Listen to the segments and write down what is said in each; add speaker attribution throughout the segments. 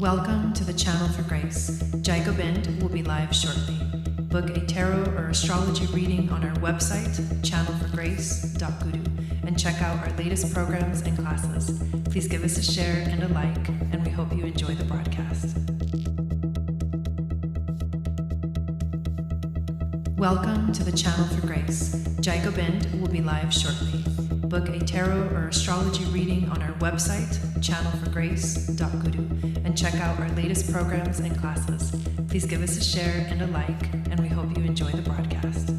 Speaker 1: Welcome to the Channel for Grace. Gobind will be live shortly. Book a tarot or astrology reading on our website, channelforgrace.guru, and check out our latest programs and classes. Please give us a share and a like, and we hope you enjoy the broadcast. Welcome to the Channel for Grace. Gobind will be live shortly. Book a tarot or astrology reading on our website, channelforgrace.guru, and check out our latest programs and classes. Please give us a share and a like, and we hope you enjoy the broadcast.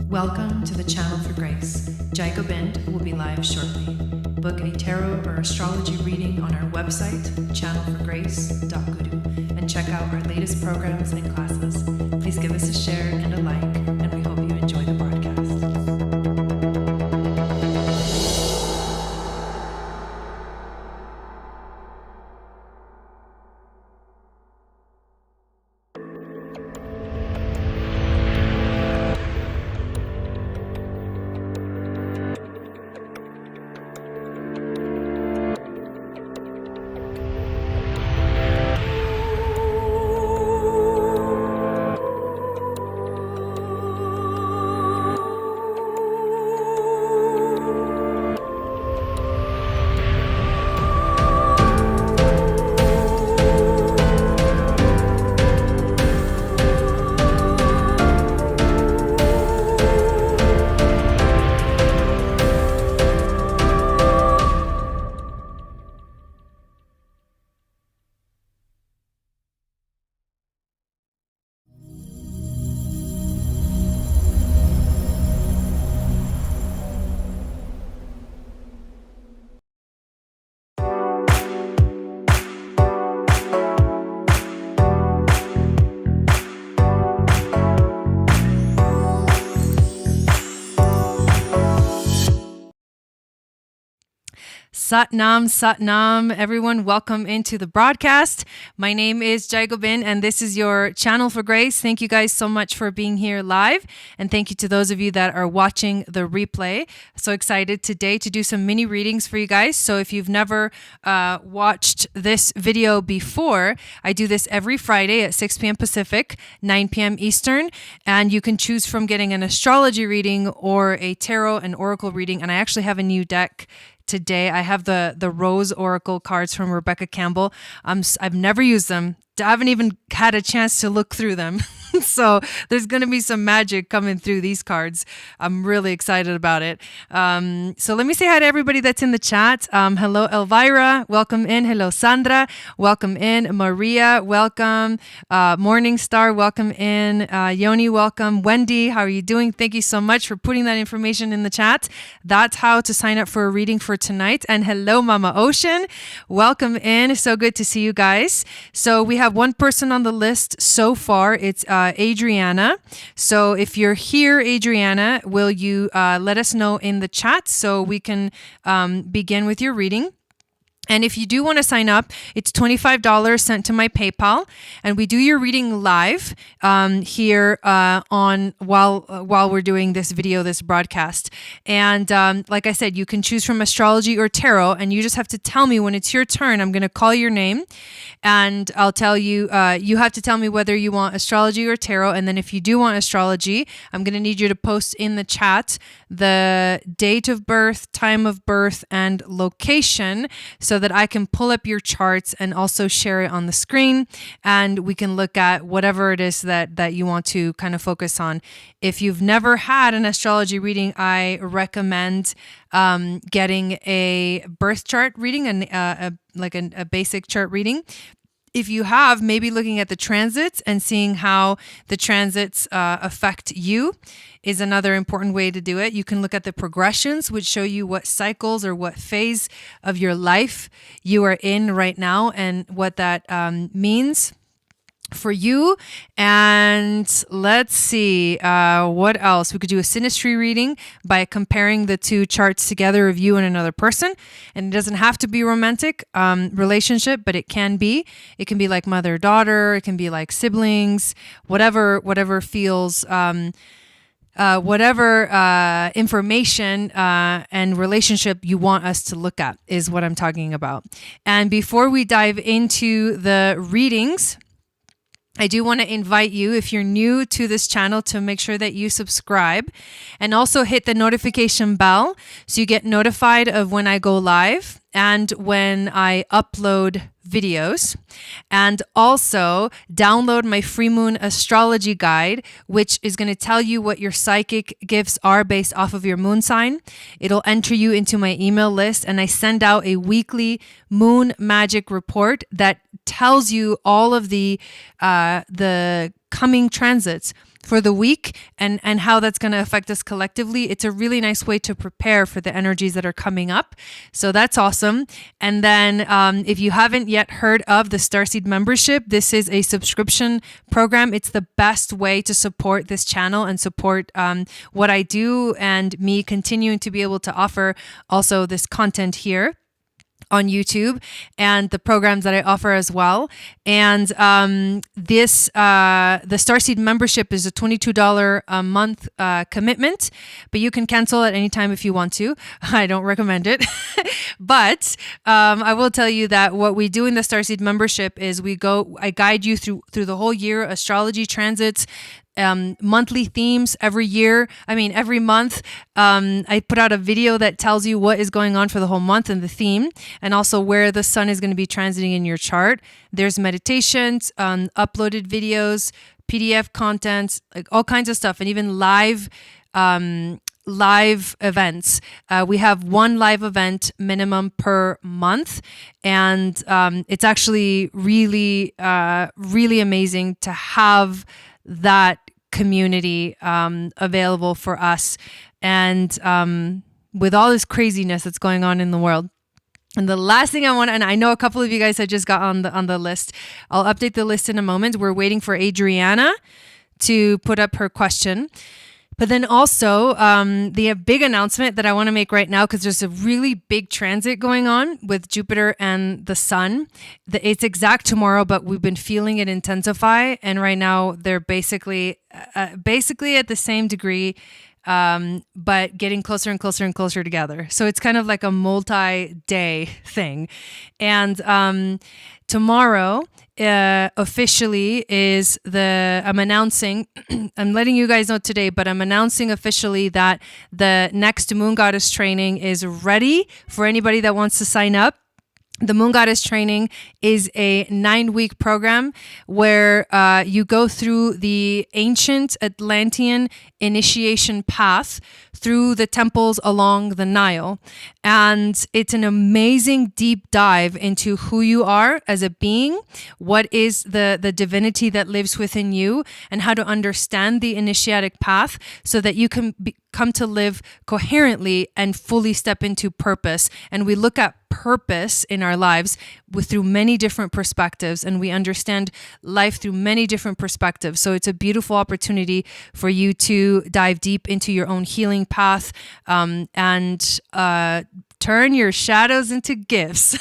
Speaker 1: Welcome to the Channel for Grace. Gobind will be live shortly. Book a tarot or astrology reading on our website, channelforgrace.guru, and check out our latest programs and classes. Please give us a share and a like, and we hope you enjoy the broadcast. Satnam, Satnam, everyone. Welcome into the broadcast. My name is Gobind, and this is your Channel for Grace. Thank you guys so much for being here live, and thank you to those of you that are watching the replay. So excited today to do some mini readings for you guys. So if you've never watched this video before, I do this every Friday at 6 p.m. Pacific, 9 p.m. Eastern, and you can choose from getting an astrology reading or a tarot and oracle reading. And I actually have a new deck today. I have the Rose Oracle cards from Rebecca Campbell. I've never used them. I haven't even had a chance to look through them. So there's going to be some magic coming through these cards. I'm really excited about it. So let me say hi to everybody that's in the chat. Hello, Elvira. Welcome in. Hello, Sandra. Welcome in. Maria. Welcome. Morning Star. Welcome in. Yoni. Welcome. Wendy. How are you doing? Thank you so much for putting that information in the chat. That's how to sign up for a reading for tonight. And hello, Mama Ocean. Welcome in. So good to see you guys. So we have one person on the list so far. It's Adriana. So if you're here, Adriana, will you let us know in the chat so we can begin with your reading? And if you do want to sign up, it's $25 sent to my PayPal, and we do your reading live here on while we're doing this video, this broadcast. And like I said, you can choose from astrology or tarot, and you just have to tell me when it's your turn. I'm going to call your name, and I'll tell you. You have to tell me whether you want astrology or tarot, and then if you do want astrology, I'm going to need you to post in the chat the date of birth, time of birth, and location, so that I can pull up your charts and also share it on the screen, and we can look at whatever it is that you want to kind of focus on. If you've never had an astrology reading, I recommend getting a birth chart reading, and a basic chart reading. If you have, maybe looking at the transits and seeing how the transits affect you is another important way to do it. You can look at the progressions, which show you what cycles or what phase of your life you are in right now and what that means for you. And let's see, what else? We could do a synastry reading by comparing the two charts together of you and another person. And it doesn't have to be romantic relationship, but it can be. It can be like mother-daughter. It can be like siblings, whatever feels whatever information and relationship you want us to look at is what I'm talking about. And before we dive into the readings, I do want to invite you, if you're new to this channel, to make sure that you subscribe and also hit the notification bell so you get notified of when I go live and when I upload videos. And also download my free moon astrology guide, which is going to tell you what your psychic gifts are based off of your moon sign. It'll enter you into my email list, and I send out a weekly moon magic report that tells you all of the coming transits for the week and how that's going to affect us collectively. It's a really nice way to prepare for the energies that are coming up. So that's awesome. And then if you haven't yet heard of the STARSEED membership, this is a subscription program. It's the best way to support this channel and support what I do and me continuing to be able to offer also this content here on YouTube and the programs that I offer as well. And the STARSEED membership is a $22 a month commitment, but you can cancel at any time if you want to. I don't recommend it. But I will tell you that what we do in the STARSEED membership is I guide you through the whole year, astrology transits, monthly themes every month. I put out a video that tells you what is going on for the whole month and the theme, and also where the sun is going to be transiting in your chart. There's meditations, uploaded videos, PDF content, like all kinds of stuff, and even live events. We have one live event minimum per month, and it's actually really, really amazing to have that community available for us, and with all this craziness that's going on in the world. And the last thing I want, and I know a couple of you guys had just got on the list. I'll update the list in a moment. We're waiting for Adriana to put up her question. But then also the big announcement that I want to make right now, because there's a really big transit going on with Jupiter and the sun. It's exact tomorrow, but we've been feeling it intensify. And right now they're basically at the same degree, but getting closer and closer and closer together. So it's kind of like a multi-day thing. And tomorrow officially is I'm announcing, I'm letting you guys know today, but I'm announcing officially that the next Moon Goddess training is ready for anybody that wants to sign up. The Moon Goddess training is a 9-week program where you go through the ancient Atlantean initiation path through the temples along the Nile. And it's an amazing deep dive into who you are as a being, what is the divinity that lives within you, and how to understand the initiatic path so that you can come to live coherently and fully step into purpose. And we look at purpose in our lives through many different perspectives, and we understand life through many different perspectives. So it's a beautiful opportunity for you to dive deep into your own healing path and turn your shadows into gifts.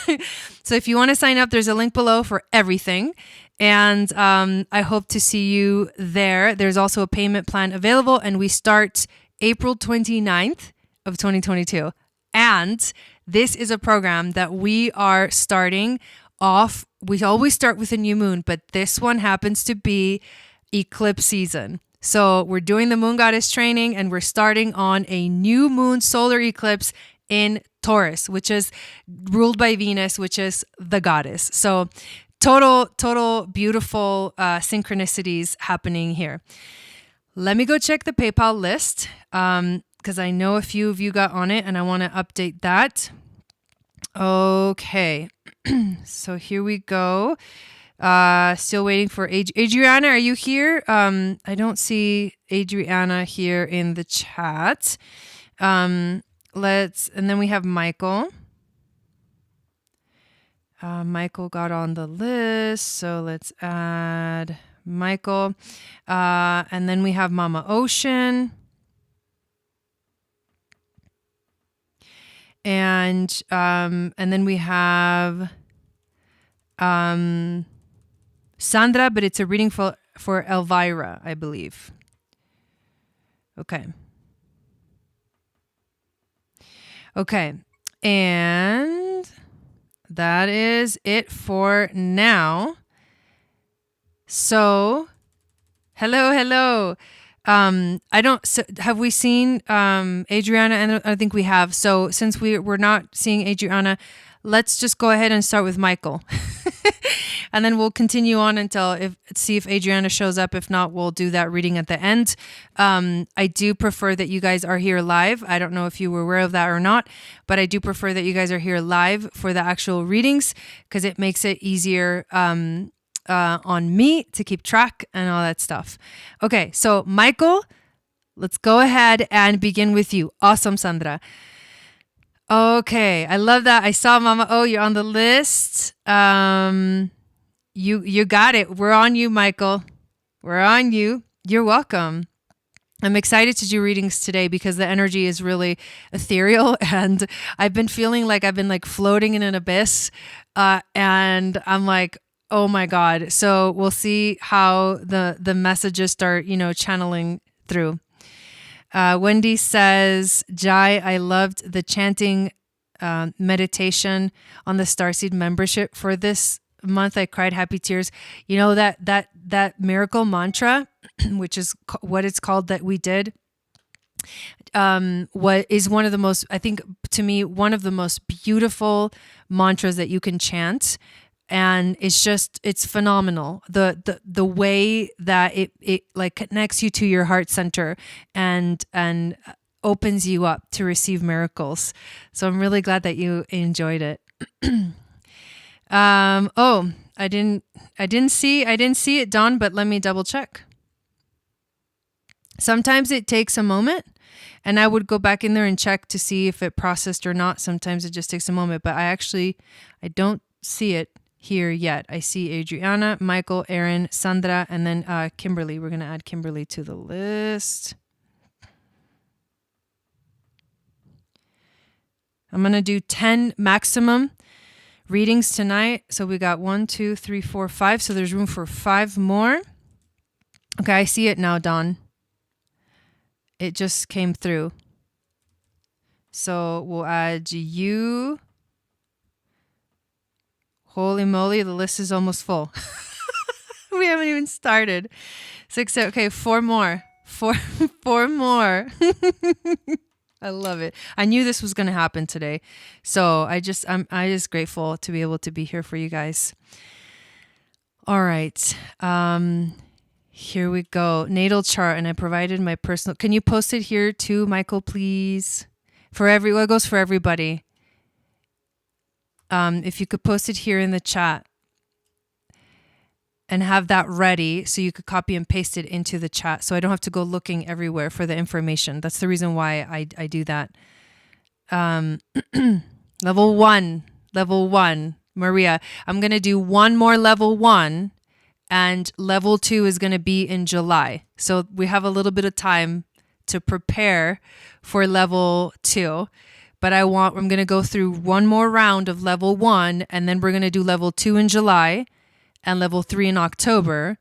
Speaker 1: So if you want to sign up, there's a link below for everything. And I hope to see you there. There's also a payment plan available, and we start April 29th of 2022. And this is a program that we are starting off. We always start with a new moon, but this one happens to be eclipse season. So we're doing the Moon Goddess training, and we're starting on a new moon solar eclipse in Taurus, which is ruled by Venus, which is the goddess. So total beautiful synchronicities happening here. Let me go check the PayPal list because I know a few of you got on it, and I want to update that. Okay, so here we go. Still waiting for Adriana. Are you here? I don't see Adriana here in the chat. And then we have Michael. Michael got on the list, so let's add Michael. And then we have Mama Ocean. And then we have Sandra, but it's a reading for Elvira, I believe. Okay. Okay. And that is it for now. So, hello. Have we seen Adriana? And I think we have. So since we're not seeing Adriana, let's just go ahead and start with Michael. And then we'll continue on until see if Adriana shows up. If not, we'll do that reading at the end. I do prefer that you guys are here live. I don't know if you were aware of that or not, but I do prefer that you guys are here live for the actual readings because it makes it easier on me to keep track and all that stuff. Okay, so Michael, let's go ahead and begin with you. Awesome, Sandra. Okay, I love that. I saw Mama. Oh, you're on the list. You got it. We're on you, Michael. We're on you. You're welcome. I'm excited to do readings today because the energy is really ethereal and I've been feeling like I've been like floating in an abyss. And I'm like, oh my God. So we'll see how the messages start, channeling through. Wendy says, Jai, I loved the chanting meditation on the Starseed membership for this month. I cried happy tears. You know, that miracle mantra, which is what it's called that we did, what is one of the most, I think to me, one of the most beautiful mantras that you can chant. And it's phenomenal. The way that it like connects you to your heart center and opens you up to receive miracles. So I'm really glad that you enjoyed it. I didn't see it, Dawn, but let me double check. Sometimes it takes a moment and I would go back in there and check to see if it processed or not. Sometimes it just takes a moment, but I don't see it here yet. I see Adriana, Michael, Aaron, Sandra, and then Kimberly. We're going to add Kimberly to the list. I'm going to do 10 maximum readings tonight. So we got 1, 2, 3, 4, 5. So there's room for 5 more. Okay, I see it now, Dawn. It just came through. So we'll add you. Holy moly, the list is almost full. We haven't even started. 6, okay, 4 more. 4 more. I love it. I knew this was going to happen today. So I'm just grateful to be able to be here for you guys. All right. Here we go. Natal chart, and I provided my personal. Can you post it here too, Michael, please? It goes for everybody. If you could post it here in the chat and have that ready so you could copy and paste it into the chat so I don't have to go looking everywhere for the information. That's the reason why I do that. Level 1, Maria. I'm going to do one more level 1 and level 2 is going to be in July. So we have a little bit of time to prepare for level 2. But I'm going to go through one more round of level 1, and then we're going to do level 2 in July and level 3 in October.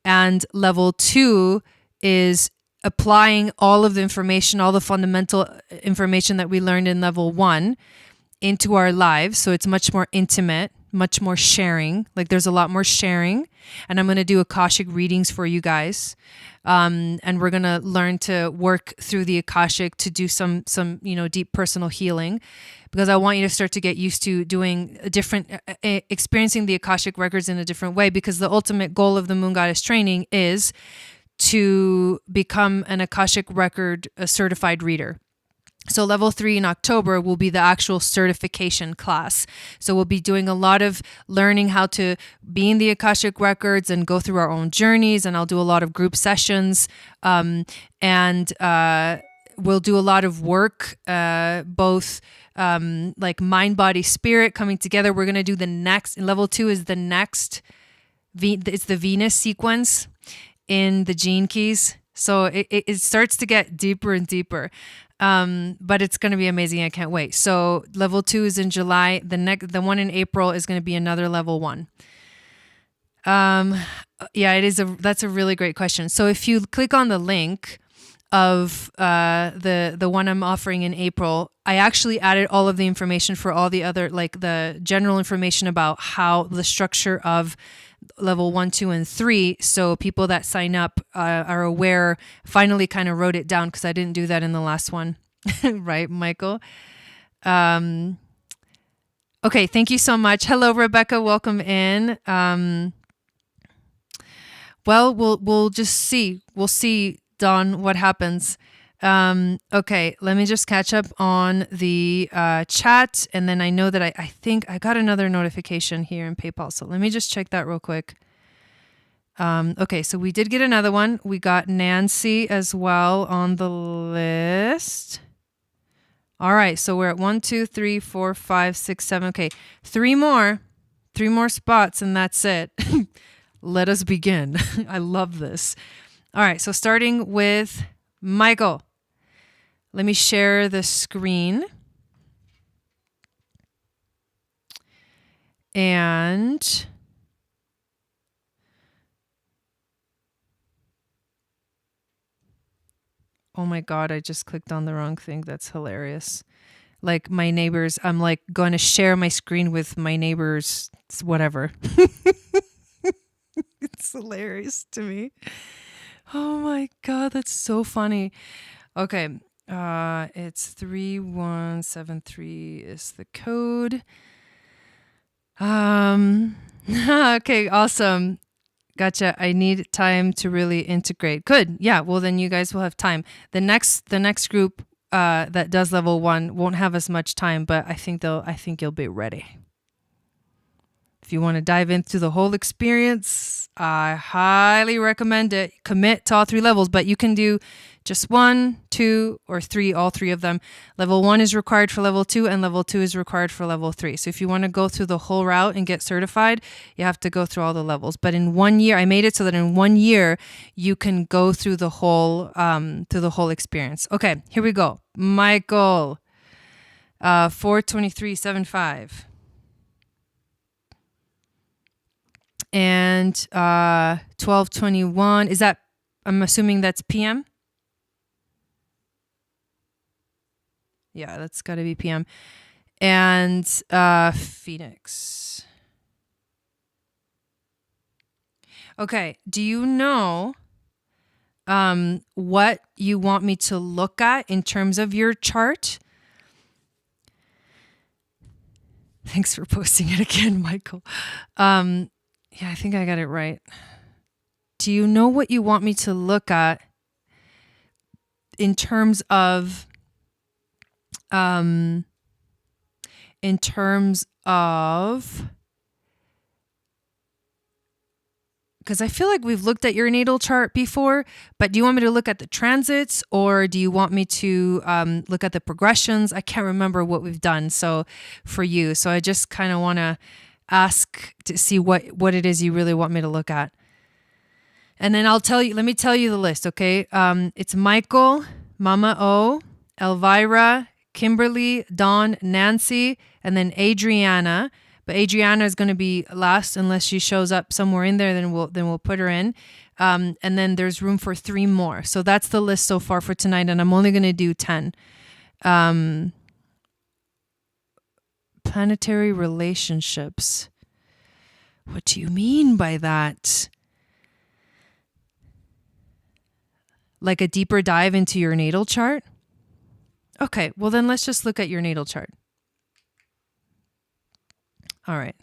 Speaker 1: And level 2 is applying all of the information, all the fundamental information that we learned in level 1 into our lives. So it's much more intimate, much more sharing. Like there's a lot more sharing. And I'm going to do Akashic readings for you guys. And we're going to learn to work through the Akashic to do some deep personal healing, because I want you to start to get used to doing experiencing the Akashic records in a different way, because the ultimate goal of the Moon Goddess training is to become an Akashic record certified reader. So level 3 in October will be the actual certification class. So we'll be doing a lot of learning how to be in the Akashic records and go through our own journeys. And I'll do a lot of group sessions. And we'll do a lot of work, both like mind, body, spirit coming together. We're going to do the next, level 2 is the next, it's the Venus sequence in the gene keys. So it starts to get deeper and deeper. But it's going to be amazing. I can't wait. So level 2 is in July. The one in April is going to be another level 1. Yeah, that's a really great question. So if you click on the link, of the one I'm offering in April, I actually added all of the information for all the other, like the general information about how the structure of level 1, 2, and 3. So people that sign up are aware. Finally kind of wrote it down because I didn't do that in the last one. Right, Michael? Okay, thank you so much. Hello, Rebecca. Welcome in. Well, we'll just see. We'll see, Dawn, what happens. Okay, let me just catch up on the chat. And then I know that I think I got another notification here in PayPal. So let me just check that real quick. Okay, so we did get another one. We got Nancy as well on the list. All right, so we're at 1, 2, 3, 4, 5, 6, 7. Okay, three more spots, and that's it. Let us begin. I love this. All right, so starting with Michael. Let me share the screen. And oh my God, I just clicked on the wrong thing. That's hilarious. Like my neighbors, I'm like going to share my screen with my neighbors, whatever. It's hilarious to me. Oh my God, that's so funny. Okay, it's 3173 is the code. Okay, awesome. Gotcha. I need time to really integrate. Good. Yeah. Well, then you guys will have time. The next group that does level 1 won't have as much time, but I think you'll be ready. If you want to dive into the whole experience, I highly recommend it. Commit to all 3 levels, but you can do just 1, 2, or 3, all 3 of them. Level 1 is required for level 2, and level 2 is required for level 3. So if you want to go through the whole route and get certified, you have to go through all the levels. But in 1 year, I made it so that in 1 year, you can go through the whole experience. Okay, here we go. Michael, 42375. And 1221, is that, I'm assuming that's PM? Yeah, that's got to be PM. And Phoenix. Okay, do you know what you want me to look at in terms of your chart? Thanks for posting it again, Michael. Yeah, I think I got it right. Do you know what you want me to look at in terms of because I feel like we've looked at your natal chart before, but do you want me to look at the transits, or do you want me to look at the progressions? I can't remember what we've done for you. So I just kind of want to ask to see what it is you really want me to look at. And then let me tell you the list, okay? It's Michael, Mama O, Elvira, Kimberly, Dawn, Nancy, and then Adriana. But Adriana is going to be last unless she shows up somewhere in there. Then we'll put her in. And then there's room for 3 more. So that's the list so far for tonight, and I'm only going to do 10. Planetary relationships. What do you mean by that? Like a deeper dive into your natal chart? Okay, well then let's just look at your natal chart. All right.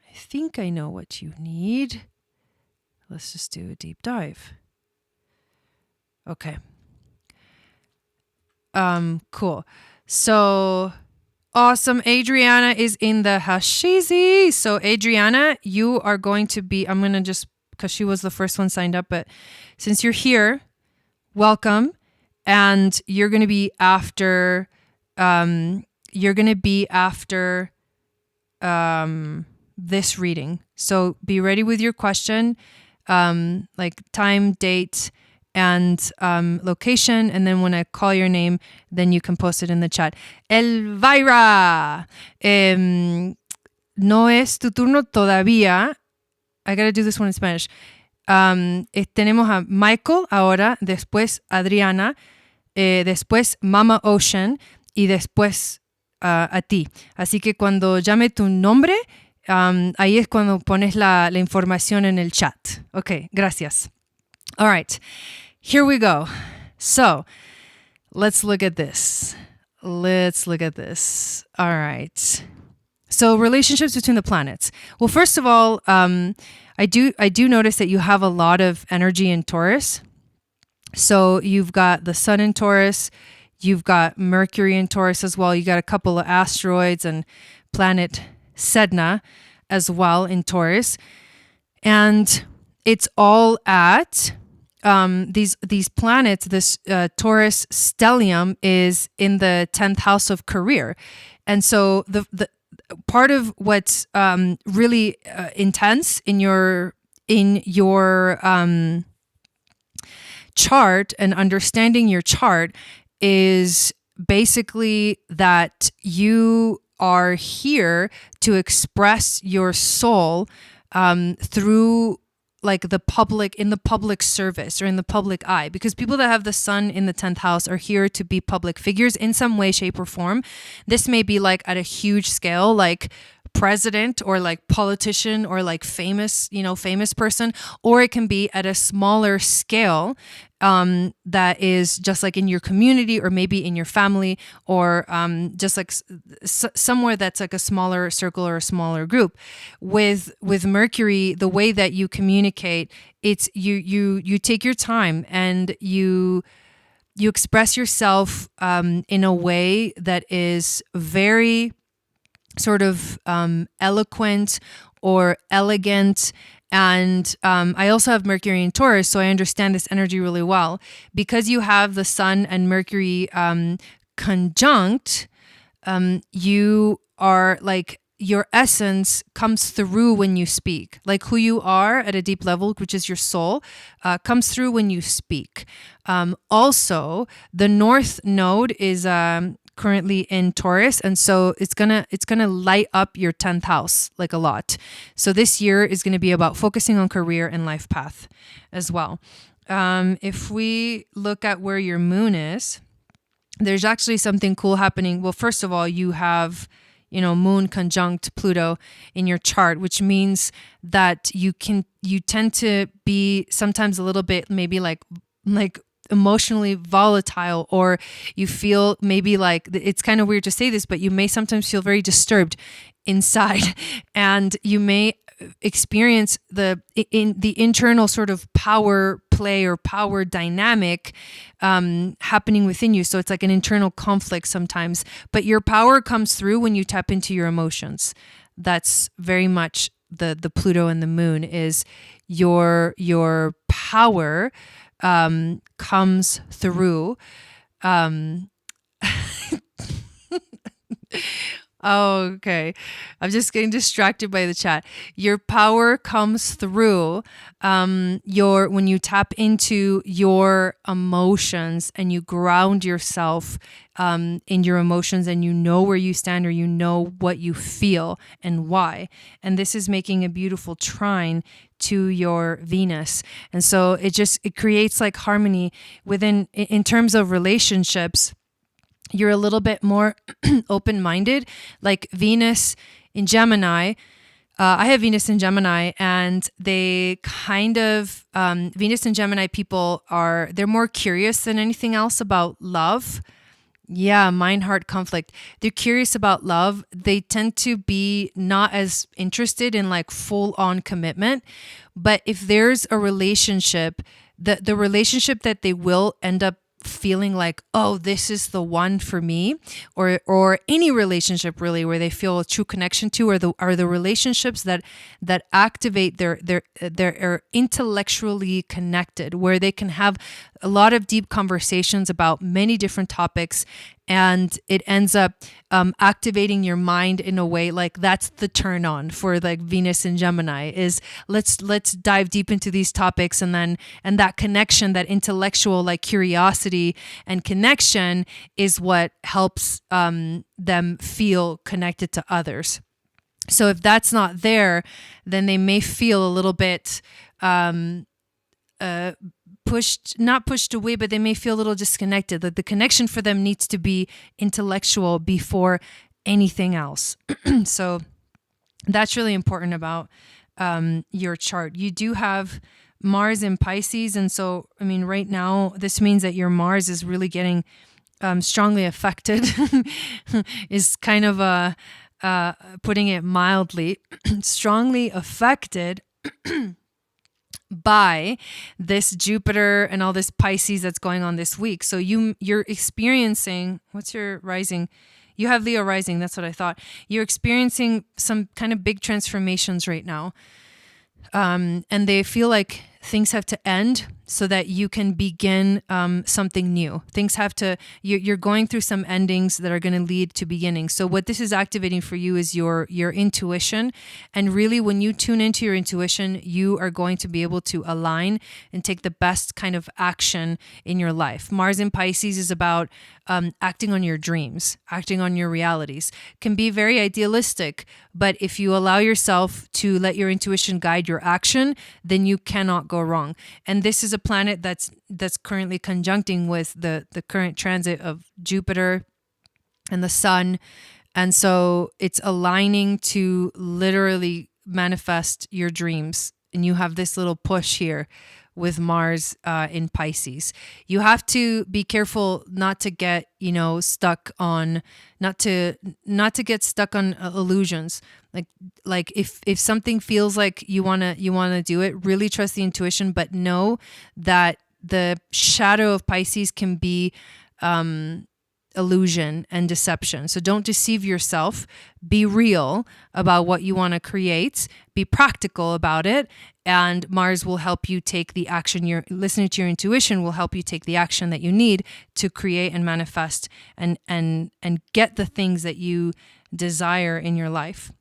Speaker 1: I think I know what you need. Let's just do a deep dive. Okay. Cool. So awesome. Adriana is in the Hashizi. So Adriana, you are going to be, I'm going to just, because she was the first one signed up, but since you're here, welcome. And you're going to be after, this reading. So be ready with your question, like time, date, and location. And then when I call your name, then you can post it in the chat. Elvira, no es tu turno todavía. I got to do this one in Spanish. Tenemos a Michael ahora, después Adriana, después Mama Ocean y después a ti. Así que cuando llame tu nombre, ahí es cuando pones la información en el chat. Ok, gracias. All right, here we go. So, let's look at this. All right. So relationships between the planets. Well, first of all, I do notice that you have a lot of energy in Taurus. So you've got the Sun in Taurus, you've got Mercury in Taurus as well. You got a couple of asteroids and planet Sedna as well in Taurus, and it's all at these planets. This Taurus stellium is in the 10th house of career, and so the part of what's really intense in your chart and understanding your chart is basically that you are here to express your soul through like in the public service or in the public eye, because people that have the sun in the 10th house are here to be public figures in some way, shape, or form. This may be like at a huge scale, like president or like politician or like famous person, or it can be at a smaller scale that is just like in your community or maybe in your family, or just like somewhere that's like a smaller circle or a smaller group. With Mercury, the way that you communicate, it's you take your time and you express yourself in a way that is very sort of eloquent or elegant. And I also have Mercury in Taurus, so I understand this energy really well. Because you have the Sun and Mercury conjunct, you are like, your essence comes through when you speak. Like who you are at a deep level, which is your soul, comes through when you speak. Also, the North Node is currently in Taurus, and so it's gonna light up your 10th house like a lot. So this year is gonna be about focusing on career and life path as well. If we look at where your moon is, there's actually something cool happening. Well, first of all, you have moon conjunct Pluto in your chart, which means that you tend to be sometimes a little bit maybe like emotionally volatile, or you feel maybe like, it's kind of weird to say this, but you may sometimes feel very disturbed inside, and you may experience the internal sort of power play or power dynamic happening within you. So it's like an internal conflict sometimes, but your power comes through when you tap into your emotions. That's very much the Pluto and the moon is your power comes through. Oh, okay. I'm just getting distracted by the chat. Your power comes through when you tap into your emotions and you ground yourself in your emotions, and you know where you stand, or you know what you feel and why. And this is making a beautiful trine to your Venus. And so it creates like harmony in terms of relationships. You're a little bit more open-minded, like Venus in Gemini. I have Venus in Gemini, and they kind of, Venus and Gemini people they're more curious than anything else about love. Yeah, mind-heart conflict. They're curious about love. They tend to be not as interested in like full-on commitment. But if there's a relationship, the relationship that they will end up feeling like, oh, this is the one for me, or any relationship really where they feel a true connection to, are the relationships that activate they're intellectually connected, where they can have a lot of deep conversations about many different topics, and it ends up activating your mind in a way like that's the turn on for like Venus and Gemini is let's dive deep into these topics, and that connection, that intellectual like curiosity and connection is what helps them feel connected to others. So if that's not there, then they may feel a little bit not pushed away, but they may feel a little disconnected. That the connection for them needs to be intellectual before anything else. So that's really important about your chart. You do have Mars in Pisces. And so, I mean, right now, this means that your Mars is really getting strongly affected, is kind of putting it mildly, strongly affected by this Jupiter and all this Pisces that's going on this week. So you're experiencing, what's your rising? You have Leo rising. That's what I thought. You're experiencing some kind of big transformations right now. And they feel like things have to end so that you can begin something new. Things have to, you're going through some endings that are going to lead to beginnings. So what this is activating for you is your intuition. And really, when you tune into your intuition, you are going to be able to align and take the best kind of action in your life. Mars in Pisces is about acting on your dreams, acting on your realities. Can be very idealistic, but if you allow yourself to let your intuition guide your action, then you cannot go wrong. And this is a planet that's currently conjuncting with the current transit of Jupiter and the Sun. And so it's aligning to literally manifest your dreams. And you have this little push here with Mars in Pisces. You have to be careful not to get, stuck on, not to get stuck on illusions. Like if something feels like you wanna do it, really trust the intuition, but know that the shadow of Pisces can be illusion and deception. So don't deceive yourself. Be real about what you want to create. Be practical about it. And Mars will help you take the action. You're listening to your intuition will help you take the action that you need to create and manifest and get the things that you desire in your life.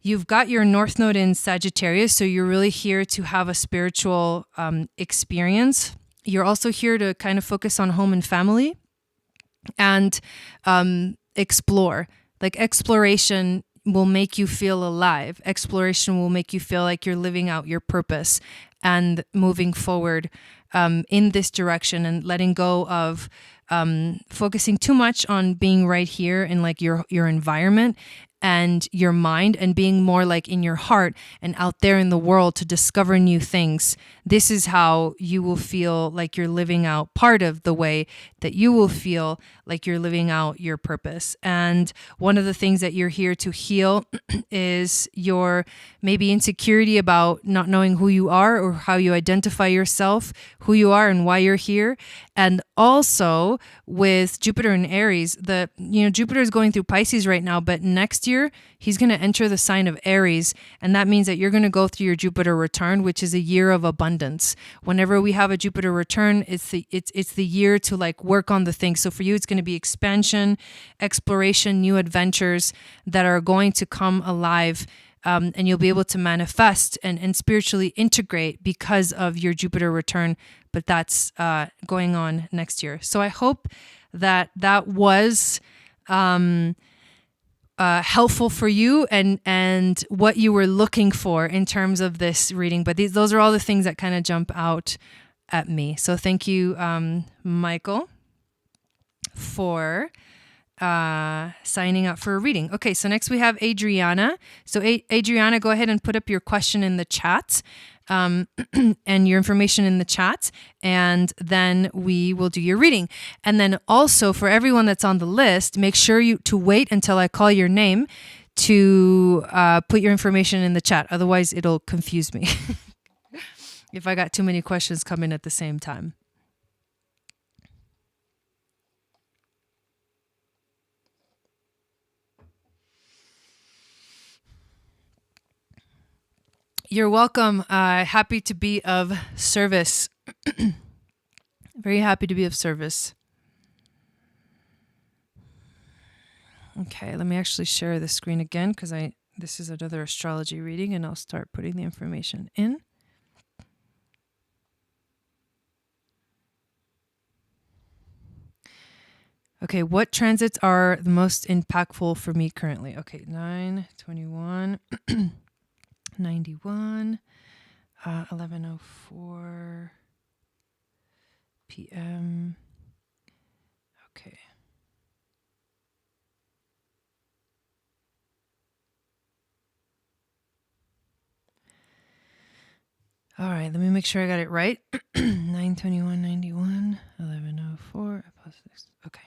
Speaker 1: You've got your North Node in Sagittarius, so you're really here to have a spiritual experience. You're also here to kind of focus on home and family and explore. Like exploration will make you feel alive. Exploration will make you feel like you're living out your purpose and moving forward in this direction and letting go of focusing too much on being right here in like your environment and your mind, and being more like in your heart and out there in the world to discover new things. This is how you will feel like you're living out part of the way that you will feel like you're living out your purpose. And one of the things that you're here to heal is your maybe insecurity about not knowing who you are or how you identify yourself, who you are and why you're here. And also with Jupiter in Aries, Jupiter is going through Pisces right now, but next year he's going to enter the sign of Aries. And that means that you're going to go through your Jupiter return, which is a year of abundance. Whenever we have a Jupiter return, it's the year to like work on the things. So for you, it's going to be expansion, exploration, new adventures that are going to come alive. And you'll be able to manifest and spiritually integrate because of your Jupiter return. But that's going on next year. So I hope that was helpful for you and what you were looking for in terms of this reading. But those are all the things that kind of jump out at me. So thank you, Michael, for signing up for a reading. Okay, so next we have Adriana. So Adriana, go ahead and put up your question in the chat and your information in the chat, and then we will do your reading. And then also for everyone that's on the list, make sure to wait until I call your name to put your information in the chat. Otherwise, it'll confuse me if I got too many questions coming at the same time. You're welcome. Happy to be of service. Very happy to be of service. Okay, let me actually share the screen again because this is another astrology reading, and I'll start putting the information in. Okay, what transits are the most impactful for me currently? Okay, 9, 21. 91, 11:04 p.m. Okay. All right, let me make sure I got it right. 9:21:91, 11:04 plus 6. Okay.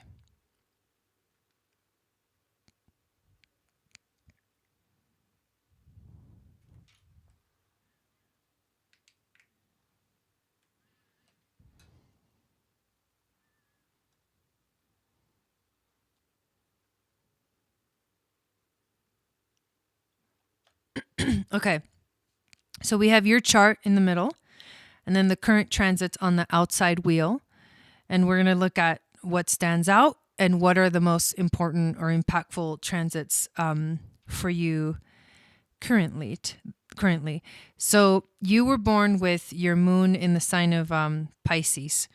Speaker 1: Okay. So we have your chart in the middle, and then the current transits on the outside wheel. And we're going to look at what stands out and what are the most important or impactful transits for you currently. So you were born with your moon in the sign of Pisces.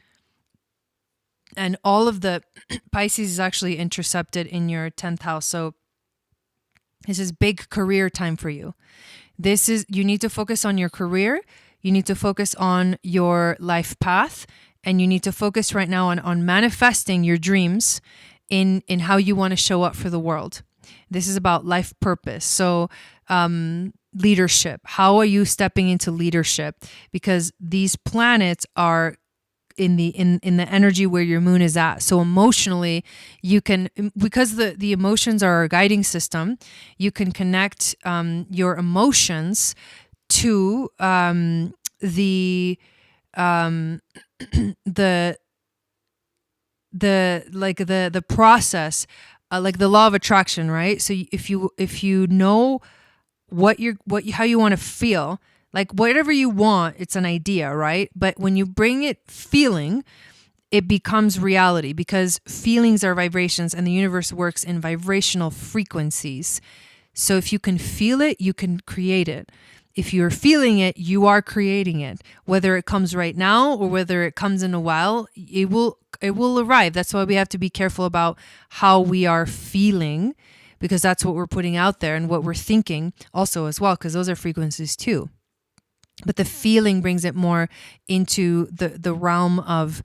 Speaker 1: And all of the Pisces is actually intercepted in your 10th house. So this is big career time for you. You need to focus on your career. You need to focus on your life path. And you need to focus right now on manifesting your dreams in how you want to show up for the world. This is about life purpose. So leadership. How are you stepping into leadership? Because these planets are in the energy where your moon is at. So emotionally, you can, because the emotions are our guiding system, you can connect your emotions to the process, like the law of attraction, right? So if you know how you want to feel, like whatever you want, it's an idea, right? But when you bring it feeling, it becomes reality, because feelings are vibrations and the universe works in vibrational frequencies. So if you can feel it, you can create it. If you're feeling it, you are creating it. Whether it comes right now or whether it comes in a while, it will arrive. That's why we have to be careful about how we are feeling, because that's what we're putting out there, and what we're thinking also as well, because those are frequencies too. But the feeling brings it more into the realm of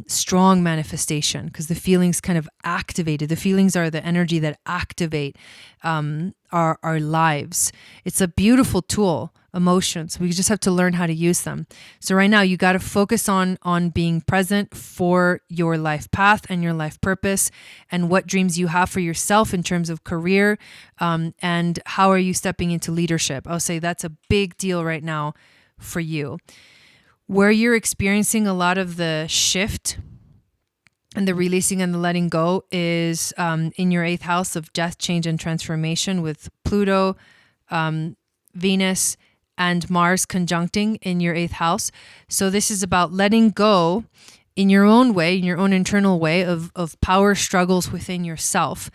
Speaker 1: strong manifestation, because the feelings kind of activated. The feelings are the energy that activate our lives. It's a beautiful tool, emotions. We just have to learn how to use them. So right now you got to focus on being present for your life path and your life purpose, and what dreams you have for yourself in terms of career, and how are you stepping into leadership. I'll say that's a big deal right now for you. Where you're experiencing a lot of the shift and the releasing and the letting go is in your 8th house of death, change, and transformation, with Pluto, Venus, and Mars conjuncting in your 8th house. So this is about letting go in your own way, in your own internal way of power struggles within yourself,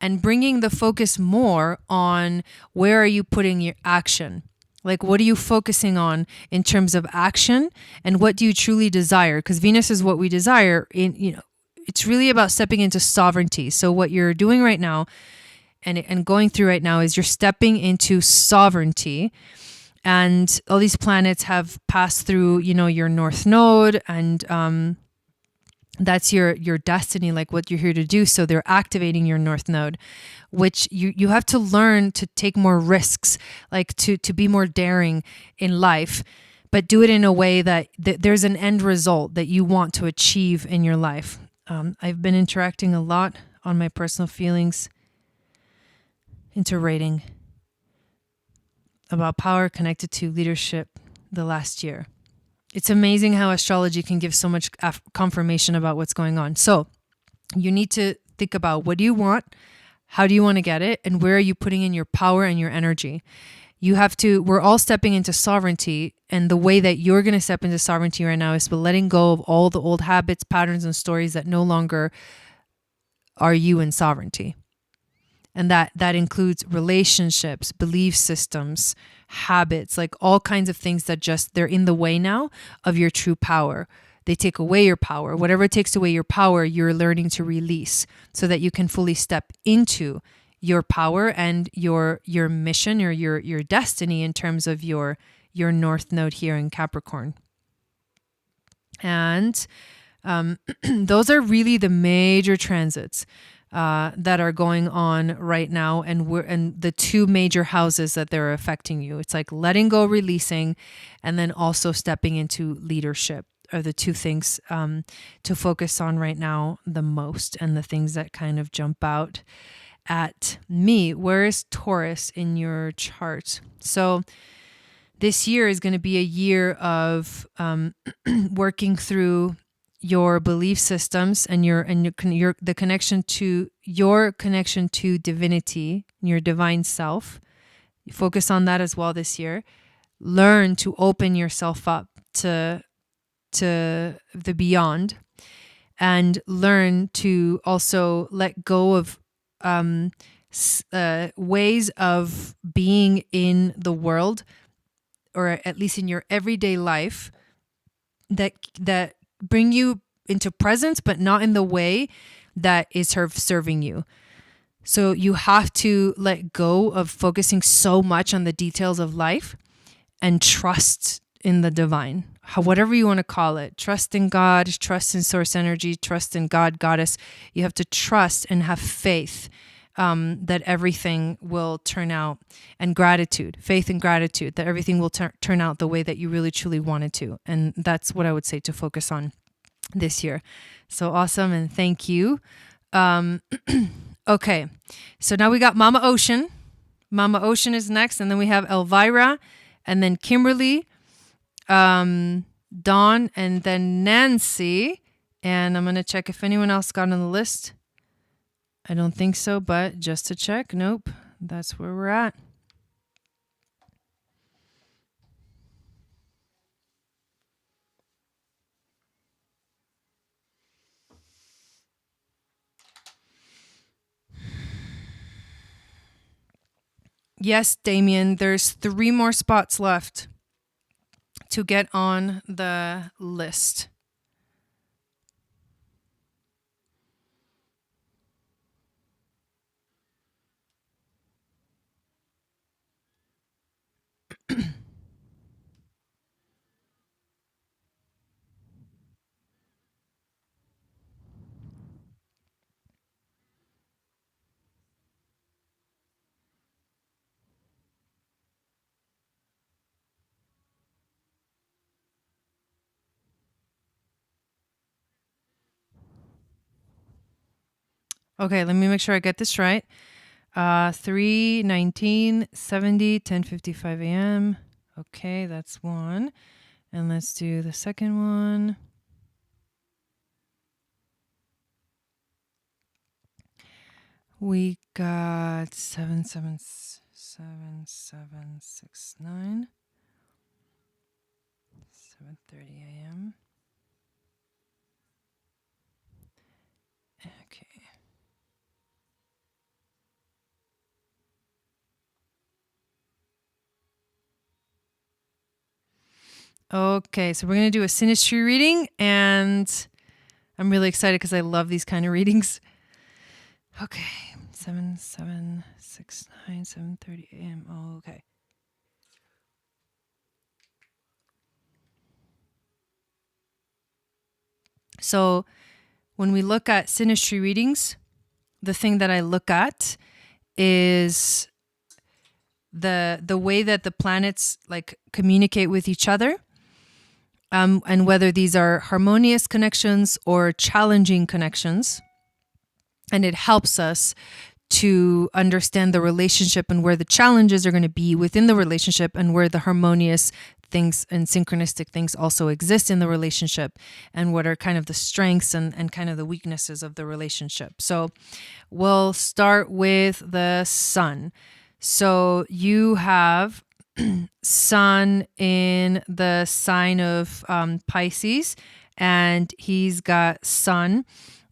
Speaker 1: and bringing the focus more on where are you putting your action. Like, what are you focusing on in terms of action, and what do you truly desire? Because Venus is what we desire. It's really about stepping into sovereignty. So what you're doing right now and going through right now is you're stepping into sovereignty. And all these planets have passed through, your North Node, and that's your destiny, like what you're here to do. So they're activating your North Node, which you have to learn to take more risks, like to be more daring in life, but do it in a way that there's an end result that you want to achieve in your life. I've been interacting a lot on my personal feelings into rating about power connected to leadership the last year. It's amazing how astrology can give so much confirmation about what's going on. So you need to think about, what do you want? How do you want to get it? And where are you putting in your power and your energy? We're all stepping into sovereignty. And the way that you're going to step into sovereignty right now is by letting go of all the old habits, patterns, and stories that no longer are you in sovereignty. And that includes relationships, belief systems, habits, like all kinds of things that they're in the way now of your true power. They take away your power. Whatever takes away your power, you're learning to release so that you can fully step into your power and your mission or your destiny in terms of your your North Node here in Capricorn. And those are really the major transits that are going on right now, and the two major houses that they're affecting you. It's like letting go, releasing, and then also stepping into leadership are the two things to focus on right now the most, and the things that kind of jump out at me. Where is Taurus in your chart? So this year is going to be a year of working through your belief systems and the connection to your connection to divinity, your divine self. Focus on that as well this year. Learn to open yourself up to the beyond, and learn to also let go of ways of being in the world, or at least in your everyday life, that bring you into presence, but not in the way that is serving you. So you have to let go of focusing so much on the details of life and trust in the divine, whatever you want to call it. Trust in God, trust in source energy, trust in God, goddess. You have to trust and have faith that everything will turn out, and gratitude, faith and gratitude, that everything will turn out the way that you really truly want it to. And that's what I would say to focus on this year. So awesome. And thank you. Okay. So now we got Mama Ocean. Mama Ocean is next. And then we have Elvira, and then Kimberly, Dawn, and then Nancy. And I'm going to check if anyone else got on the list. I don't think so, but just to check, nope, that's where we're at. Yes, Damien, there's 3 more spots left to get on the list. Okay, let me make sure I get this right. 3:19:70, 10:55 a.m. Okay, that's one. And let's do the second one. We got 7:7:7:7:69, 7:30 a.m. Okay. Okay, so we're going to do a synastry reading, and I'm really excited because I love these kind of readings. Okay, 7:7:69, 7:30 a.m. Oh, okay. So when we look at synastry readings, the thing that I look at is the way that the planets like communicate with each other, and whether these are harmonious connections or challenging connections. And it helps us to understand the relationship and where the challenges are going to be within the relationship, and where the harmonious things and synchronistic things also exist in the relationship, and what are kind of the strengths and kind of the weaknesses of the relationship. So we'll start with the sun. So you have sun in the sign of Pisces, and he's got sun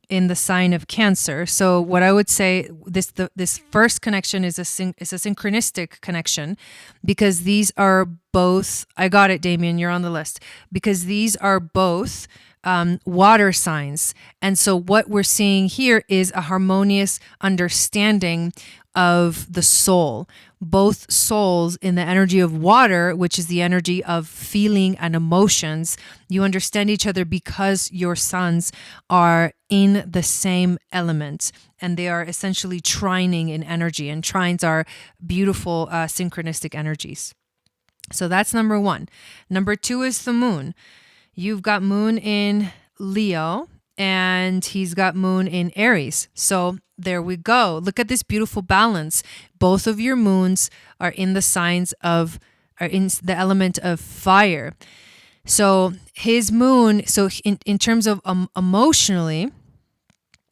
Speaker 1: in the sign of Cancer. So what I would say, this first connection is a synchronistic connection, because these are both, I got it, Damien, you're on the list, because these are both water signs. And so what we're seeing here is a harmonious understanding of the soul. Both souls in the energy of water, which is the energy of feeling and emotions, you understand each other because your suns are in the same element and they are essentially trining in energy, and trines are beautiful synchronistic energies. So that's number one. Number two is the moon. You've got moon in Leo and he's got moon in Aries. So there we go. Look at this beautiful balance. Both of your moons are in the are in the element of fire. So his moon, so in terms of emotionally,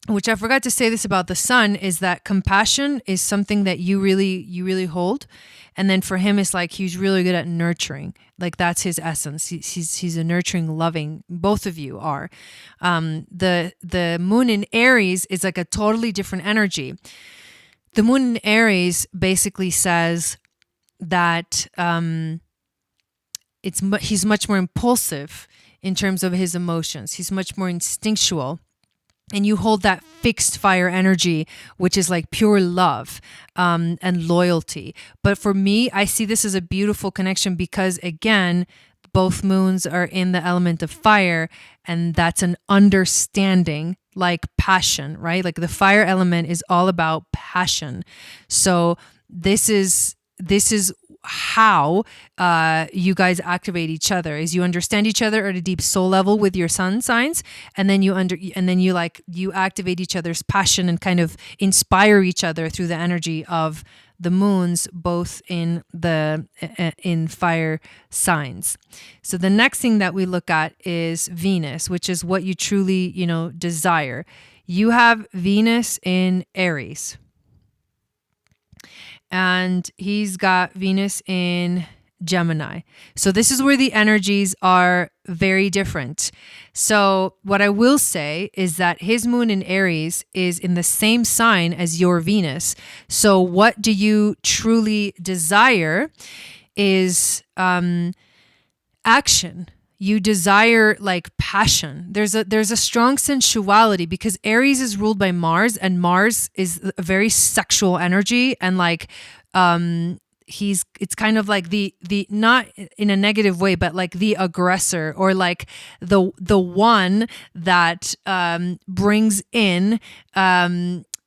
Speaker 1: which I forgot to say this about the sun, is that compassion is something that you really hold. And then for him, it's like he's really good at nurturing. Like that's his essence. He's a nurturing, loving. Both of you are. The moon in Aries is like a totally different energy. The moon in Aries basically says that he's much more impulsive in terms of his emotions. He's much more instinctual. And you hold that fixed fire energy, which is like pure love and loyalty. But for me, I see this as a beautiful connection because, again, both moons are in the element of fire, and that's an understanding, like passion, right? Like the fire element is all about passion. So this is how you guys activate each other, is you understand each other at a deep soul level with your sun signs, and then you activate each other's passion and kind of inspire each other through the energy of the moons, both in fire signs. So the next thing that we look at is Venus, which is what you truly, desire. You have Venus in Aries. And he's got Venus in Gemini. So this is where the energies are very different. So what I will say is that his moon in Aries is in the same sign as your Venus. So what do you truly desire is action. You desire like passion. There's a strong sensuality because Aries is ruled by Mars, and Mars is a very sexual energy, and like it's kind of like the not in a negative way, but like the aggressor, or like the one that brings in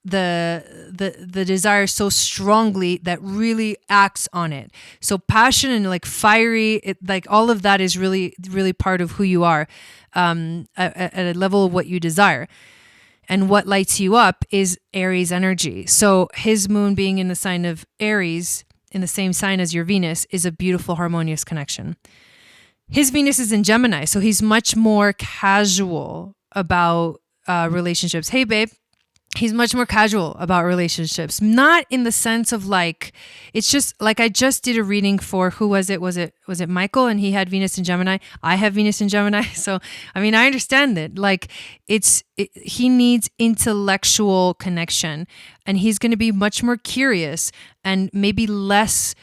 Speaker 1: the desire so strongly that really acts on it. So passion and like fiery, like all of that is really part of who you are at a level of what you desire. And what lights you up is Aries energy. So his moon being in the sign of Aries, in the same sign as your Venus, is a beautiful harmonious connection. His Venus is in Gemini, so he's much more casual about relationships. Hey babe. He's much more casual about relationships, not in the sense of like, it's just like, I just did a reading for, who was it? Was it Michael? And he had Venus in Gemini. I have Venus in Gemini. So, I mean, I understand it. Like he needs intellectual connection, and he's going to be much more curious and maybe less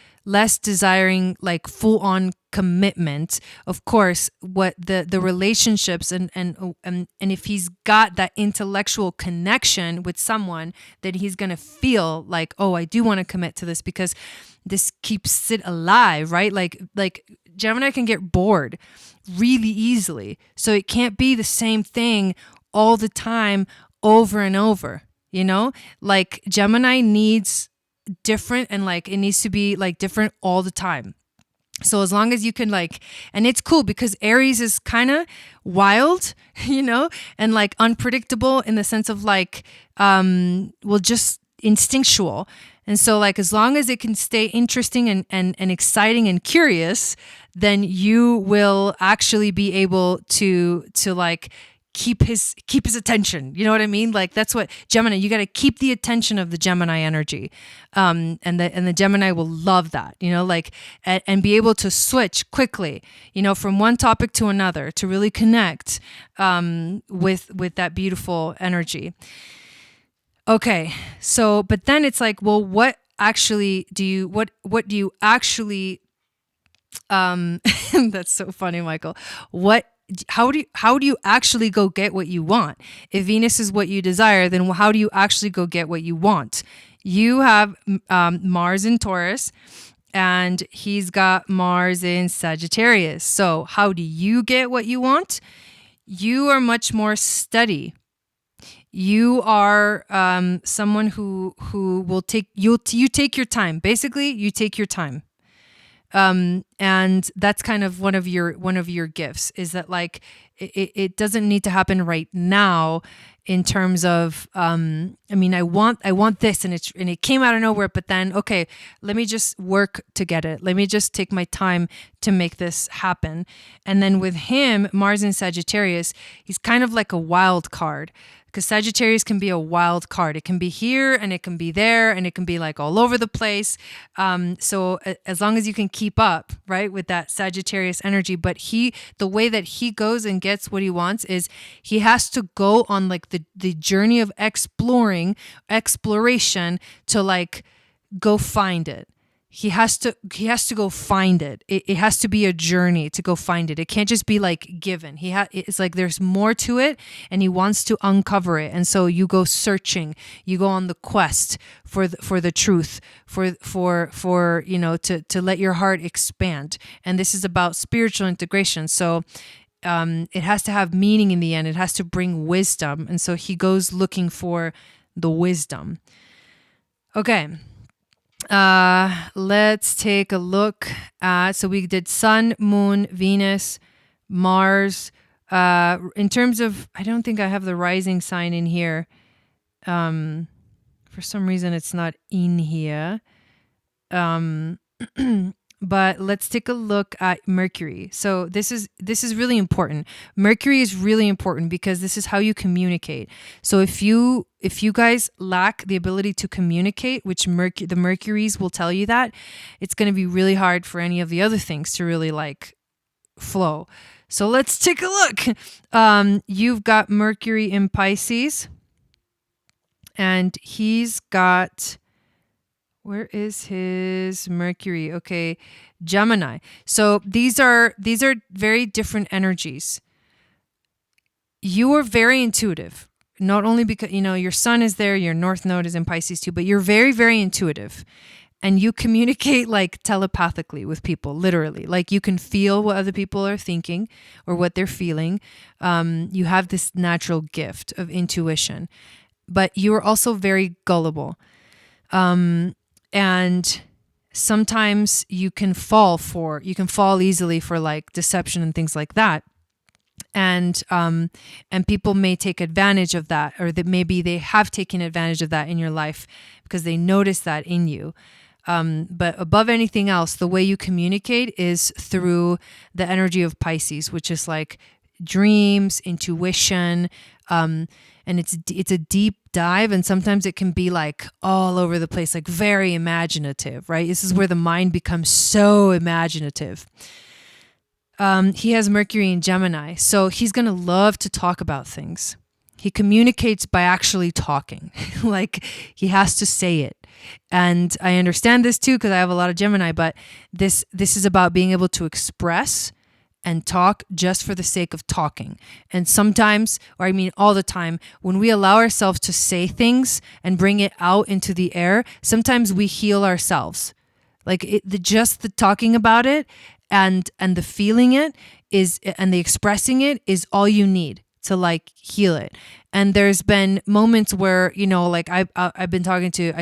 Speaker 1: desiring like full on commitment. Of course, what the relationships and if he's got that intellectual connection with someone, then he's going to feel like, oh, I do want to commit to this because this keeps it alive, right? Like Gemini can get bored really easily. So it can't be the same thing all the time over and over, like Gemini needs different, and like it needs to be like different all the time. So as long as you can like, and it's cool because Aries is kind of wild, and like unpredictable in the sense of like, just instinctual. And so like, as long as it can stay interesting and exciting and curious, then you will actually be able to like keep his attention. You know what I mean? Like that's what Gemini, you got to keep the attention of the Gemini energy. And the Gemini will love that, like, and be able to switch quickly, from one topic to another to really connect, with that beautiful energy. Okay. So, but then it's like, well, what do you actually, that's so funny, Michael. What how do you actually go get what you want? If Venus is what you desire, then how do you actually go get what you want? You have Mars in Taurus, and he's got Mars in Sagittarius. So how do you get what you want? You are much more steady. You are someone who will take you take your time. Basically, you take your time. And that's kind of one of your gifts, is that like it doesn't need to happen right now, in terms of I mean, I want this, and it came out of nowhere, but then okay, let me just work to get it. Let me just take my time to make this happen. And then with him, Mars in Sagittarius, he's kind of like a wild card. Because Sagittarius can be a wild card. It can be here and it can be there and it can be like all over the place. So as long as you can keep up, right, with that Sagittarius energy. But the way that he goes and gets what he wants is he has to go on like the journey of exploration to like go find it. He has to go find it. It has to be a journey to go find it. It can't just be like given. It's like there's more to it, and he wants to uncover it. And so you go searching. You go on the quest for the truth, for to let your heart expand. And this is about spiritual integration. So it has to have meaning in the end. It has to bring wisdom. And so he goes looking for the wisdom. Okay. Let's take a look at, so we did Sun, Moon, Venus, Mars. In terms of, I don't think I have the rising sign in here. For some reason it's not in here. But let's take a look at Mercury. So this is really important. Mercury is really important because this is how you communicate. So if you guys lack the ability to communicate, which the Mercuries will tell you that, it's going to be really hard for any of the other things to really like flow. So let's take a look. You've got Mercury in Pisces, and he's got, where is his Mercury? Okay, Gemini. So these are very different energies. You are very intuitive, not only because your sun is there, your north node is in Pisces too, but you're very, very intuitive, and you communicate like telepathically with people, literally. Like you can feel what other people are thinking or what they're feeling. You have this natural gift of intuition, but you are also very gullible. And sometimes you can fall easily for like deception and things like that. And people may take advantage of that, or that maybe they have taken advantage of that in your life because they notice that in you. But above anything else, the way you communicate is through the energy of Pisces, which is like dreams, intuition, and it's a deep dive, and sometimes it can be like all over the place, like very imaginative, right? This is where the mind becomes so imaginative. He has Mercury in Gemini, so he's going to love to talk about things. He communicates by actually talking. Like he has to say it. And I understand this too, because I have a lot of Gemini, but this is about being able to express and talk just for the sake of talking. And sometimes, or I mean all the time, when we allow ourselves to say things and bring it out into the air, sometimes we heal ourselves. Like just the talking about it and the feeling it is, and the expressing it is all you need to like heal it. And there's been moments where, like I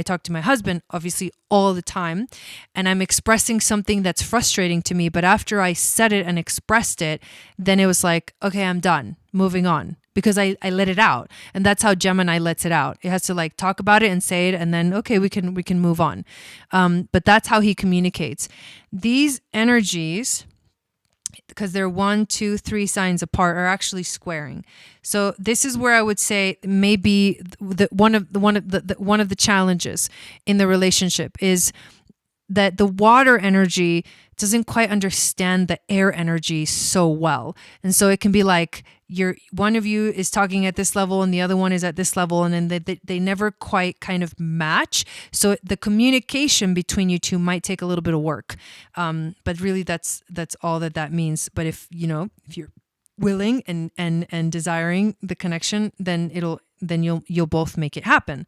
Speaker 1: talk to my husband obviously all the time, and I'm expressing something that's frustrating to me. But after I said it and expressed it, then it was like, okay, I'm done, moving on, because I let it out. And that's how Gemini lets it out. It has to like talk about it and say it, and then, okay, we can move on. But that's how he communicates. These energies, because they're 1, 2, 3 signs apart, are actually squaring. So this is where I would say maybe one of the challenges in the relationship is that the water energy doesn't quite understand the air energy so well. And so it can be like one of you is talking at this level and the other one is at this level, and then they never quite kind of match. So the communication between you two might take a little bit of work. But really that's all that means. But if you're willing and desiring the connection, then you'll both make it happen.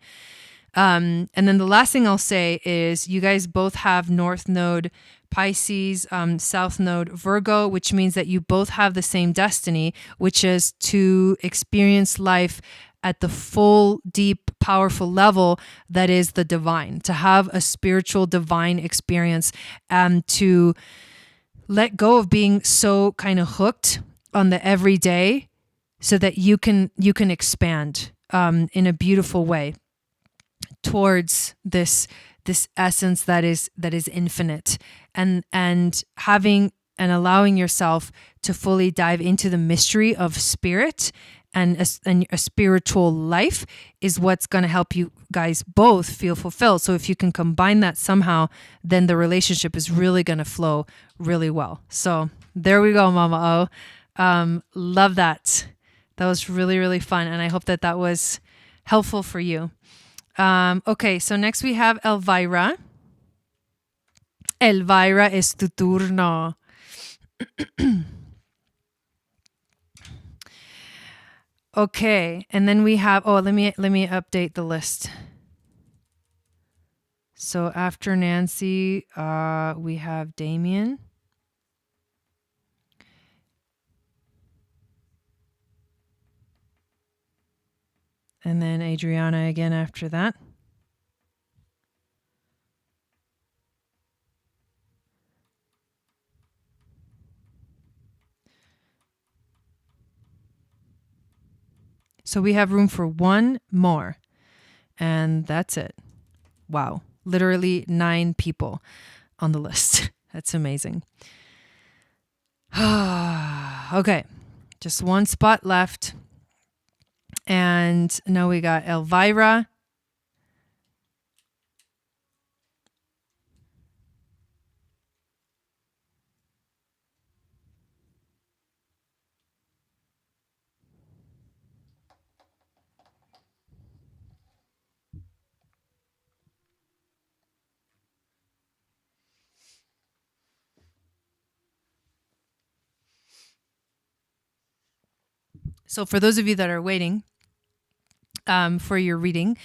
Speaker 1: And then the last thing I'll say is you guys both have North Node Pisces, South Node Virgo, which means that you both have the same destiny, which is to experience life at the full, deep, powerful level that is the divine, to have a spiritual divine experience, and to let go of being so kind of hooked on the everyday so that you can expand in a beautiful way towards this essence that is infinite, and having and allowing yourself to fully dive into the mystery of spirit and a spiritual life is what's going to help you guys both feel fulfilled. So if you can combine that somehow, then the relationship is really going to flow really well. So there we go, Mama O. Love that. That was really, really fun. And I hope that was helpful for you. Okay, so next we have Elvira. Elvira, es tu turno. Okay, and then we have, let me update the list. So after Nancy, we have Damien. And then Adriana again after that. So we have room for one more. And that's it. Wow. Literally 9 people on the list. That's amazing. Okay. Just one spot left. And now we got Elvira. So for those of you that are waiting for your reading,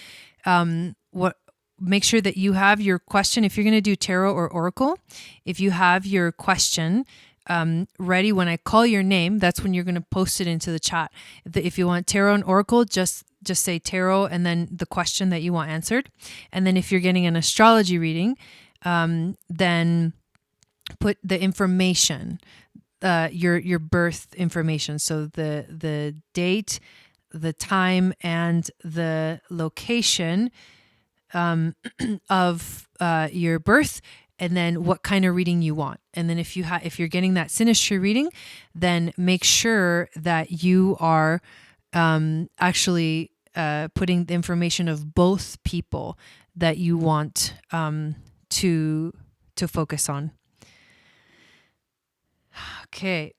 Speaker 1: make sure that you have your question. If you're going to do tarot or oracle, if you have your question ready when I call your name, that's when you're going to post it into the chat. If you want tarot and oracle, just say tarot and then the question that you want answered. And then if you're getting an astrology reading, then put the information, your birth information. So the date, the time, and the location of your birth, and then what kind of reading you want. And then if you're getting that synastry reading, then make sure that you are actually putting the information of both people that you want to focus on. Okay,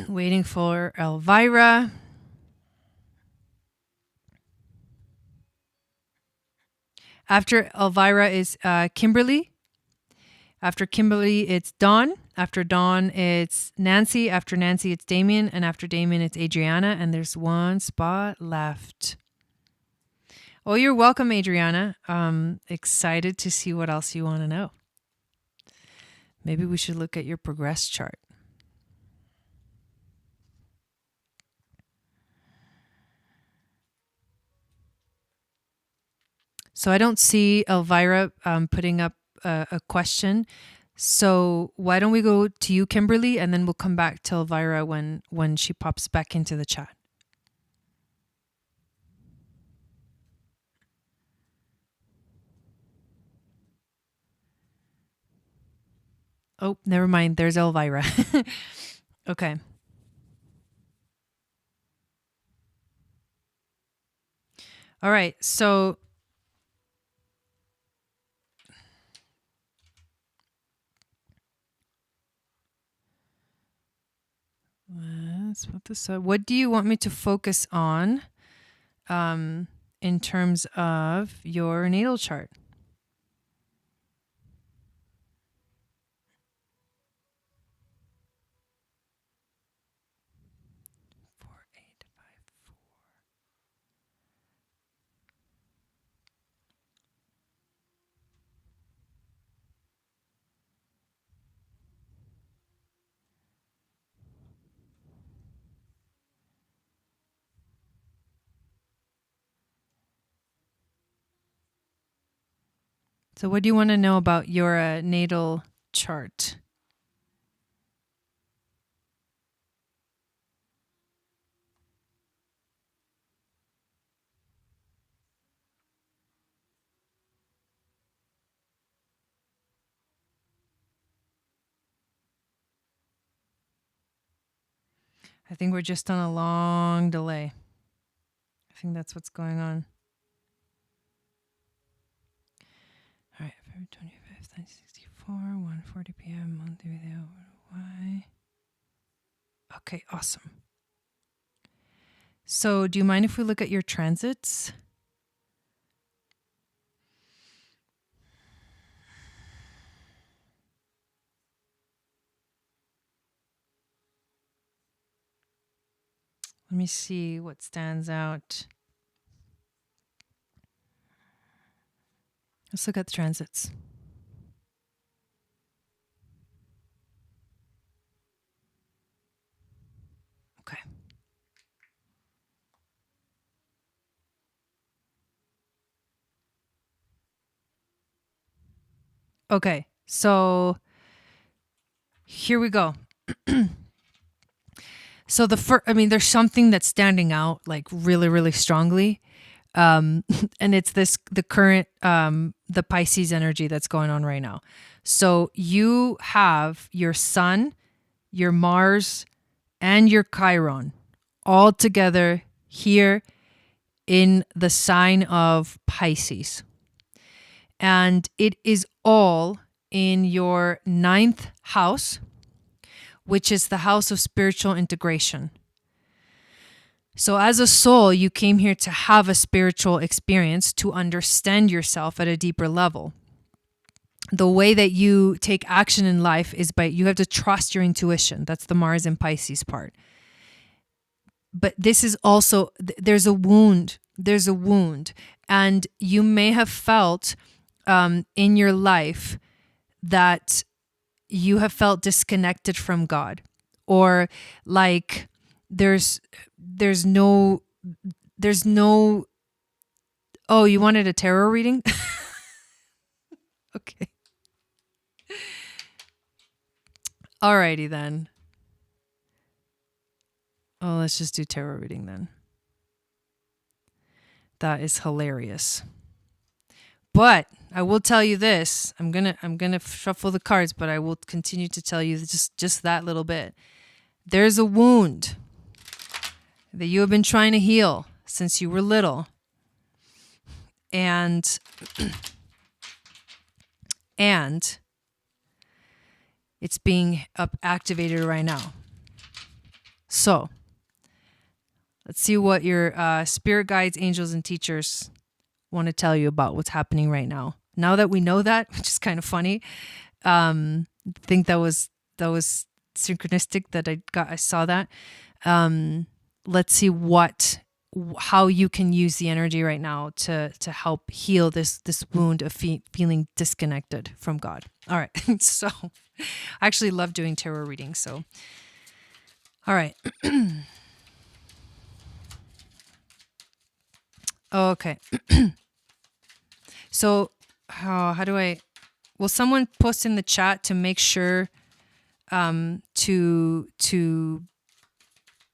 Speaker 1: waiting for Elvira. After Elvira is Kimberly. After Kimberly, it's Dawn. After Dawn, it's Nancy. After Nancy, it's Damien. And after Damien, it's Adriana. And there's one spot left. Oh, you're welcome, Adriana. Excited to see what else you want to know. Maybe we should look at your progress chart. So I don't see Elvira putting up a question. So why don't we go to you, Kimberly, and then we'll come back to Elvira when she pops back into the chat. Oh, never mind. There's Elvira. Okay. All right. So let's put this up. What do you want me to focus on in terms of your natal chart? So what do you want to know about your natal chart? I think we're just on a long delay. I think that's what's going on. All right, February 25th, 1964, 1:40 p.m. Montevideo, Uruguay. Okay, awesome. So do you mind if we look at your transits? Let me see what stands out. Let's look at the transits. Okay. Okay, so here we go. So there's something that's standing out like really, really strongly. And it's the current, the Pisces energy that's going on right now. So you have your Sun, your Mars, and your Chiron all together here in the sign of Pisces. And it is all in your 9th house, which is the house of spiritual integration. So as a soul, you came here to have a spiritual experience, to understand yourself at a deeper level. The way that you take action in life is you have to trust your intuition. That's the Mars and Pisces part. But this is also, there's a wound. There's a wound. And you may have felt in your life that you have felt disconnected from God, or like there's no, oh, you wanted a tarot reading? Okay. Alrighty then. Oh, let's just do tarot reading then. That is hilarious. But I will tell you this. I'm gonna shuffle the cards, but I will continue to tell you just that little bit. There's a wound that you have been trying to heal since you were little. And it's being activated right now. So let's see what your spirit guides, angels, and teachers want to tell you about what's happening right now. Now that we know that, which is kind of funny, I think that was synchronistic that I saw that. Let's see how you can use the energy right now to help heal this wound of feeling disconnected from God. All right. So I actually love doing tarot readings. So, all right. Okay. So how do I, will someone post in the chat to make sure to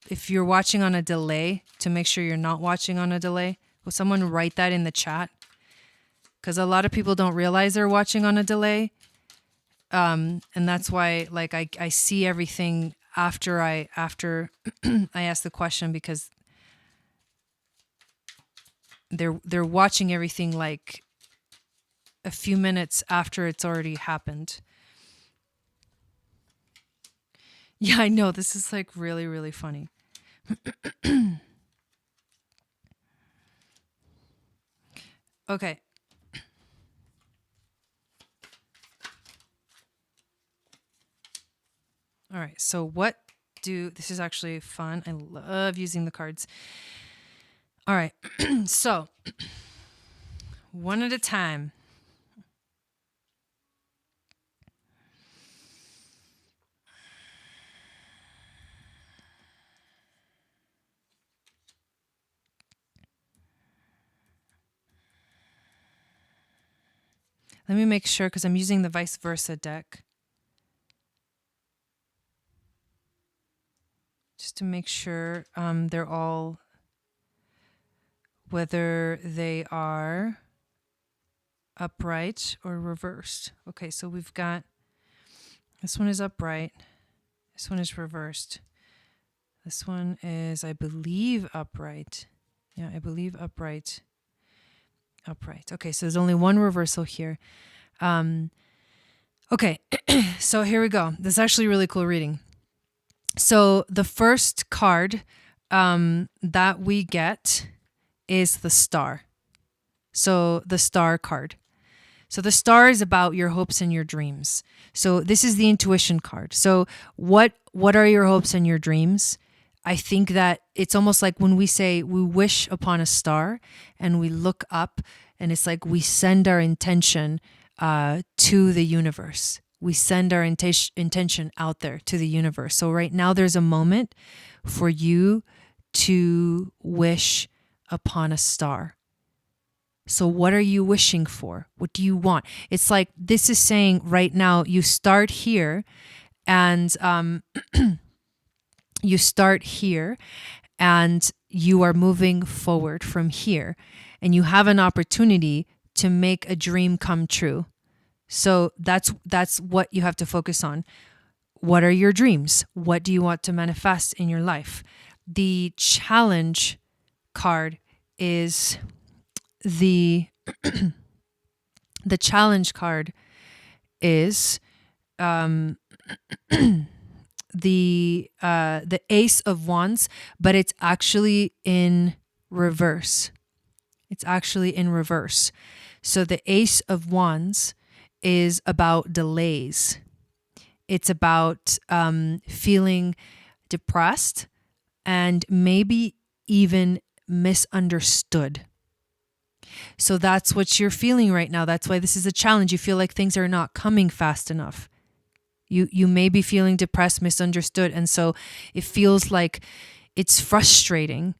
Speaker 1: if you're watching on a delay, to make sure you're not watching on a delay? Will someone write that in the chat? Because a lot of people don't realize they're watching on a delay. And that's why like I see everything after I ask the question, because they're watching everything like a few minutes after it's already happened. Yeah, I know. This is like really, really funny. Okay. All right. So this is actually fun. I love using the cards. All right. So one at a time. Let me make sure, because I'm using the vice versa deck. Just to make sure they're all, whether they are upright or reversed. Okay, so we've got, this one is upright. This one is reversed. This one is, I believe, upright. Yeah, I believe upright. Upright. Okay, so there's only one reversal here. Okay, so here we go. This is actually a really cool reading. So the first card that we get is the Star. So the Star card. So the Star is about your hopes and your dreams. So this is the intuition card. So what are your hopes and your dreams? I think that it's almost like when we say we wish upon a star and we look up, and it's like we send our intention to the universe. We send our intention out there to the universe. So right now there's a moment for you to wish upon a star. So what are you wishing for? What do you want? It's like this is saying right now you start here, and you start here and you are moving forward from here, and you have an opportunity to make a dream come true. So that's what you have to focus on. What are your dreams? What do you want to manifest in your life? The challenge card is the challenge card is the Ace of Wands, but it's actually in reverse. It's actually in reverse. So the Ace of Wands is about delays. It's about feeling depressed and maybe even misunderstood. So that's what you're feeling right now. That's why this is a challenge. You feel like things are not coming fast enough. You may be feeling depressed, misunderstood. And so it feels like it's frustrating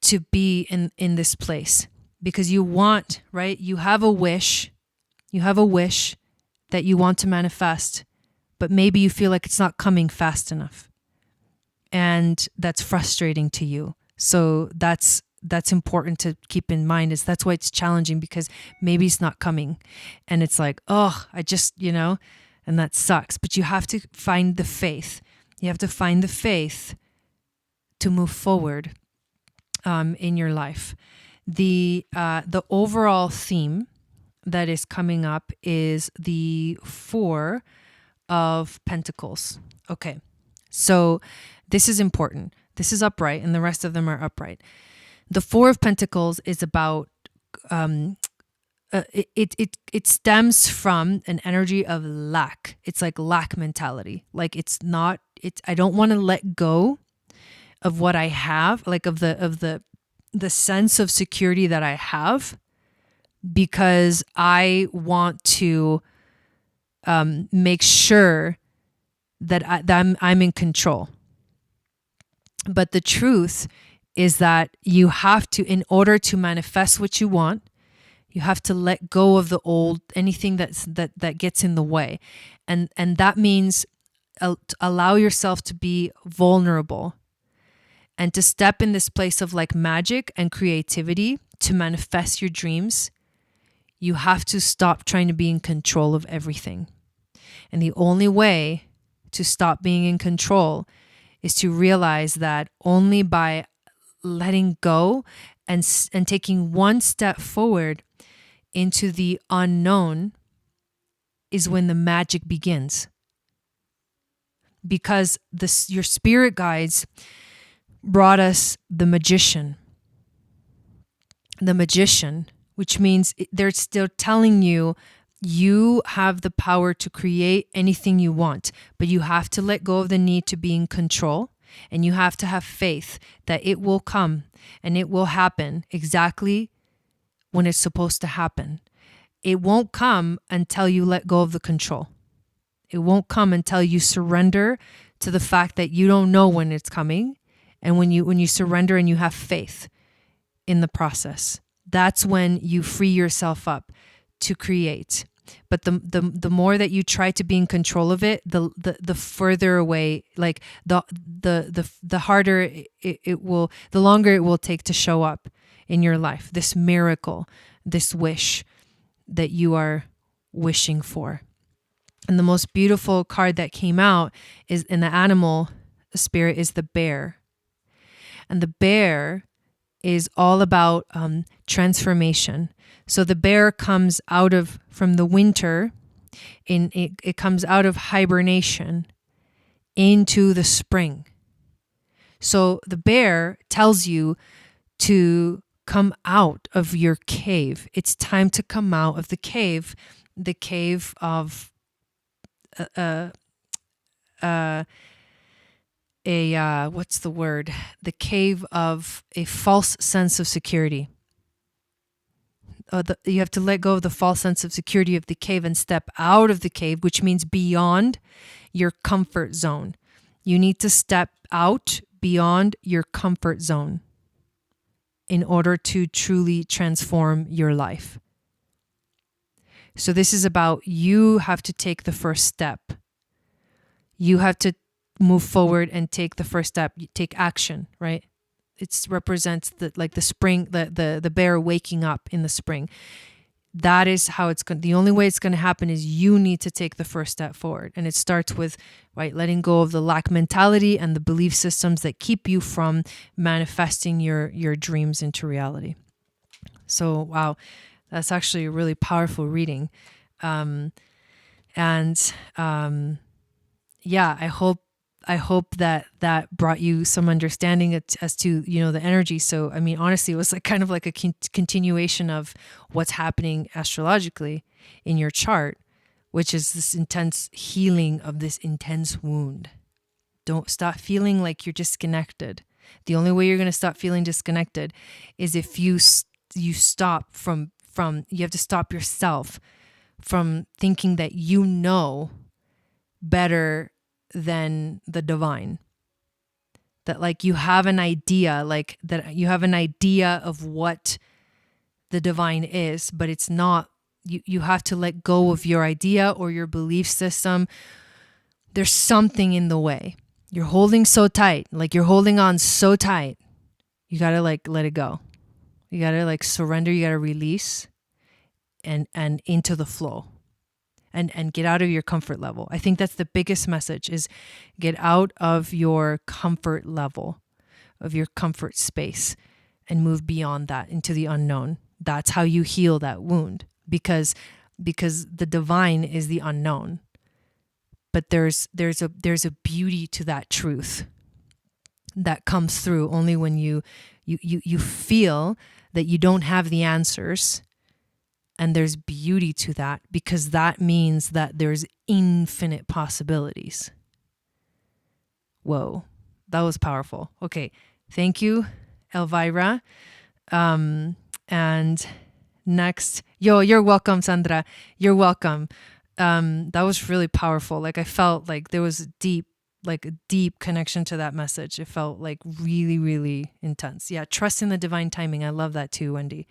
Speaker 1: to be in this place because you want, right? You have a wish. You have a wish that you want to manifest, but maybe you feel like it's not coming fast enough. And that's frustrating to you. So that's important to keep in mind. Is that's why it's challenging, because maybe it's not coming. And it's like, oh, I just, and that sucks. But you have to find the faith. You have to find the faith to move forward in your life. The overall theme that is coming up is the Four of Pentacles. Okay, so this is important. This is upright, and the rest of them are upright. The Four of Pentacles is about it stems from an energy of lack. It's like lack mentality. Like I don't want to let go of what I have, like of the sense of security that I have, because I want to make sure that I'm in control. But the truth is that you have to, in order to manifest what you want, you have to let go of the old, anything that gets in the way. And that means allow yourself to be vulnerable and to step in this place of like magic and creativity to manifest your dreams. You have to stop trying to be in control of everything. And the only way to stop being in control is to realize that only by letting go and taking one step forward into the unknown is when the magic begins. Because your spirit guides brought us the magician. The magician, which means they're still telling you, you have the power to create anything you want, but you have to let go of the need to be in control, and you have to have faith that it will come and it will happen exactly when it's supposed to happen. It won't come until you let go of the control. It won't come until you surrender to the fact that you don't know when it's coming, and when you surrender and you have faith in the process. That's when you free yourself up to create. But the more that you try to be in control of it, the further away, like the harder it will, the longer it will take to show up in your life. This miracle, this wish that you are wishing for. And the most beautiful card that came out is in the animal spirit is the bear. And the bear is all about transformation. So the bear comes out of, from the winter, it comes out of hibernation into the spring. So the bear tells you to come out of your cave. It's time to come out of the cave of what's the word? The cave of a false sense of security. You have to let go of the false sense of security of the cave and step out of the cave, which means beyond your comfort zone. You need to step out beyond your comfort zone in order to truly transform your life. So this is about, you have to take the first step. You have to move forward and take the first step. You take action, right? It represents the spring, the bear waking up in the spring. That is how it's going. The only way it's going to happen is you need to take the first step forward, and it starts with letting go of the lack mentality and the belief systems that keep you from manifesting your dreams into reality. So wow, that's actually a really powerful reading, yeah, I hope that brought you some understanding as to, the energy. So, I mean, honestly, it was kind of like a continuation of what's happening astrologically in your chart, which is this intense healing of this intense wound. Don't stop feeling like you're disconnected. The only way you're going to stop feeling disconnected is if you stop from you have to stop yourself from thinking that you know better than the divine. That you have an idea, that you have an idea of what the divine is, but it's not. You have to let go of your idea or your belief system. There's something in the way. You're holding so tight, you're holding on so tight. You gotta let it go. You gotta surrender. You gotta release, and into the flow. And get out of your comfort level. I think that's the biggest message, is get out of your comfort level, of your comfort space, and move beyond that into the unknown. That's how you heal that wound, because the divine is the unknown. But there's a beauty to that truth that comes through only when you feel that you don't have the answers. And there's beauty to that, because that means that there's infinite possibilities. Whoa, that was powerful. Okay, thank you, Elvira. And next, you're welcome, Sandra. You're welcome. That was really powerful. I felt like there was a deep connection to that message. It felt really, really intense. Yeah, trust in the divine timing. I love that too, Wendy.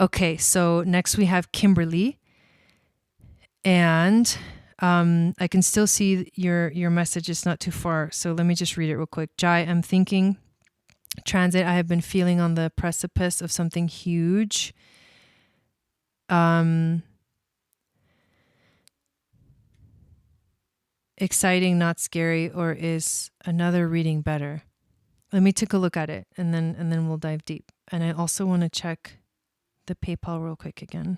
Speaker 1: Okay, so next we have Kimberly, and I can still see your message is not too far, so let me just read it real quick. Jai, I'm thinking transit, I have been feeling on the precipice of something huge. Exciting, not scary, or is another reading better? Let me take a look at it, and then we'll dive deep. And I also want to check the PayPal real quick again,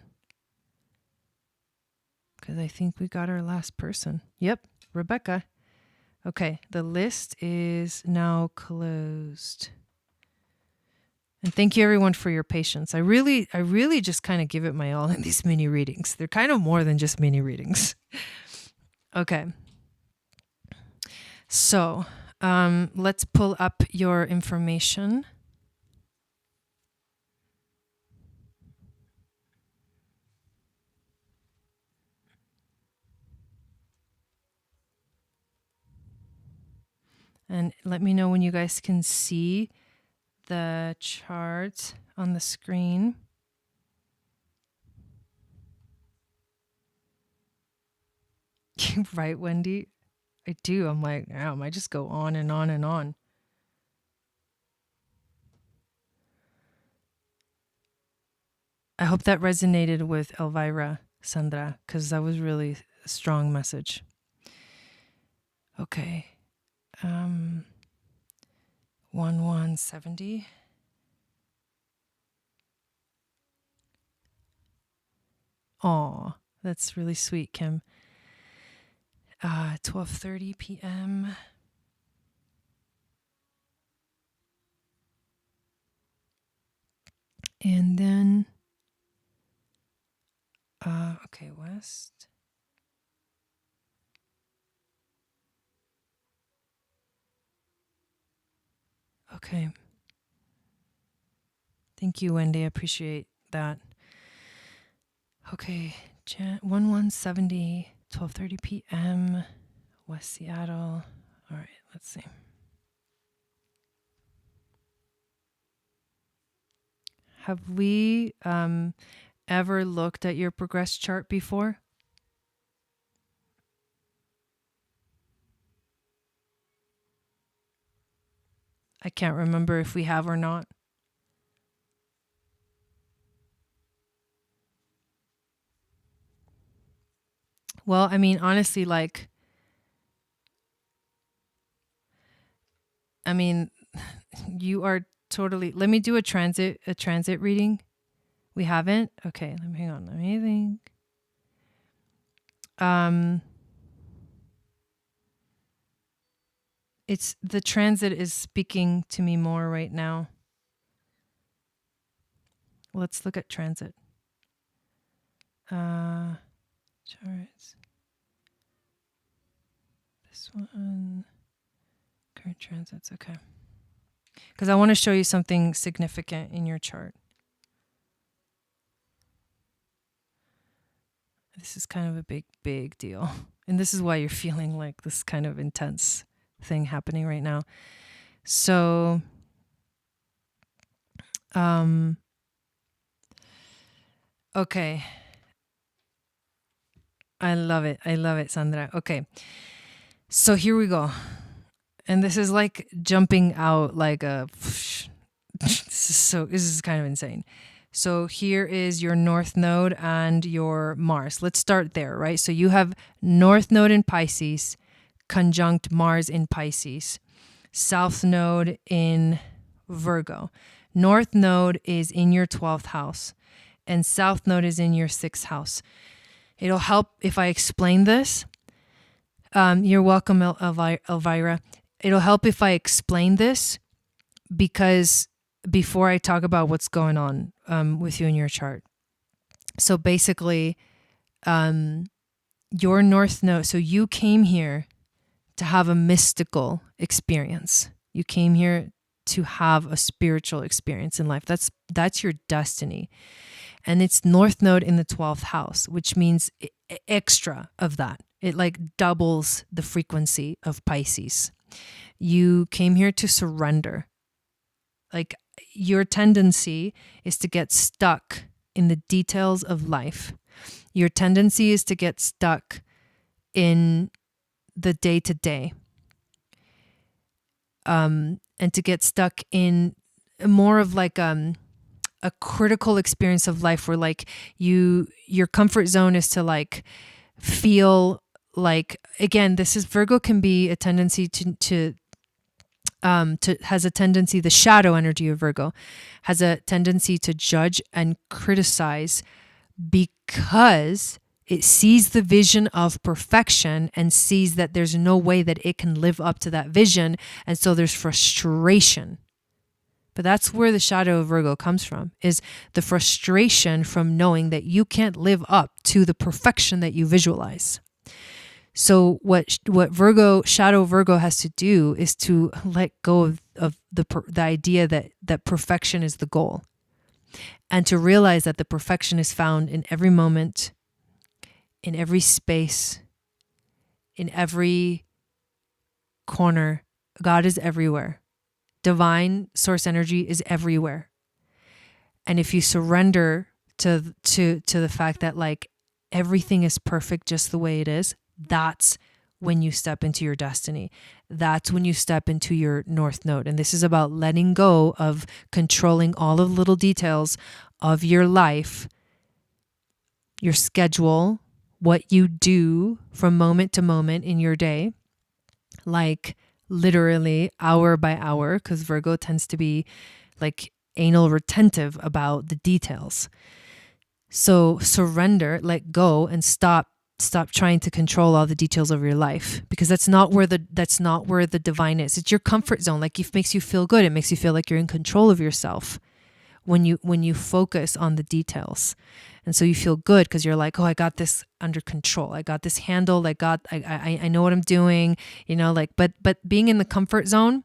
Speaker 1: because I think we got our last person. Yep, Rebecca. Okay, the list is now closed. And thank you everyone for your patience. I really just kind of give it my all in these mini readings. They're kind of more than just mini readings. Okay. So, let's pull up your information. And let me know when you guys can see the chart on the screen. Right, Wendy? I do. I'm like, damn, I just go on and on and on. I hope that resonated with Elvira, Sandra, because that was really a strong message. Okay. 1170. Aw, that's really sweet, Kim. 12:30 p.m. And then, okay, west. Okay. Thank you, Wendy. I appreciate that. Okay, 1170, 12:30 p.m., West Seattle. All right, let's see. Have we ever looked at your progress chart before? I can't remember if we have or not. Well, I mean, honestly, like, I mean, you are totally, let me do a transit reading. We haven't? Okay, hang on, let me think. It's the transit is speaking to me more right now. Let's look at transit. Charts. This one. Current transits. Okay. Because I want to show you something significant in your chart. This is kind of a big deal. And this is why you're feeling like this kind of intense thing happening right now. So, okay. I love it, Sandra. Okay. So here we go. And this is like jumping out like a, this is kind of insane. So here is your North Node and your Mars. Let's start there, right? So you have North Node in Pisces, conjunct Mars in Pisces, South Node in Virgo. North Node is in your 12th house, and South Node is in your 6th house. It'll help if I explain this. You're welcome, Elvira. It'll help if I explain this, because before I talk about what's going on with you in your chart. So basically, your North Node, so you came here to have a mystical experience. You came here to have a spiritual experience in life. That's your destiny. And it's North Node in the 12th house, which means extra of that. It like doubles the frequency of Pisces. You came here to surrender. Like, your tendency is to get stuck in the details of life. Your tendency is to get stuck in the day-to-day. And to get stuck in more of like a critical experience of life where like your comfort zone is to like feel like, again, this is Virgo can be a tendency has a tendency, the shadow energy of Virgo has a tendency to judge and criticize because it sees the vision of perfection and sees that there's no way that it can live up to that vision. And so there's frustration. But that's where the shadow of Virgo comes from, is the frustration from knowing that you can't live up to the perfection that you visualize. So what shadow Virgo has to do is to let go of the idea that perfection is the goal, and to realize that the perfection is found in every moment, in every space, in every corner. God is everywhere. Divine source energy is everywhere. And if you surrender to the fact that like everything is perfect just the way it is, that's when you step into your destiny. That's when you step into your North Node. And this is about letting go of controlling all of the little details of your life, your schedule, what you do from moment to moment in your day, like literally hour by hour, because Virgo tends to be like anal retentive about the details. So surrender, let go, and stop trying to control all the details of your life, because that's not where the divine is. It's your comfort zone. Like, it makes you feel good. It makes you feel like you're in control of yourself when you focus on the details. And so you feel good because you're like, oh, I got this under control. I got this handled. I know what I'm doing, like, but being in the comfort zone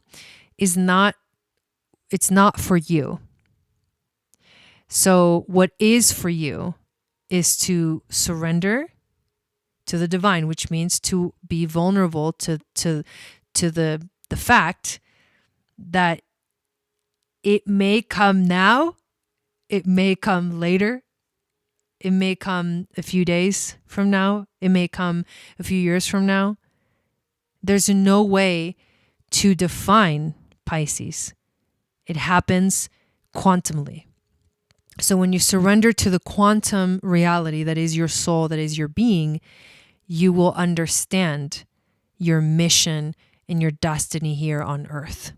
Speaker 1: it's not for you. So what is for you is to surrender to the divine, which means to be vulnerable to the fact that it may come now, it may come later, it may come a few days from now, it may come a few years from now. There's no way to define Pisces. It happens quantumly. So when you surrender to the quantum reality that is your soul, that is your being, you will understand your mission and your destiny here on earth.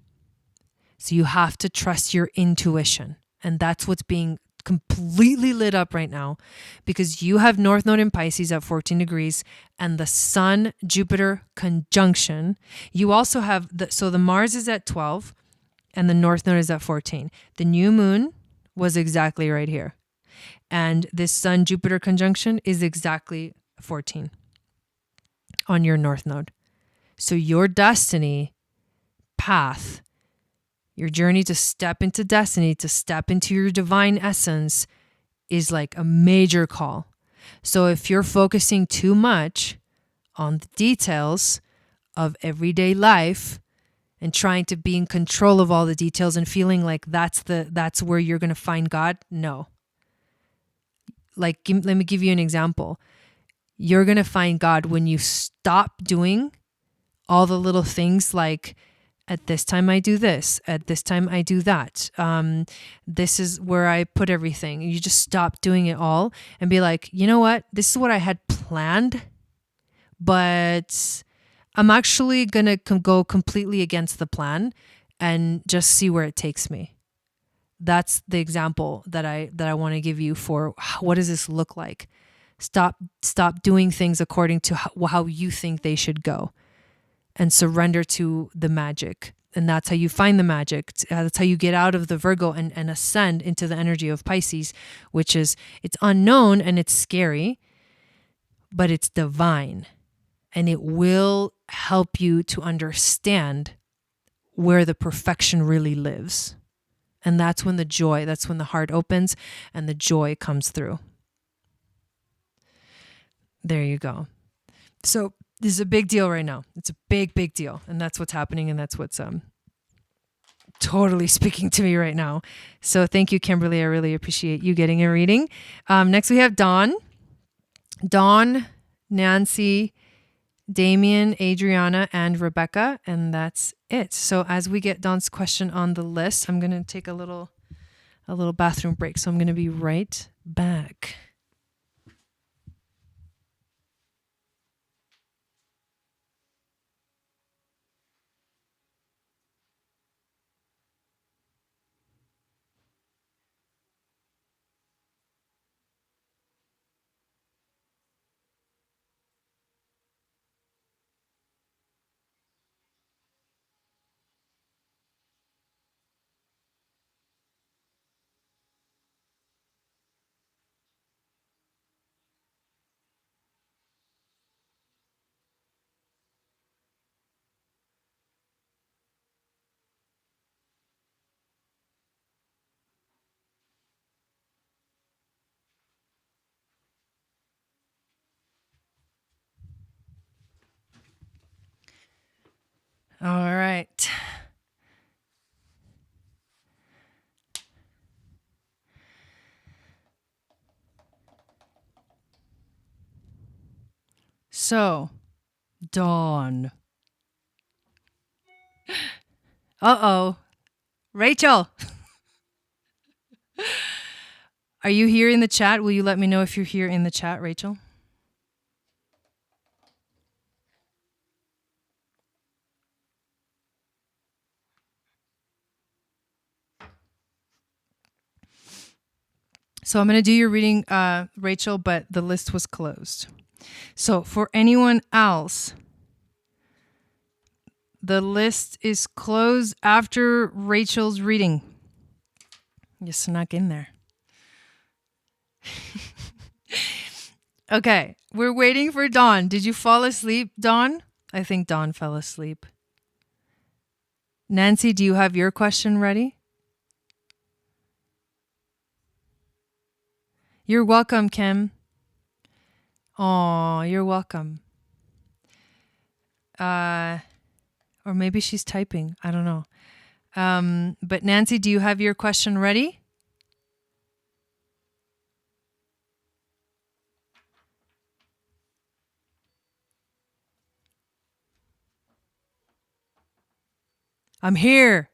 Speaker 1: So you have to trust your intuition. And that's what's being completely lit up right now, because you have North Node in Pisces at 14 degrees and the Sun Jupiter conjunction. You also have the Mars is at 12 and the North Node is at 14. The new moon was exactly right here. And this Sun Jupiter conjunction is exactly 14 on your North Node. So your destiny path, your journey to step into destiny, to step into your divine essence, is like a major call. So if you're focusing too much on the details of everyday life and trying to be in control of all the details and feeling like that's where you're going to find God, no. Like, let me give you an example. You're going to find God when you stop doing all the little things, like, at this time I do this, at this time I do that. This is where I put everything. You just stop doing it all and be like, you know what? This is what I had planned, but I'm actually going to go completely against the plan and just see where it takes me. That's the example that I want to give you for what does this look like? Stop doing things according to how you think they should go, and surrender to the magic. And that's how you find the magic. That's how you get out of the Virgo and ascend into the energy of Pisces, which is, it's unknown and it's scary, but it's divine. And it will help you to understand where the perfection really lives. And that's when the heart opens and the joy comes through. There you go. So this is a big deal right now. It's a big, big deal. And that's what's happening. And that's what's totally speaking to me right now. So thank you, Kimberly. I really appreciate you getting a reading. Next we have Dawn, Nancy, Damien, Adriana, and Rebecca. And that's it. So as we get Dawn's question on the list, I'm going to take a little bathroom break. So I'm going to be right back. All right. So Dawn. Uh-oh. Rachel. Are you here in the chat? Will you let me know if you're here in the chat, Rachel? So I'm going to do your reading, Rachel, but the list was closed. So for anyone else, the list is closed after Rachel's reading. You snuck in there. Okay, we're waiting for Dawn. Did you fall asleep, Dawn? I think Dawn fell asleep. Nancy, do you have your question ready? You're welcome, Kim. Oh, you're welcome. Or maybe she's typing. I don't know. But Nancy, do you have your question ready? I'm here.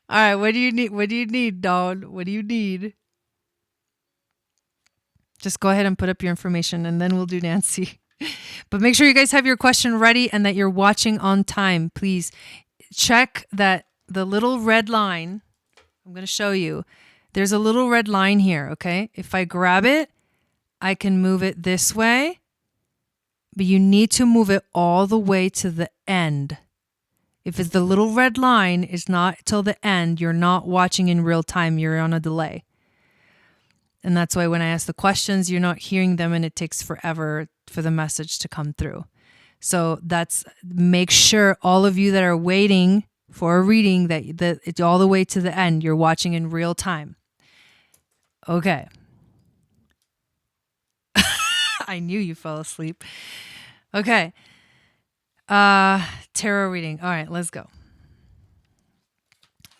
Speaker 1: All right, what do you need? What do you need, Dawn? What do you need? Just go ahead and put up your information and then we'll do Nancy. But make sure you guys have your question ready and that you're watching on time. Please check that the little red line, I'm going to show you. There's a little red line here, okay? If I grab it, I can move it this way, but you need to move it all the way to the end. If it's the little red line is not till the end, you're not watching in real time. You're on a delay. And that's why when I ask the questions, you're not hearing them and it takes forever for the message to come through. So make sure all of you that are waiting for a reading that it's all the way to the end. You're watching in real time. Okay. I knew you fell asleep. Okay. Tarot reading. All right, let's go.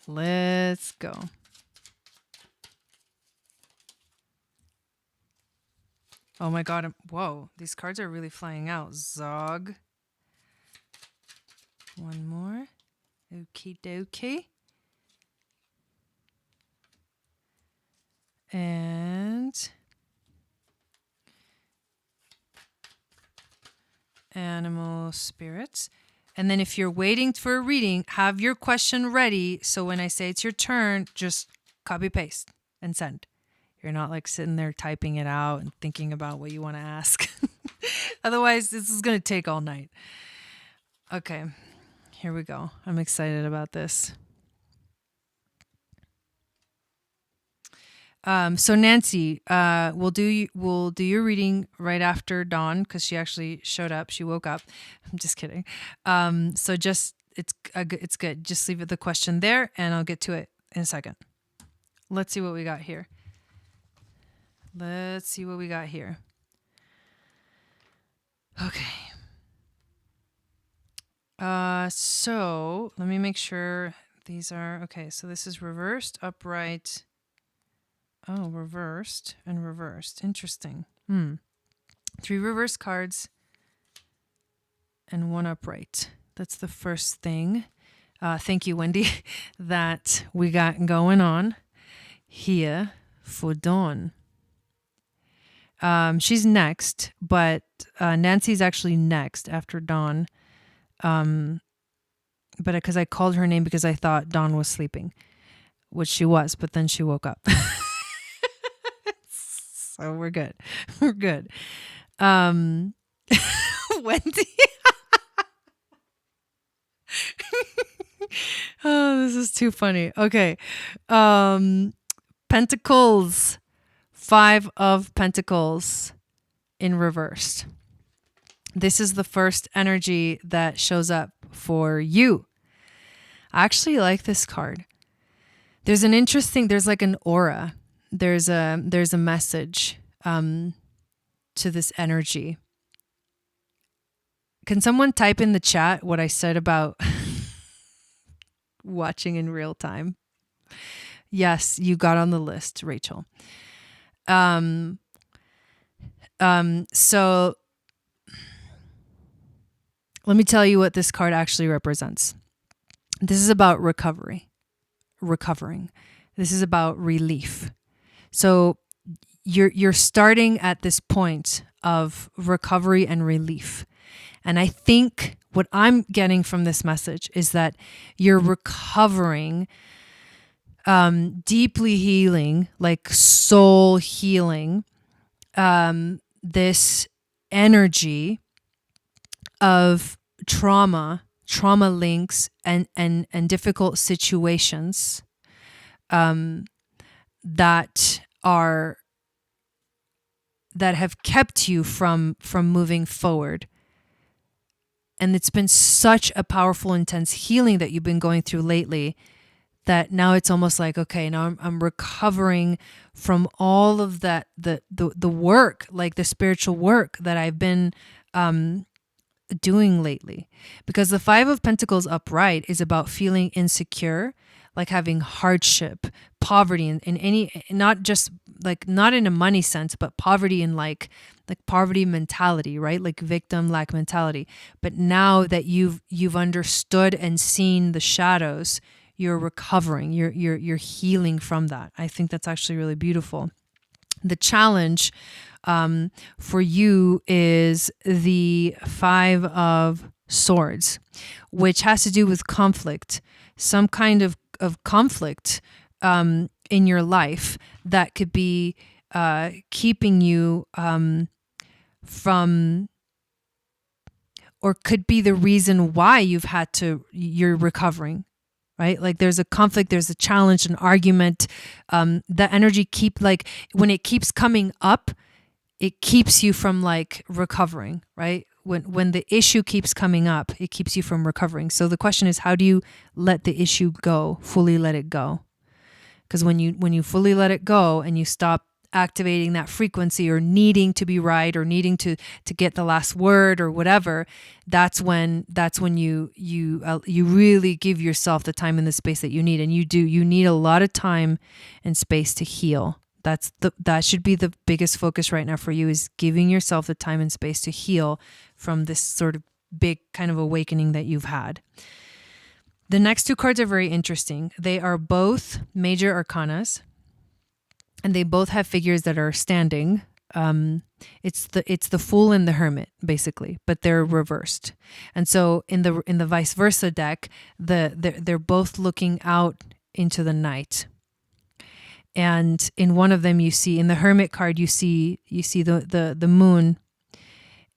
Speaker 1: Let's go. Oh my God. Whoa, these cards are really flying out. Zog. One more. Okie dokie. And animal spirits. And then if you're waiting for a reading, have your question ready. So when I say it's your turn, just copy paste and send. You're not like sitting there typing it out and thinking about what you want to ask. Otherwise, this is going to take all night. Okay, here we go. I'm excited about this. So Nancy, we'll do your reading right after Dawn because she actually showed up. She woke up. I'm just kidding. So just it's good. Just leave the question there, and I'll get to it in a second. Let's see what we got here. Okay. So let me make sure these are okay. So this is reversed, upright. Oh, reversed and reversed. Interesting. 3 reverse cards and 1 upright. That's the first thing. Thank you, Wendy, that we got going on here for Dawn. She's next, but Nancy's actually next after Dawn. But because I called her name because I thought Dawn was sleeping, which she was, but then she woke up. So we're good. We're good. Wendy. Oh, this is too funny. Okay. Pentacles. 5 of Pentacles in reversed. This is the first energy that shows up for you. I actually like this card. There's like an aura. There's a message to this energy. Can someone type in the chat what I said about watching in real time? Yes, you got on the list, Rachel. So let me tell you what this card actually represents. This is about recovering. This is about relief. So you're starting at this point of recovery and relief. And I think what I'm getting from this message is that you're recovering, deeply healing, like soul healing, this energy of trauma links and difficult situations that have kept you from moving forward. And it's been such a powerful, intense healing that you've been going through lately that now it's almost like, okay, now I'm recovering from all of that, the work, like the spiritual work that I've been doing lately. Because the Five of Pentacles upright is about feeling insecure, like having hardship, poverty in any, not just like, not in a money sense, but poverty in like poverty mentality, right? Like victim lack mentality. But now that you've understood and seen the shadows, you're recovering, you're healing from that. I think that's actually really beautiful. The challenge for you is the Five of Swords, which has to do with conflict, some kind of conflict in your life that could be keeping you from, or could be the reason why you're recovering, right? Like there's a conflict, there's a challenge, an argument. The energy when it keeps coming up, it keeps you from like recovering, right? When the issue keeps coming up, it keeps you from recovering. So the question is, how do you let the issue go, fully let it go? Because when you fully let it go and you stop activating that frequency or needing to be right or needing to get the last word or whatever, that's when you really give yourself the time and the space that you need. And you need a lot of time and space to heal. That should be the biggest focus right now for you, is giving yourself the time and space to heal from this sort of big kind of awakening that you've had. The next two cards are very interesting. They are both major arcanas, and they both have figures that are standing. It's the Fool and the Hermit, basically, but they're reversed. And so in the vice versa deck, they're both looking out into the night. And in one of them, you see, in the Hermit card, you see the moon,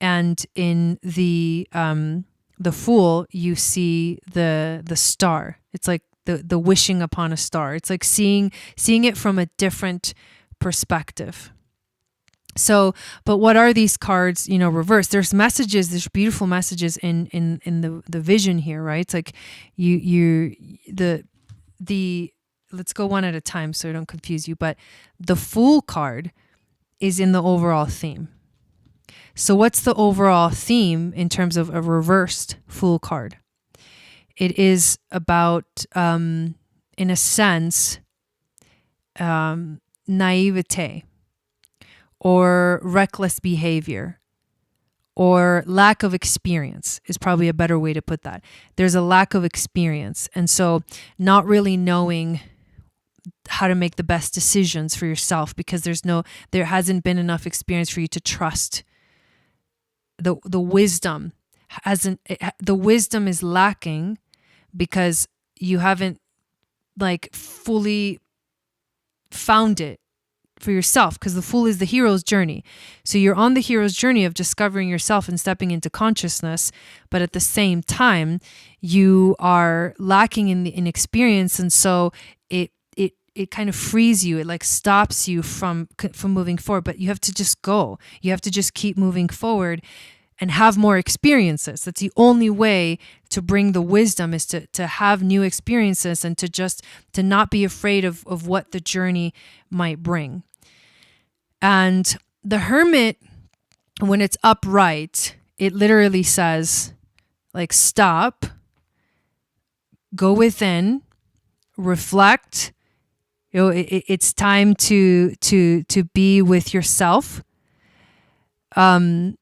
Speaker 1: and in the Fool, you see the star. It's like the wishing upon a star. It's like seeing it from a different perspective. So, but what are these cards, reversed? There's messages, there's beautiful messages in the vision here, right? It's like let's go one at a time so I don't confuse you. But the Fool card is in the overall theme. So what's the overall theme in terms of a reversed Fool card? It is about, in a sense, naivete or reckless behavior or lack of experience is probably a better way to put that. There's a lack of experience. And so not really knowing how to make the best decisions for yourself, because there hasn't been enough experience for you to trust. The wisdom the wisdom is lacking because you haven't like fully found it for yourself, because the Fool is the hero's journey. So you're on the hero's journey of discovering yourself and stepping into consciousness, but at the same time you are lacking in experience, and so it kind of frees you. It like stops you from moving forward, but you have to just go. You have to just keep moving forward and have more experiences. That's the only way to bring the wisdom, is to have new experiences and to not be afraid of what the journey might bring. And the Hermit, when it's upright, it literally says like, stop, go within, reflect. It's time to be with yourself, And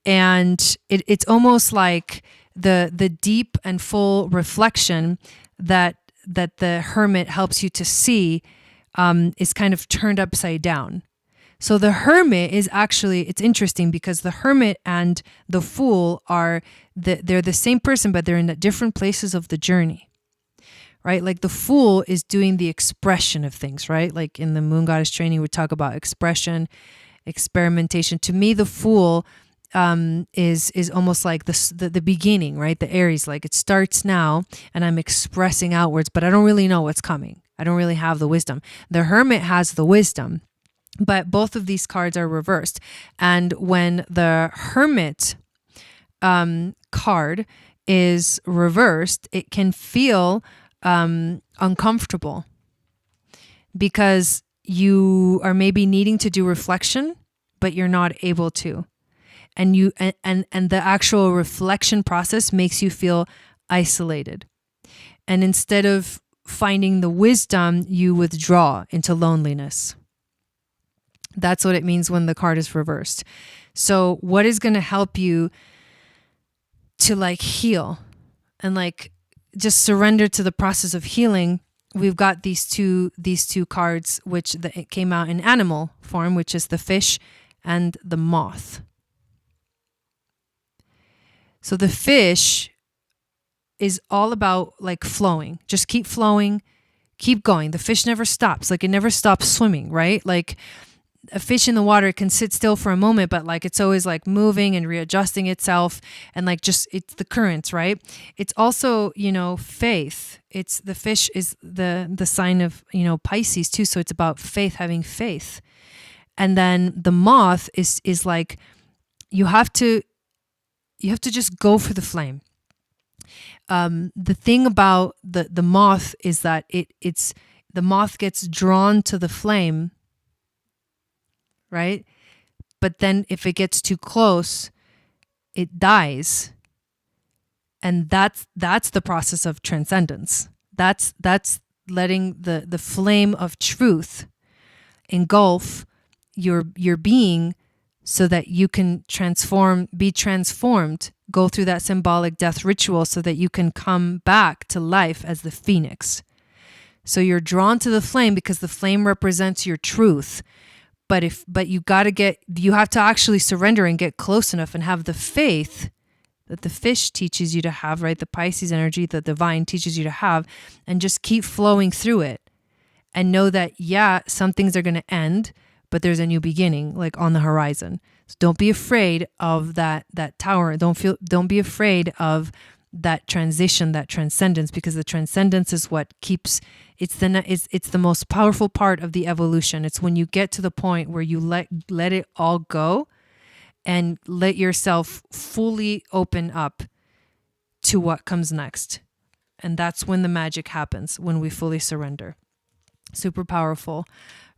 Speaker 1: it's almost like the deep and full reflection that the Hermit helps you to see is kind of turned upside down. So the Hermit is actually, it's interesting because the Hermit and the Fool they're the same person, but they're in different places of the journey, right? Like the Fool is doing the expression of things, right? Like in the Moon Goddess training, we talk about expression, experimentation. To me, the Fool is almost like the beginning, right? The Aries, like it starts now and I'm expressing outwards, but I don't really know what's coming. I don't really have the wisdom. The Hermit has the wisdom, but both of these cards are reversed. And when the Hermit card is reversed, it can feel uncomfortable because you are maybe needing to do reflection, but you're not able to. And the actual reflection process makes you feel isolated. And instead of finding the wisdom, you withdraw into loneliness. That's what it means when the card is reversed. So what is going to help you to like heal and like just surrender to the process of healing? We've got these two cards, which it came out in animal form, which is the fish and the moth. So the fish is all about like flowing. Just keep flowing, keep going. The fish never stops. Like it never stops swimming, right? Like a fish in the water can sit still for a moment, but like it's always like moving and readjusting itself, and like just it's the currents, right? It's also, faith. It's the fish is the sign of, Pisces too. So it's about faith, having faith. And then the moth is like you have to just go for the flame. The thing about the moth is that it's the moth gets drawn to the flame, right? But then if it gets too close, it dies. And that's the process of transcendence. That's letting the flame of truth engulf your being so that you can be transformed, go through that symbolic death ritual so that you can come back to life as the phoenix. So you're drawn to the flame because the flame represents your truth. But you have to actually surrender and get close enough and have the faith that the fish teaches you to have, right? The Pisces energy, the divine teaches you to have, and just keep flowing through it and know that, some things are going to end, but there's a new beginning, like on the horizon. So don't be afraid of that tower. Don't be afraid of that transition, that transcendence, because the transcendence is what keeps. It's the most powerful part of the evolution. It's when you get to the point where you let it all go, and let yourself fully open up to what comes next. And that's when the magic happens, when we fully surrender. Super powerful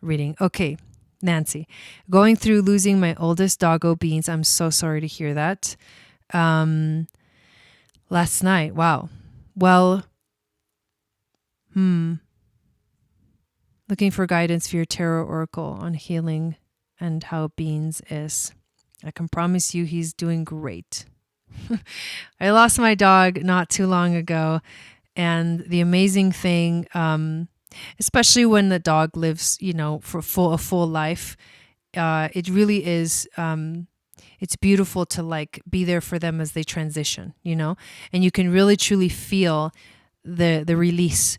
Speaker 1: reading. Okay. Nancy, going through losing my oldest doggo Beans. I'm so sorry to hear that. Last night. Wow. Well, looking for guidance for your tarot oracle on healing and how Beans is. I can promise you he's doing great. I lost my dog not too long ago, and the amazing thing, especially when the dog lives, for a full life, it really is. It's beautiful to like be there for them as they transition, and you can really truly feel the release,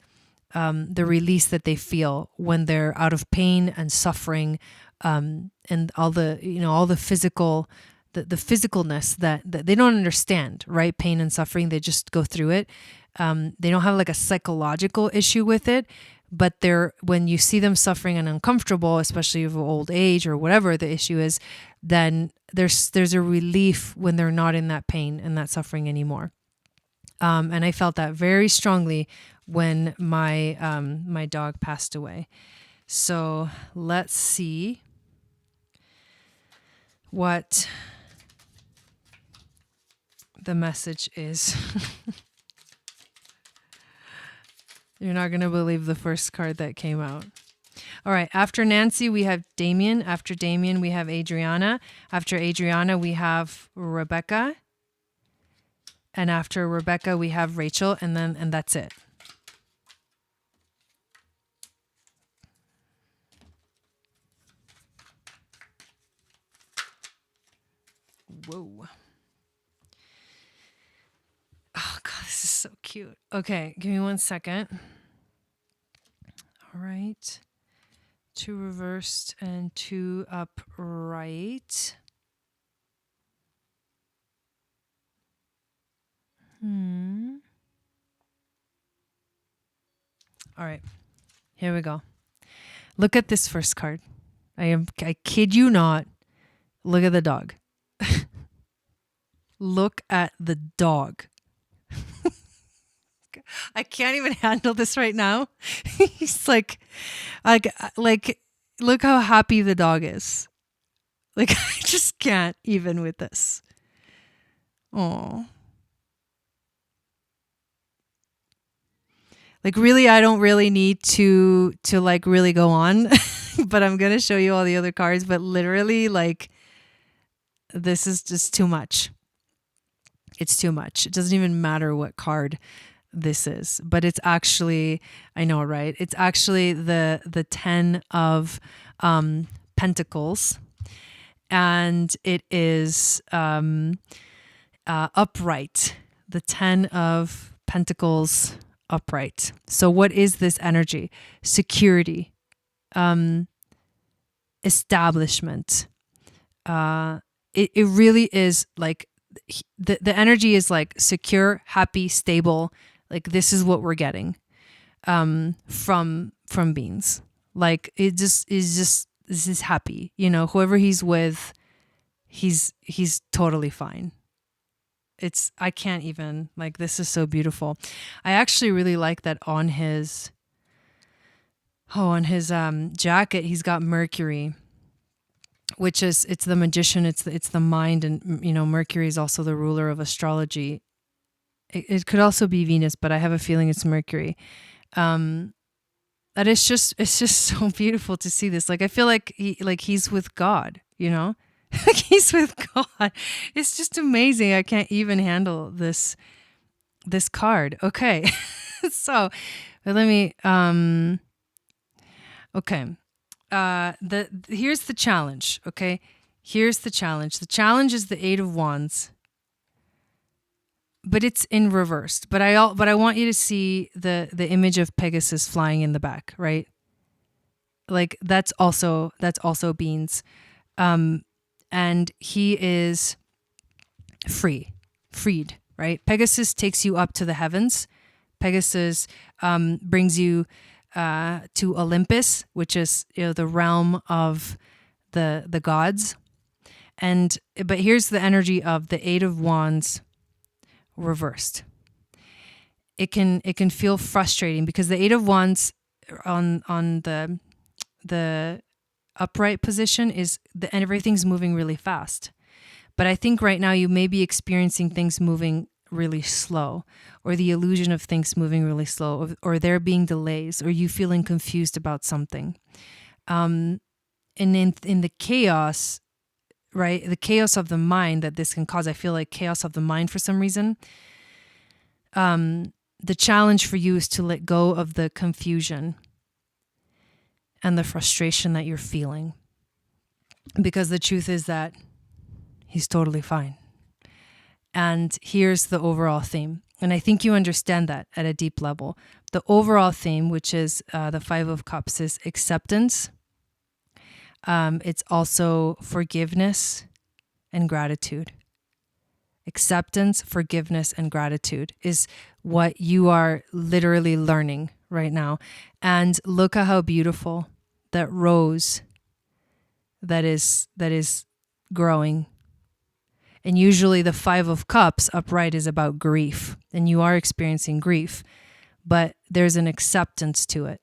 Speaker 1: that they feel when they're out of pain and suffering, and all the physical. The physicalness that they don't understand, right? Pain and suffering, they just go through it. They don't have like a psychological issue with it, but when you see them suffering and uncomfortable, especially of old age or whatever the issue is, then there's a relief when they're not in that pain and that suffering anymore. And I felt that very strongly when my dog passed away. So let's see what the message is. You're not going to believe the first card that came out. All right. After Nancy, we have Damien. After Damien, we have Adriana. After Adriana, we have Rebecca. And after Rebecca, we have Rachel. And that's it. Whoa. Oh, God, this is so cute. Okay, give me 1 second. All right. 2 reversed and 2 upright. All right, here we go. Look at this first card. I kid you not. Look at the dog. Look at the dog. I can't even handle this right now. He's like, look how happy the dog is. Like, I just can't even with this. Oh. Like, really, I don't really need to like really go on, but I'm going to show you all the other cards. But literally, like, this is just too much. It's too much. It doesn't even matter what card this is, but it's actually, I know, right? It's actually the 10 of Pentacles, and it is upright. The 10 of Pentacles upright. So what is this energy? Security, establishment. It really is like the energy is like secure, happy, stable. Like, this is what we're getting from beings. Like, it just is just, this is happy. You know, whoever he's with, he's totally fine. I can't even, like, this is so beautiful. I actually really like that on his jacket, he's got Mercury, which is, it's the magician, it's the mind, and, you know, Mercury is also the ruler of astrology. It could also be Venus, but I have a feeling it's Mercury. That it's just so beautiful to see this. Like, I feel like he's with God, you know? Like, he's with God. It's just amazing. I can't even handle this card. Okay. So let me okay. Here's the challenge, okay? Here's the challenge. The challenge is the 8 of Wands. But it's in reversed. But I want you to see the image of Pegasus flying in the back, right? Like, that's also Beans. And he is freed, right? Pegasus takes you up to the heavens. Pegasus brings you to Olympus, which is, you know, the realm of the gods. But here's the energy of the 8 of Wands reversed. It can feel frustrating because the 8 of Wands on the upright position is and everything's moving really fast. But I think right now you may be experiencing things moving really slow, or the illusion of things moving really slow, or there being delays, or you feeling confused about something. And in the chaos, right? The chaos of the mind that this can cause, I feel like chaos of the mind for some reason. The challenge for you is to let go of the confusion and the frustration that you're feeling. Because the truth is that he's totally fine. And here's the overall theme. And I think you understand that at a deep level. The overall theme, which is the 5 of Cups, is acceptance. It's also forgiveness and gratitude. Acceptance, forgiveness, and gratitude is what you are literally learning right now. And look at how beautiful that rose that is growing. And usually the 5 of Cups upright is about grief, and you are experiencing grief, but there's an acceptance to it.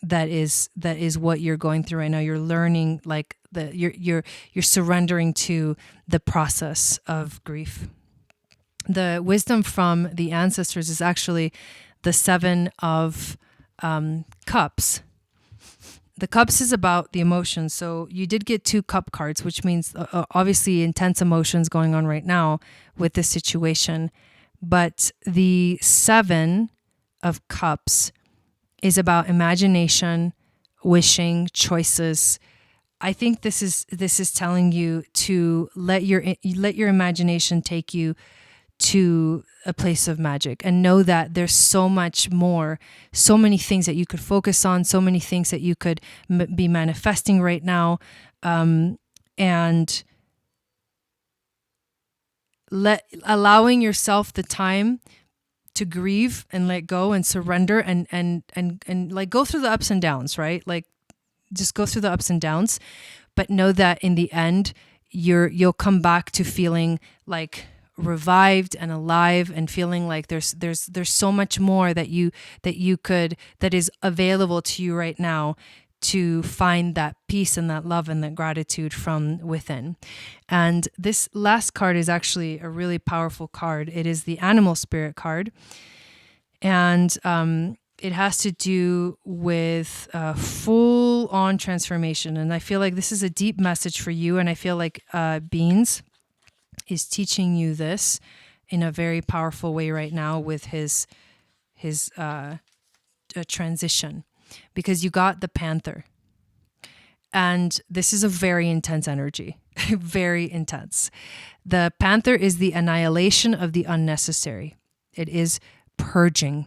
Speaker 1: That is what you're going through right now. You're learning, like, you're surrendering to the process of grief. The wisdom from the ancestors is actually the 7 of Cups. The cups is about the emotions. So you did get 2 cup cards, which means obviously intense emotions going on right now with this situation. But the 7 of cups is about imagination, wishing, choices. I think this is telling you to let your imagination take you to a place of magic, and know that there's so much more, so many things that you could focus on, so many things that you could be manifesting right now, and allowing yourself the time to grieve and let go and surrender, and like go through the ups and downs, right? Like just go through the ups and downs, but know that in the end you'll come back to feeling like revived and alive, and feeling like there's so much more that is available to you right now, to find that peace and that love and that gratitude from within. And this last card is actually a really powerful card. It is the Animal Spirit card, and it has to do with full on transformation. And I feel like this is a deep message for you, and I feel like Beans is teaching you this in a very powerful way right now with his transition, because you got the Panther, and this is a very intense energy. Very intense. The Panther is the annihilation of the unnecessary. It is purging.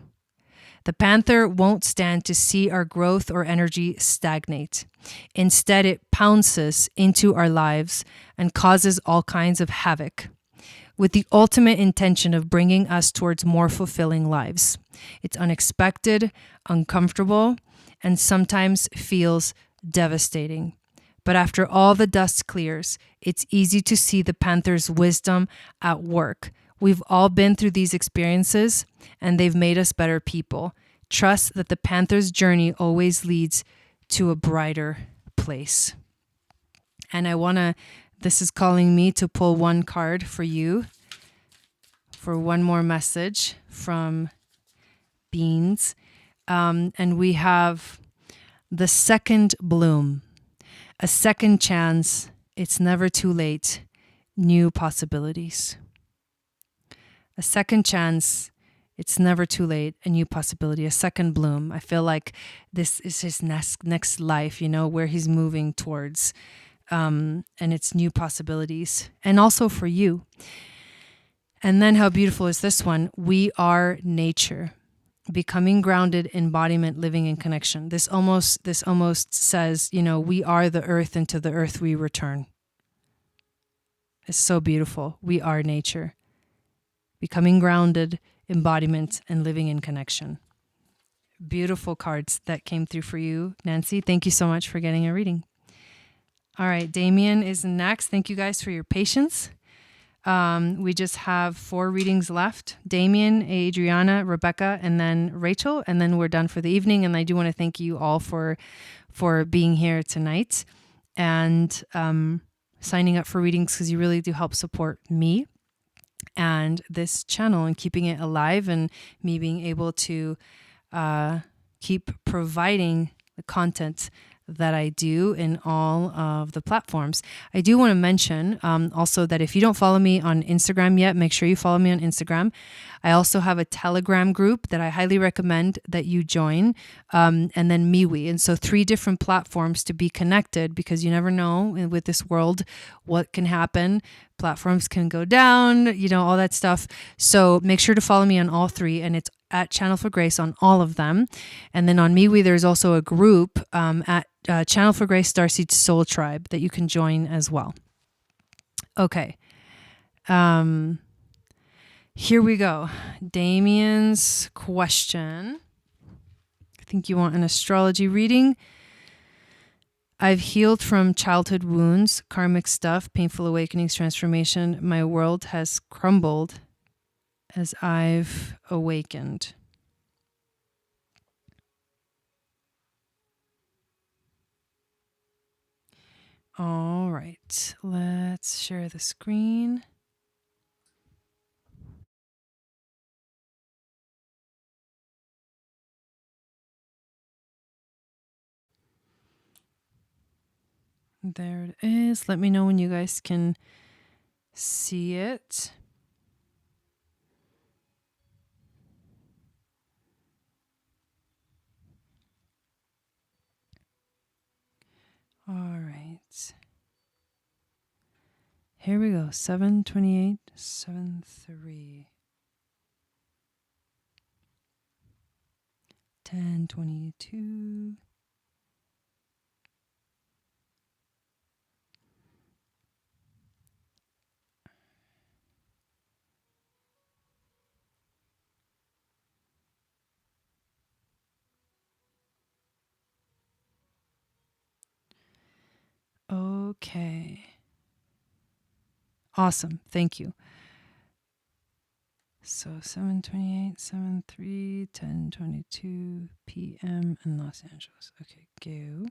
Speaker 1: The Panther won't stand to see our growth or energy stagnate. Instead, it pounces into our lives and causes all kinds of havoc, with the ultimate intention of bringing us towards more fulfilling lives. It's unexpected, uncomfortable, and sometimes feels devastating. But after all the dust clears, it's easy to see the Panther's wisdom at work. We've all been through these experiences, and they've made us better people. Trust that the Panther's journey always leads to a brighter place. And this is calling me to pull one card for you for one more message from Beans. And we have the second bloom, a second chance. It's never too late. New possibilities. A second chance. It's never too late. A new possibility, a second bloom. I feel like this is his next life, where he's moving towards. And it's new possibilities. And also for you. And then how beautiful is this one? We are nature. Becoming grounded, embodiment, living in connection. This almost says, we are the earth, and to the earth we return. It's so beautiful. We are nature. Becoming grounded, embodiment, and living in connection. Beautiful cards that came through for you, Nancy. Thank you so much for getting a reading. All right, Damien is next. Thank you guys for your patience. We just have 4 readings left. Damien, Adriana, Rebecca, and then Rachel, and then we're done for the evening. And I do want to thank you all for being here tonight and signing up for readings, because you really do help support me and this channel and keeping it alive, and me being able to keep providing the content that I do in all of the platforms. I do want to mention also that if you don't follow me on Instagram yet, make sure you follow me on Instagram. I also have a Telegram group that I highly recommend that you join, and then MeWe. And so 3 different platforms to be connected, because you never know with this world what can happen. Platforms can go down, all that stuff. So make sure to follow me on all 3, and it's at Channel for Grace on all of them. And then on MeWe, there's also a group at Channel for Grace STARSEED Soul Tribe that you can join as well. Okay. Here we go. Damien's question. I think you want an astrology reading. I've healed from childhood wounds, karmic stuff, painful awakenings, transformation. My world has crumbled as I've awakened. All right, let's share the screen. There it is. Let me know when you guys can see it. All right. Here we go. 728, 73. 1022. Okay. Awesome. Thank you. So 7:28, 7:03, 10:22 p.m. in Los Angeles. Okay, go.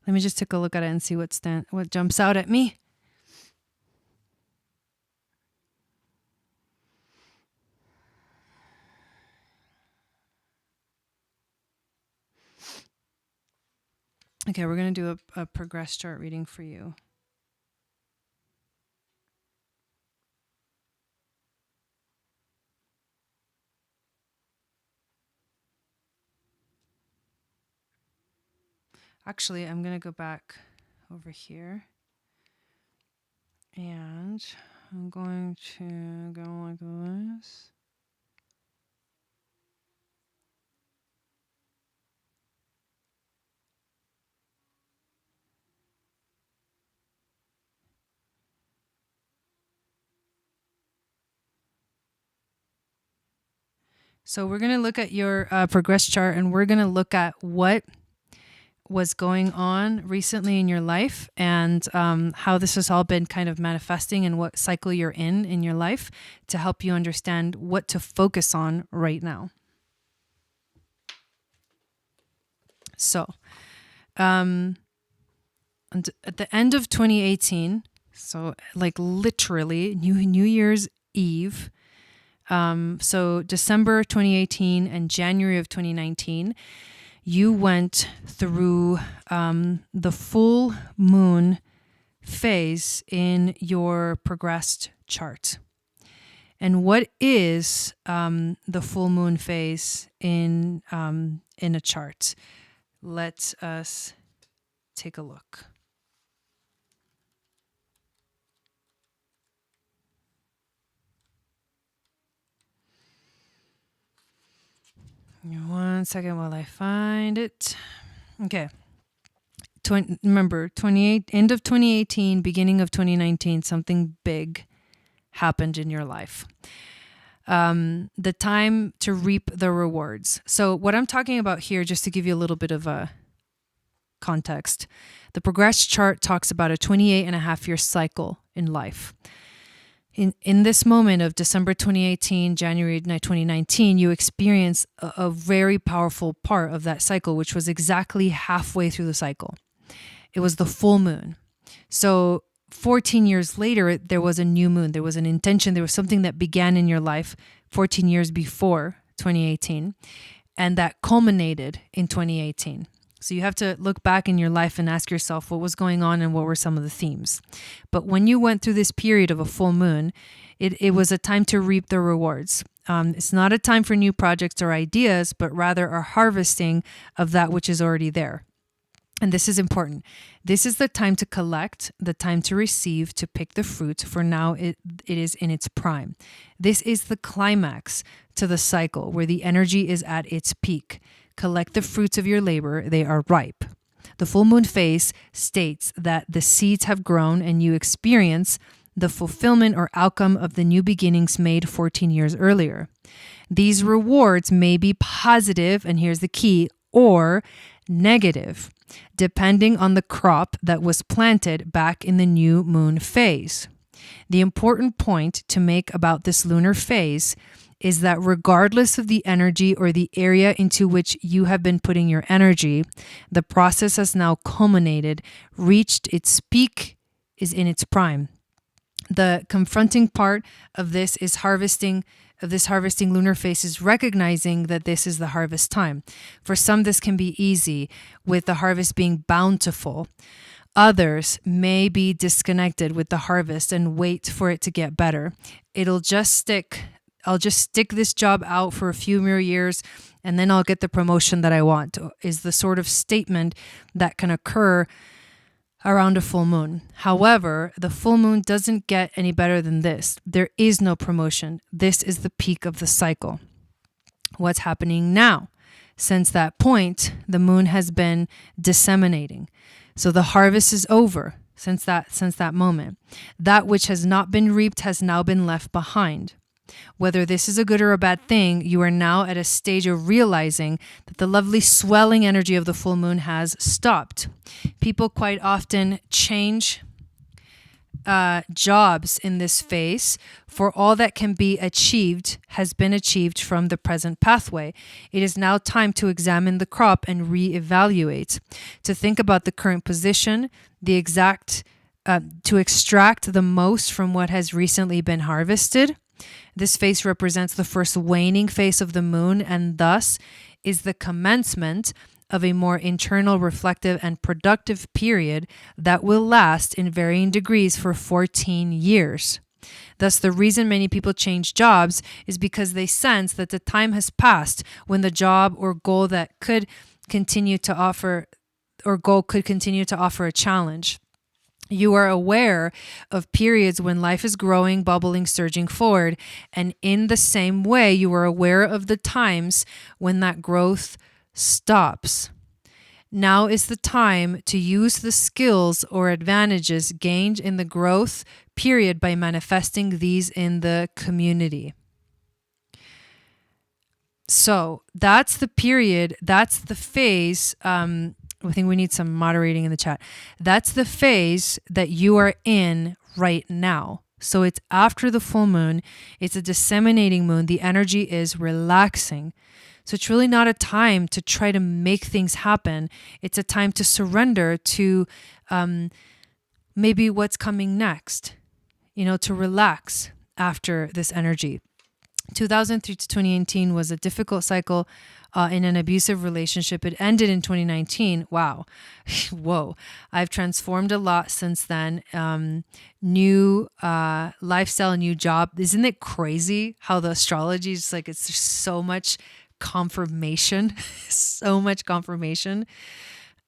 Speaker 1: Let me just take a look at it and see what jumps out at me. Okay, we're going to do a progress chart reading for you. Actually, I'm going to go back over here. And I'm going to go like this. So we're going to look at your progress chart, and we're going to look at what was going on recently in your life and how this has all been kind of manifesting and what cycle you're in your life to help you understand what to focus on right now. So at the end of 2018, so like literally New Year's Eve, so December 2018 and January of 2019, you went through the full moon phase in your progressed chart. And what is the full moon phase in a chart? Let us take a look. One second while I find it. Okay. Remember, end of 2018, beginning of 2019, something big happened in your life. The time to reap the rewards. So what I'm talking about here, just to give you a little bit of a context, the progress chart talks about a 28.5-year cycle in life. In this moment of December 2018, January 2019, you experience a very powerful part of that cycle, which was exactly halfway through the cycle. It was the full moon. So 14 years later, there was a new moon. There was an intention. There was something that began in your life 14 years before 2018, and that culminated in 2018. So you have to look back in your life and ask yourself what was going on and what were some of the themes. But when you went through this period of a full moon, it was a time to reap the rewards. It's not a time for new projects or ideas, but rather a harvesting of that which is already there. And this is important. This is the time to collect, the time to receive, to pick the fruit, for now it is in its prime. This is the climax to the cycle where the energy is at its peak. Collect the fruits of your labor, they are ripe. The full moon phase states that the seeds have grown and you experience the fulfillment or outcome of the new beginnings made 14 years earlier. These rewards may be positive, and here's the key, or negative, depending on the crop that was planted back in the new moon phase. The important point to make about this lunar phase is that regardless of the energy or the area into which you have been putting your energy, the process has now culminated, reached its peak is in its prime. The confronting part of this is harvesting lunar phase is recognizing that this is the harvest time. For some, this can be easy, with the harvest being bountiful. Others may be disconnected with the harvest and wait for it to get better. I'll just stick this job out for a few more years and then I'll get the promotion that I want, is the sort of statement that can occur around a full moon. However, the full moon doesn't get any better than this. There is no promotion. This is the peak of the cycle. What's happening now? Since that point, the moon has been disseminating. So the harvest is over since that moment. That which has not been reaped has now been left behind. Whether this is a good or a bad thing, you are now at a stage of realizing that the lovely swelling energy of the full moon has stopped. People quite often change jobs in this phase, for all that can be achieved has been achieved from the present pathway. It is now time to examine the crop and reevaluate, to think about the current position, to extract the most from what has recently been harvested. This phase represents the first waning phase of the moon and thus is the commencement of a more internal, reflective, and productive period that will last in varying degrees for 14 years. Thus, the reason many people change jobs is because they sense that the time has passed when the job or goal could continue to offer a challenge. You are aware of periods when life is growing, bubbling, surging forward, and in the same way, you are aware of the times when that growth stops. Now is the time to use the skills or advantages gained in the growth period by manifesting these in the community. So that's the period, that's the phase. I think we need some moderating in the chat. That's the phase that you are in right now. So it's after the full moon. It's a disseminating moon. The energy is relaxing. So it's really not a time to try to make things happen. It's a time to surrender to maybe what's coming next, to relax after this energy. 2003 to 2018 was a difficult cycle in an abusive relationship. It ended in 2019. Wow. Whoa. I've transformed a lot since then. New lifestyle, new job. Isn't it crazy how the astrology is like, it's just so much confirmation, so much confirmation.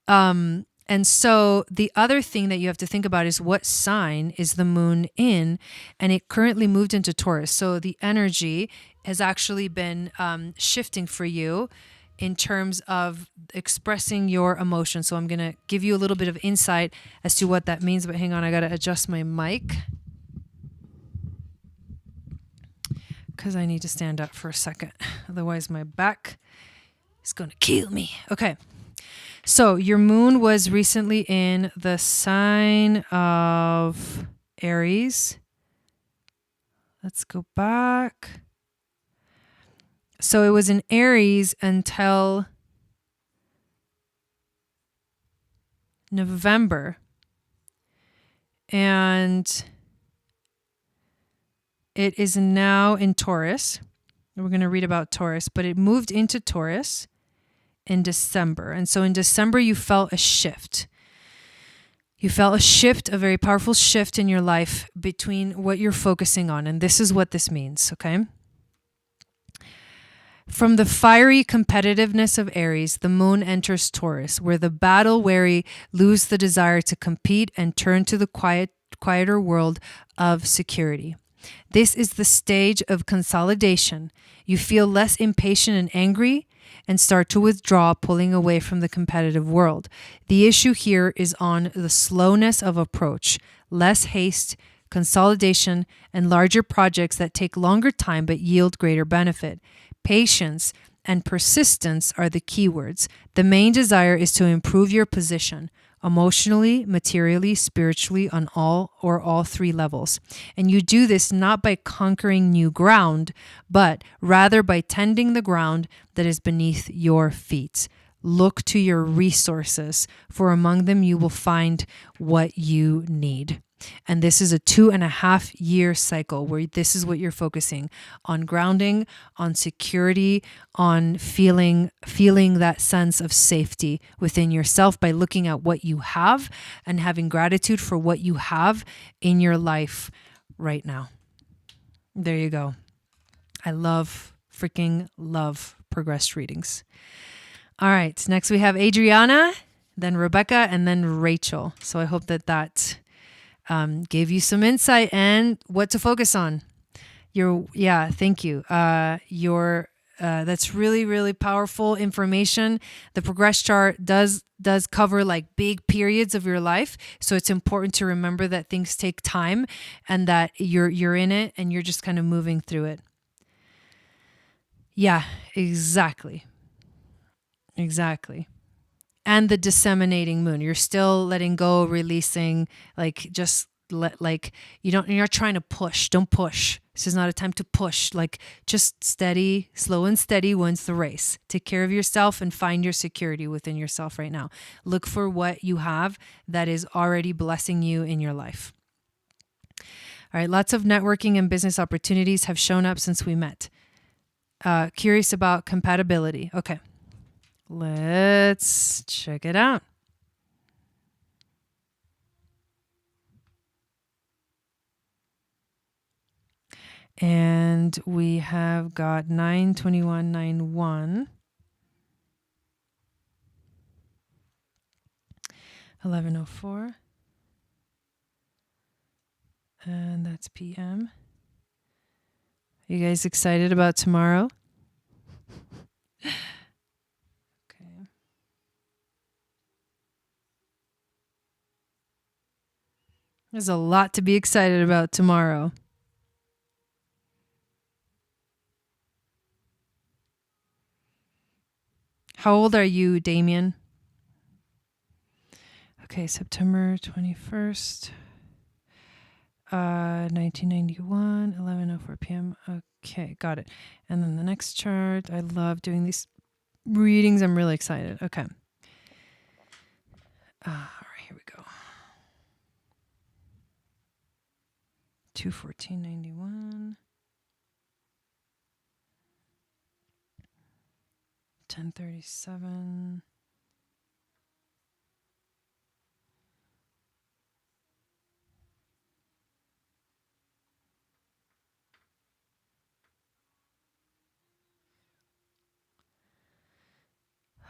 Speaker 1: And so the other thing that you have to think about is what sign is the moon in, and it currently moved into Taurus. So the energy has actually been shifting for you in terms of expressing your emotions. So I'm going to give you a little bit of insight as to what that means, but hang on, I got to adjust my mic because I need to stand up for a second. Otherwise my back is going to kill me. Okay. So your moon was recently in the sign of Aries. Let's go back. So it was in Aries until November. And it is now in Taurus. We're going to read about Taurus, but it moved into Taurus in December. And so in December, you felt a shift. You felt a shift, a very powerful shift in your life between what you're focusing on. And this is what this means, okay? From the fiery competitiveness of Aries, the moon enters Taurus, where the battle-weary lose the desire to compete and turn to the quieter world of security. This is the stage of consolidation. You feel less impatient and angry and start to withdraw, pulling away from the competitive world. The issue here is on the slowness of approach, less haste, consolidation, and larger projects that take longer time but yield greater benefit. Patience and persistence are the keywords. The main desire is to improve your position, emotionally, materially, spiritually, on all three levels. And you do this not by conquering new ground, but rather by tending the ground that is beneath your feet. Look to your resources, for among them you will find what you need. And this is a 2.5-year cycle where this is what you're focusing on: grounding, on security, on feeling that sense of safety within yourself by looking at what you have and having gratitude for what you have in your life right now. There you go. I freaking love progressed readings. All right. Next we have Adriana, then Rebecca, and then Rachel. So I hope that gave you some insight and what to focus on. Thank you. That's really, really powerful information. The progress chart does cover like big periods of your life. So it's important to remember that things take time and that you're in it and you're just kind of moving through it. Yeah, exactly. And the disseminating moon, you're still letting go, releasing, like just you're not trying to push. Don't push. This is not a time to push. Like just steady, slow and steady wins the race. Take care of yourself and find your security within yourself right now. Look for what you have that is already blessing you in your life. All right, lots of networking and business opportunities have shown up since we met. Curious about compatibility. Okay. Let's check it out. And we have got 9/21/91, 11:04, and that's PM. You guys excited about tomorrow? There's a lot to be excited about tomorrow. How old are you, Damien? Okay, September 21st, 1991, 11:04 p.m. Okay, got it. And then the next chart. I love doing these readings. I'm really excited. Okay. All right, here we go. 2/14/91. 10:37.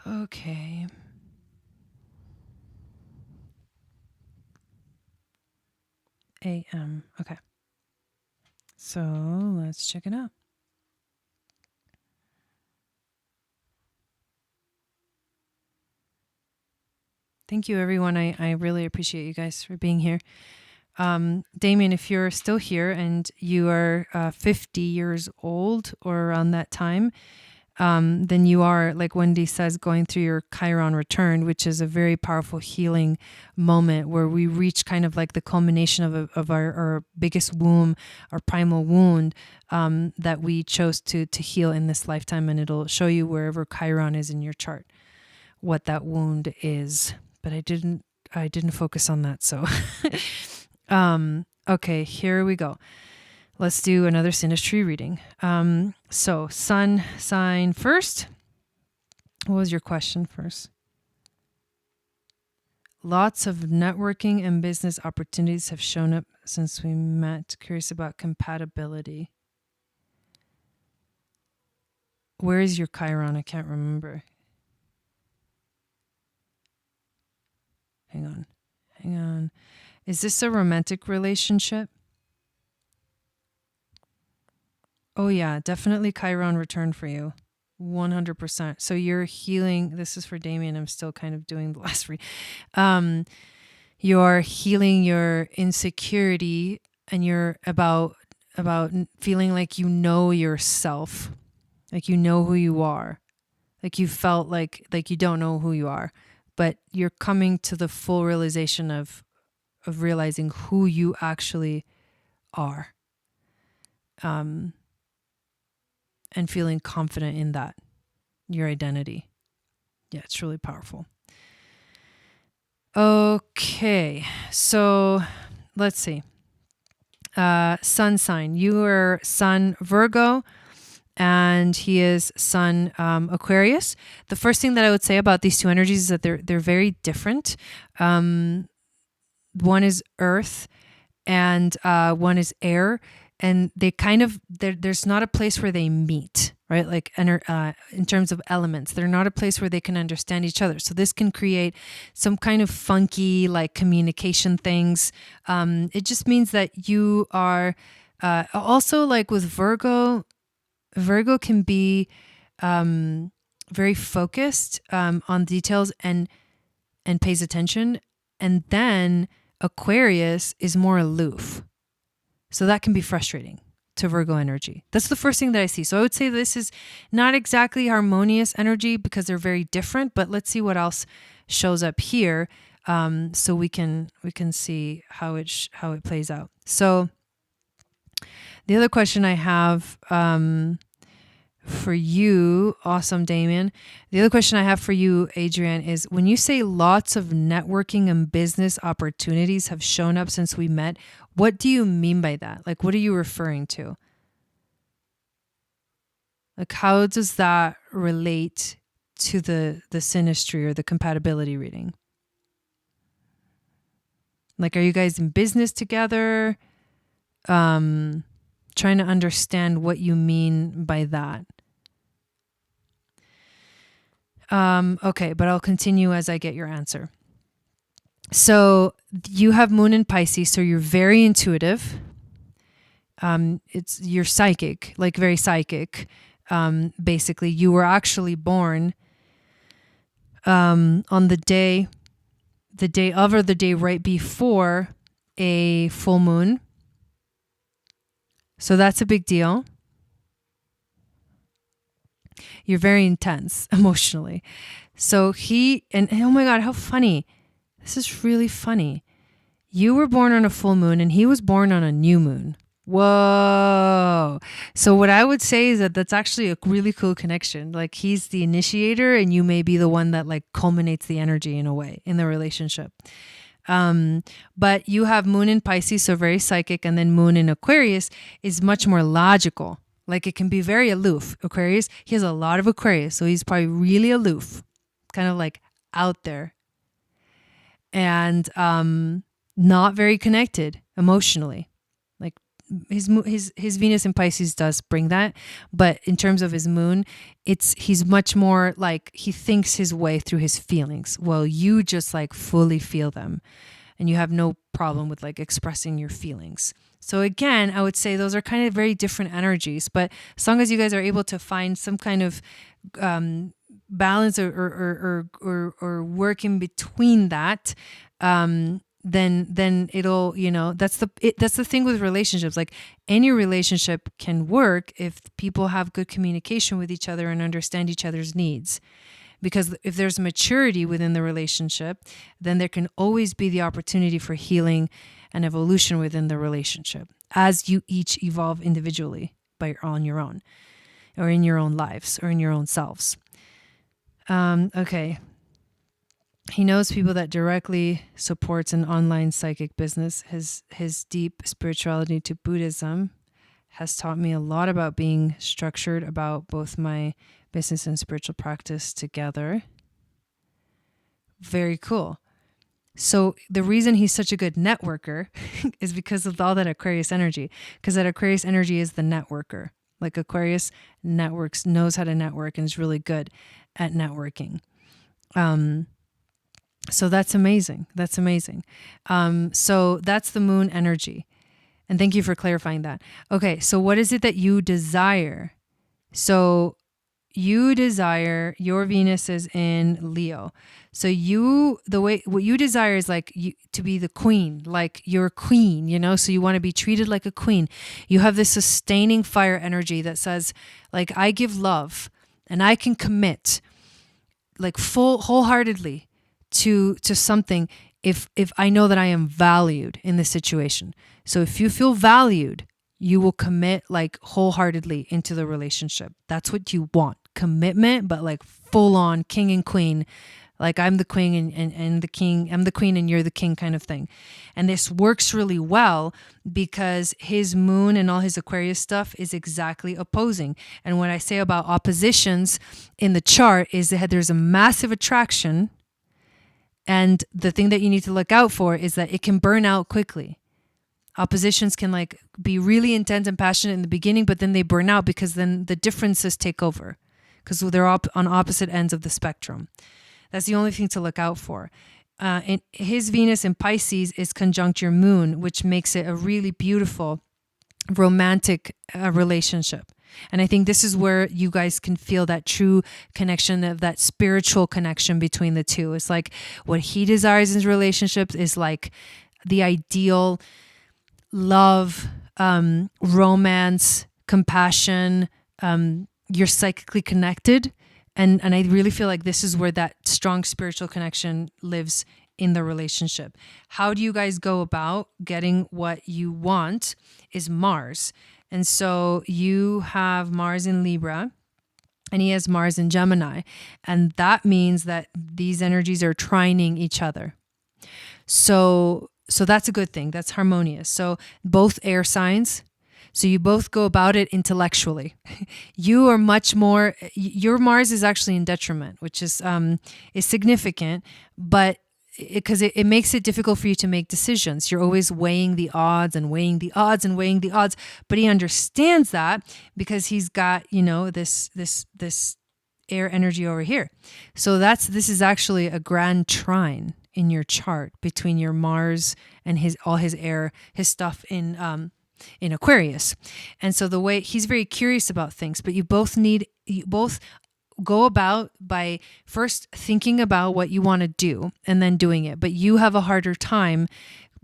Speaker 1: Okay. AM. Okay. So let's check it out. Thank you, everyone. I really appreciate you guys for being here. Damien, if you're still here and you are 50 years old or around that time, then you are, like Wendy says, going through your Chiron return, which is a very powerful healing moment where we reach kind of like the culmination of our biggest womb, our primal wound that we chose to heal in this lifetime. And it'll show you wherever Chiron is in your chart, what that wound is. But I didn't focus on that. So, okay, here we go. Let's do another synastry reading. So sun sign first. What was your question first? Lots of networking and business opportunities have shown up since we met. Curious about compatibility. Where is your Chiron? I can't remember. Hang on. Is this a romantic relationship? Oh yeah, definitely Chiron return for you. 100%. So you're healing. This is for Damien. I'm still kind of doing the last read. You're healing your insecurity and you're about feeling like you know yourself, like you know who you are, like you felt like you don't know who you are, but you're coming to the full realization of realizing who you actually are. And feeling confident in that, your identity. Yeah, it's really powerful. Okay, so let's see. Sun sign. You are Sun Virgo, and he is Sun Aquarius. The first thing that I would say about these two energies is that they're very different. One is Earth, and one is air, and they kind of there's not a place where they meet, right? Like in terms of elements, they're not a place where they can understand each other. So this can create some kind of funky like communication things. It just means that you are also like with Virgo can be very focused on details and pays attention, and then Aquarius is more aloof. So that can be frustrating to Virgo energy. That's the first thing that I see. So I would say this is not exactly harmonious energy because they're very different, but let's see what else shows up here, so we can see how it plays out. So the other question I have for you, awesome Damien. The other question I have for you, Adrian, is when you say lots of networking and business opportunities have shown up since we met, what do you mean by that? Like, what are you referring to? Like, how does that relate to the synastry or the compatibility reading? Like, are you guys in business together? Trying to understand what you mean by that. Okay, but I'll continue as I get your answer. So you have Moon in Pisces, so you're very intuitive. You're psychic, like very psychic. Basically, you were actually born on the day of or the day right before a full moon. So that's a big deal. You're very intense emotionally. So and oh my God, how funny. This is really funny. You were born on a full moon and he was born on a new moon. Whoa. So what I would say is that that's actually a really cool connection. Like he's the initiator and you may be the one that like culminates the energy in a way in the relationship. But you have Moon in Pisces, so very psychic, and then Moon in Aquarius is much more logical. Like it can be very aloof. Aquarius, he has a lot of Aquarius, so he's probably really aloof, kind of like out there, and not very connected emotionally. Like his Venus in Pisces does bring that, but in terms of his Moon, he's much more like he thinks his way through his feelings. Well, you just like fully feel them, and you have no problem with like expressing your feelings. So again, I would say those are kind of very different energies, but as long as you guys are able to find some kind of balance or work in between that, then it'll, that's the thing with relationships. Like any relationship can work if people have good communication with each other and understand each other's needs. Because if there's maturity within the relationship, then there can always be the opportunity for healing and evolution within the relationship as you each evolve individually on your own, or in your own lives, or in your own selves. Okay. He knows people that directly supports an online psychic business. His deep spirituality to Buddhism has taught me a lot about being structured about both my business and spiritual practice together. Very cool. So the reason he's such a good networker is because of all that Aquarius energy, because that Aquarius energy is the networker. Like Aquarius networks, knows how to network, and is really good at networking. So that's amazing. That's amazing. So that's the Moon energy. And thank you for clarifying that. Okay, so what is it that you desire? So you desire, your Venus is in Leo. So what you desire is like to be the queen, like you're a queen, so you want to be treated like a queen. You have this sustaining fire energy that says like, I give love and I can commit like wholeheartedly to something if I know that I am valued in this situation. So if you feel valued, you will commit like wholeheartedly into the relationship. That's what you want. Commitment, but like full on king and queen, Like I'm the queen and the king, I'm the queen and you're the king kind of thing. And this works really well because his moon and all his Aquarius stuff is exactly opposing. And what I say about oppositions in the chart is that there's a massive attraction. And the thing that you need to look out for is that it can burn out quickly. Oppositions can like be really intense and passionate in the beginning, but then they burn out because then the differences take over because they're on opposite ends of the spectrum. That's the only thing to look out for. And his Venus in Pisces is conjunct your moon, which makes it a really beautiful romantic relationship. And I think this is where you guys can feel that true connection, of that spiritual connection between the two. It's like what he desires in relationships is like the ideal love, romance, compassion. You're psychically connected. And I really feel like this is where that strong spiritual connection lives in the relationship. How do you guys go about getting what you want is Mars. And so you have Mars in Libra and he has Mars in Gemini. And that means that these energies are trining each other. So that's a good thing. That's harmonious. So both air signs. So you both go about it intellectually. You are much more, your Mars is actually in detriment, which is significant, but because it makes it difficult for you to make decisions. You're always weighing the odds and weighing the odds and weighing the odds, but he understands that because he's got, this air energy over here. So this is actually a grand trine in your chart between your Mars and all his air, his stuff in Aquarius. And so the way he's very curious about things, but you both go about by first thinking about what you want to do and then doing it. But you have a harder time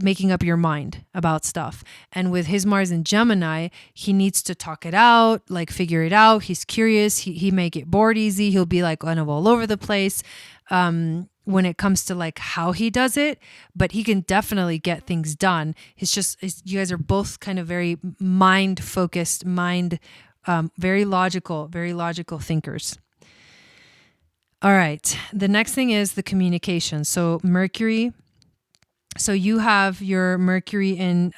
Speaker 1: making up your mind about stuff. And with his Mars in Gemini, he needs to talk it out, like figure it out. He's curious. He may get bored easy. He'll be like kind of all over the place. When it comes to like how he does it, but he can definitely get things done. You guys are both kind of very mind focused, very logical thinkers. All right. The next thing is the communication. So Mercury. So you have your Mercury in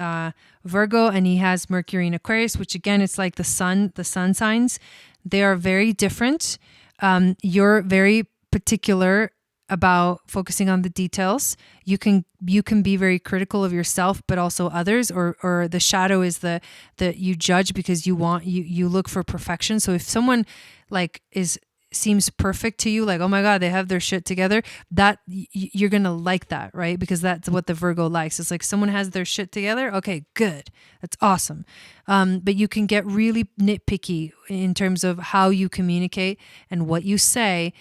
Speaker 1: Virgo and he has Mercury in Aquarius, which again, it's like the sun signs. They are very different. You're very particular about focusing on the details. You can be very critical of yourself, but also others, or the shadow is that you judge because you look for perfection. So if someone like seems perfect to you, like, oh my God, they have their shit together, that you're going to like that, right? Because that's what the Virgo likes. It's like someone has their shit together. Okay, good. That's awesome. But you can get really nitpicky in terms of how you communicate and what you say.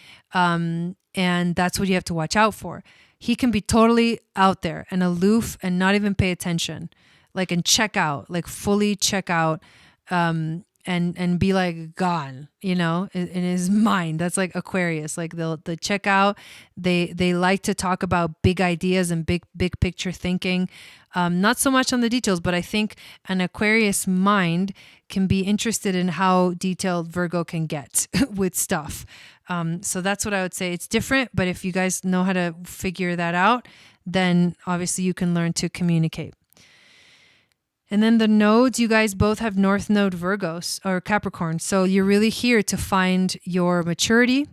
Speaker 1: And that's what you have to watch out for. He can be totally out there and aloof and not even pay attention, like, and check out, like fully check out, and be like gone, in his mind. That's like Aquarius. Like they'll check out. They like to talk about big ideas and big picture thinking. Not so much on the details, but I think an Aquarius mind can be interested in how detailed Virgo can get with stuff. So that's what I would say. It's different, but if you guys know how to figure that out, then obviously you can learn to communicate. And then the nodes, you guys both have North Node Virgos or Capricorn. So you're really here to find your maturity.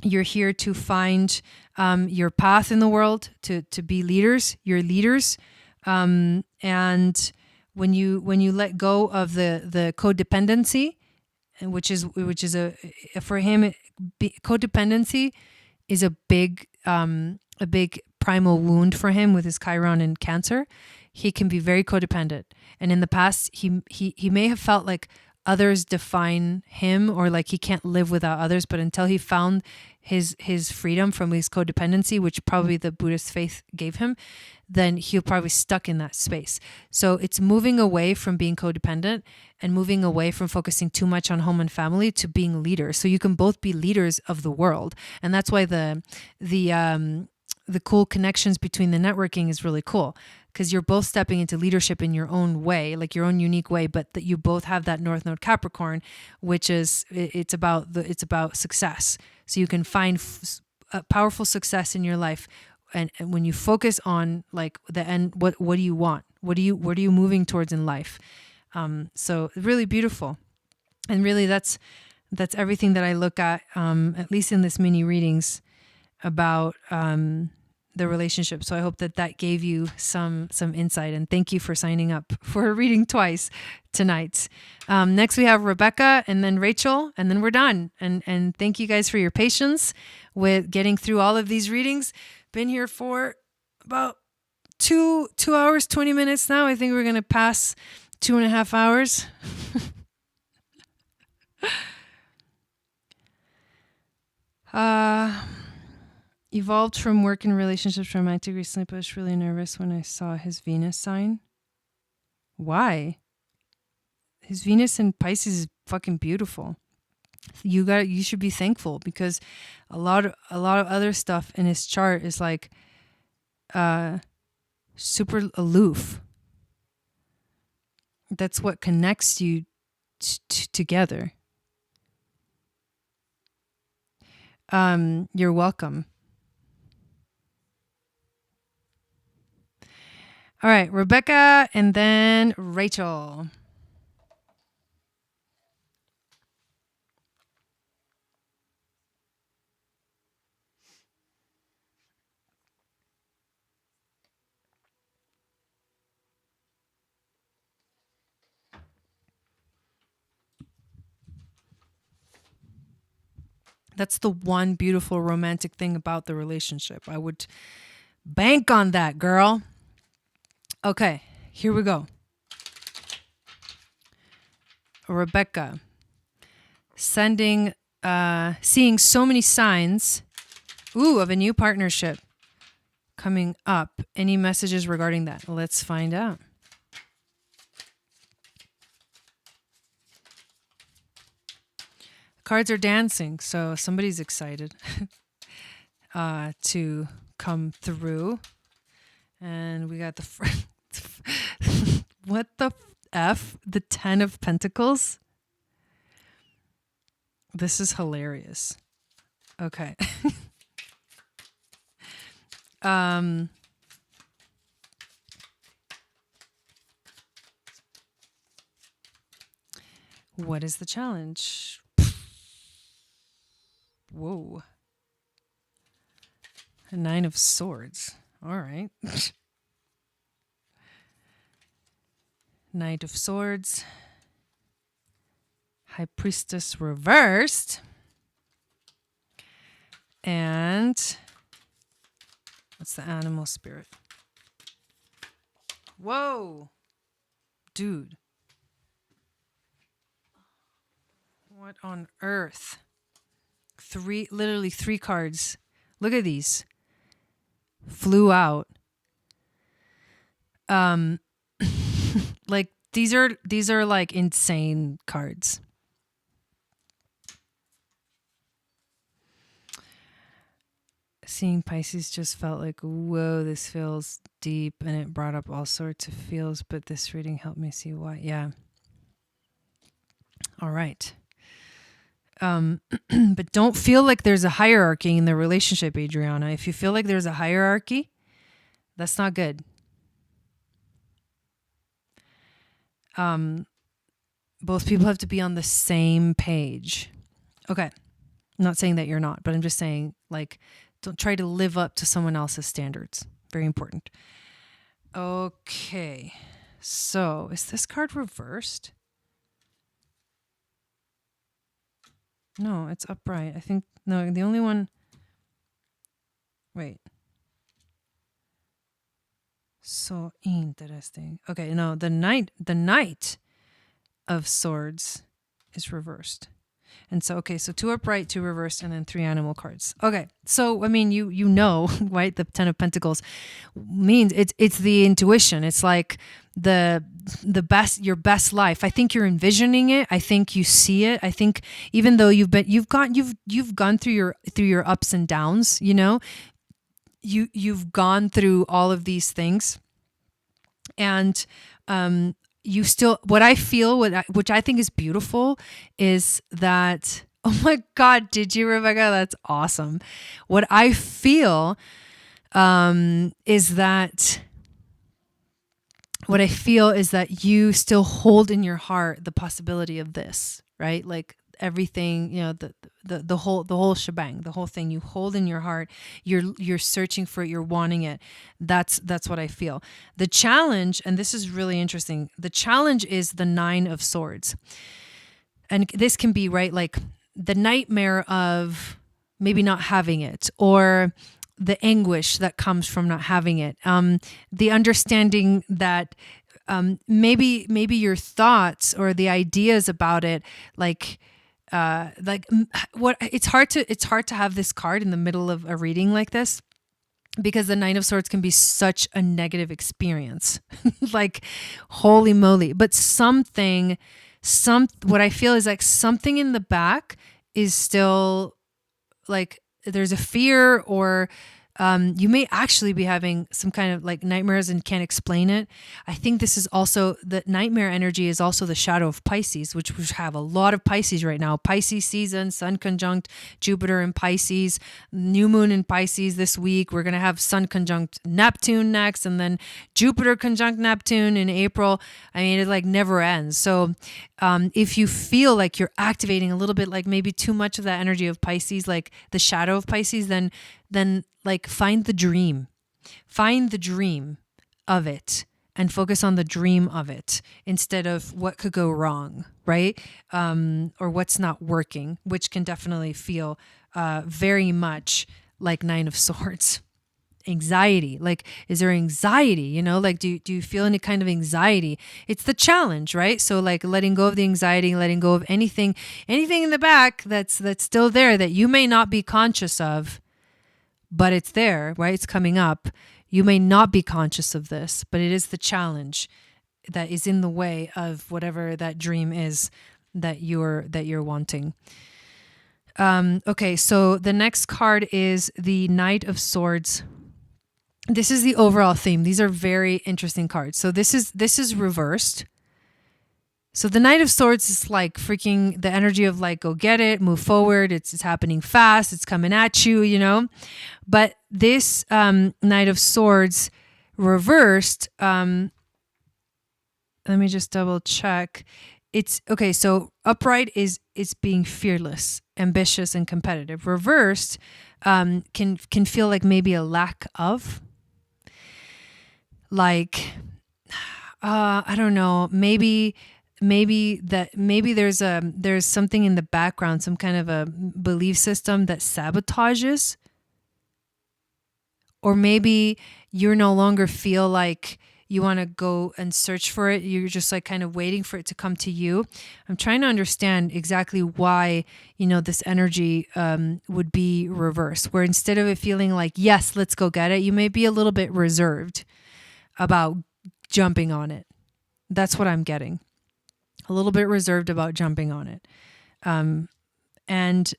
Speaker 1: You're here to find your path in the world, to be leaders. You're leaders. And when you let go of the codependency, which is for him, codependency is a big primal wound for him with his Chiron and Cancer. He can be very codependent. And in the past, he may have felt like others define him, or like he can't live without others. But until he found his freedom from his codependency, which probably the Buddhist faith gave him, then he'll probably stuck in that space. So it's moving away from being codependent and moving away from focusing too much on home and family to being leaders. So you can both be leaders of the world. And that's why the cool connections between the networking is really cool, because you're both stepping into leadership in your own way, like your own unique way, but that you both have that North Node Capricorn, which is it's about success. So you can find powerful success in your life, and when you focus on like the end, what do you want? What are you moving towards in life? So really beautiful, and really that's everything that I look at least in this mini readings about the relationship. So I hope that gave you some insight, and thank you for signing up for a reading twice tonight. Next we have Rebecca and then Rachel, and then we're done. And thank you guys for your patience with getting through all of these readings. Been here for about 2 hours, 20 minutes now. I think we're going to pass 2.5 hours. Evolved from work and relationships, romantic recently, but I was really nervous when I saw his Venus sign. Why? His Venus in Pisces is fucking beautiful. You should be thankful, because a lot of other stuff in his chart is like super aloof. That's what connects you together. You're welcome. All right, Rebecca and then Rachel. That's the one beautiful romantic thing about the relationship. I would bank on that, girl. Okay, here we go. Rebecca, seeing so many signs, of a new partnership coming up. Any messages regarding that? Let's find out. Cards are dancing, so somebody's excited to come through. And we got the what the F? The 10 of Pentacles? This is hilarious. Okay. What is the challenge? Whoa. A 9 of Swords. All right. Knight of Swords. High Priestess reversed. And what's the animal spirit? Whoa. Dude. What on earth? Literally three cards. Look at these. Flew out. Like these are like insane cards. Seeing Pisces just felt like, whoa, this feels deep, and it brought up all sorts of feels, but this reading helped me see why. Yeah. All right. But don't feel like there's a hierarchy in the relationship, Adriana. If you feel like there's a hierarchy, that's not good. Both people have to be on the same page. Okay. I'm not saying that you're not, but I'm just saying, like, don't try to live up to someone else's standards. Very important. Okay. So, is this card reversed? No, it's upright. I think, no, the only one, wait. So interesting. Okay, no, the Knight of Swords is reversed. And so, okay, so 2 upright, 2 reversed, and then 3 animal cards. Okay, so, I mean, you know, right, the 10 of Pentacles means it's the intuition. It's like the best, your best life. I think you're envisioning it. I think you see it. I think even though you've gone through your ups and downs, you know, you've gone through all of these things, and you still, what I feel, which I think is beautiful, is that Oh my God, did you, Rebecca? That's awesome. What I feel is that you still hold in your heart the possibility of this, right? Like everything, the whole shebang, the whole thing you hold in your heart. You're searching for it. You're wanting it. That's what I feel. The challenge, and this is really interesting. The challenge is the 9 of Swords, and this can be right, like the nightmare of maybe not having it, or the anguish that comes from not having it. The understanding that maybe your thoughts or the ideas about it, what it's hard to have this card in the middle of a reading like this, because the 9 of Swords can be such a negative experience. Like, holy moly. But what I feel is like something in the back is still like, there's a fear, or you may actually be having some kind of like nightmares and can't explain it. I think this is also, the nightmare energy is also the shadow of Pisces, which we have a lot of Pisces right now. Pisces season, Sun conjunct Jupiter in Pisces, new moon in Pisces this week. We're going to have Sun conjunct Neptune next, and then Jupiter conjunct Neptune in April. I mean, it like never ends. So if you feel like you're activating a little bit, like maybe too much of that energy of Pisces, like the shadow of Pisces, then like find the dream of it and focus on the dream of it instead of what could go wrong, right? Or what's not working, which can definitely feel very much like 9 of Swords. Anxiety. Like, is there anxiety? Like, do you feel any kind of anxiety? It's the challenge, right? So like letting go of the anxiety, letting go of anything in the back that's still there that you may not be conscious of, but it's there, right? It's coming up. You may not be conscious of this, but it is the challenge that is in the way of whatever that dream is that you're wanting. Okay, so the next card is the Knight of Swords. This is the overall theme. These are very interesting cards. So this is reversed. So the Knight of Swords is like freaking the energy of like, go get it, move forward. It's happening fast. It's coming at you, But this Knight of Swords reversed, let me just double check. It's okay. So upright is being fearless, ambitious, and competitive. Reversed can feel like maybe a lack of, like, I don't know, maybe there's something in the background, some kind of a belief system that sabotages, or maybe you no longer feel like you want to go and search for it. You're just like kind of waiting for it to come to you. I'm trying to understand exactly why, this energy would be reversed, where instead of it feeling like, yes, let's go get it, you may be a little bit reserved about jumping on it. That's what I'm getting. A little bit reserved about jumping on it. And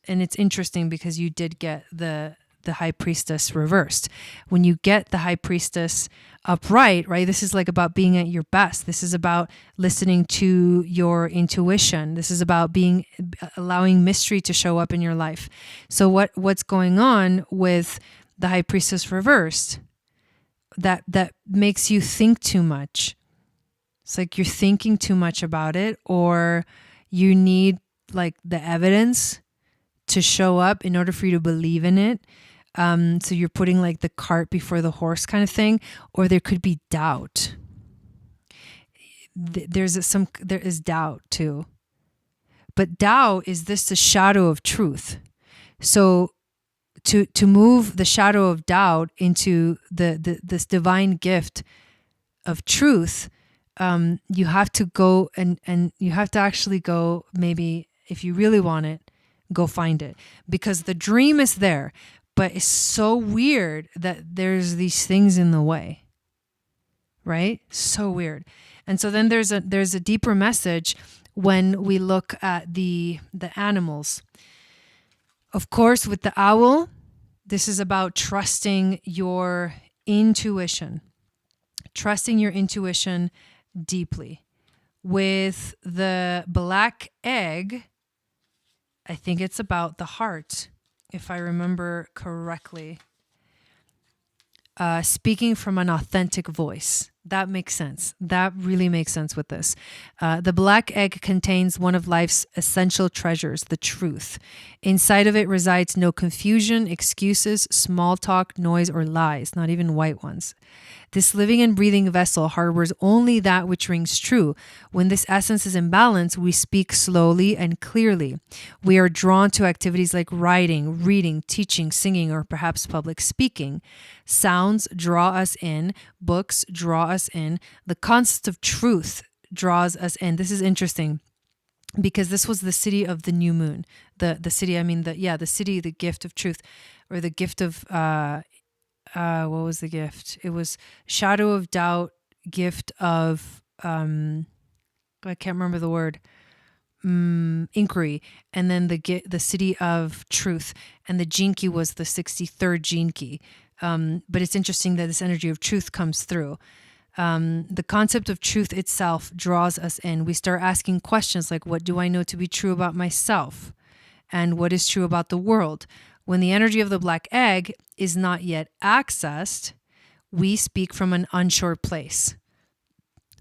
Speaker 1: it's interesting because you did get the High Priestess reversed. When you get the High Priestess upright, right? This is like about being at your best. This is about listening to your intuition. This is about allowing mystery to show up in your life. So what's going on with the High Priestess reversed? That makes you think too much. It's like you're thinking too much about it, or you need like the evidence to show up in order for you to believe in it. So you're putting like the cart before the horse kind of thing, or there could be doubt. There is doubt too, but doubt is the shadow of truth. So to move the shadow of doubt into this divine gift of truth, you have to go and you have to actually go, maybe if you really want it, go find it, because the dream is there, but it's so weird that there's these things in the way, right? So weird. And so then there's a deeper message when we look at the animals. Of course, with the owl, this is about trusting your intuition, deeply. With the black egg, I think it's about the heart, if I remember correctly. Speaking from an authentic voice. That makes sense. That really makes sense with this. The black egg contains one of life's essential treasures, the truth. Inside of it resides no confusion, excuses, small talk, noise, or lies, not even white ones. This living and breathing vessel harbors only that which rings true. When this essence is in balance, we speak slowly and clearly. We are drawn to activities like writing, reading, teaching, singing, or perhaps public speaking. Sounds draw us in. Books draw us in. The concept of truth draws us in. This is interesting because this was the city of the new moon. The city, the city, the gift of truth, or the gift of what was the gift? It was shadow of doubt, gift of I can't remember the word. Inquiry, and then the city of truth, and the gene key was the 63rd gene key. But it's interesting that this energy of truth comes through. The concept of truth itself draws us in. We start asking questions like, what do I know to be true about myself? And what is true about the world? When the energy of the black egg is not yet accessed, we speak from an unsure place.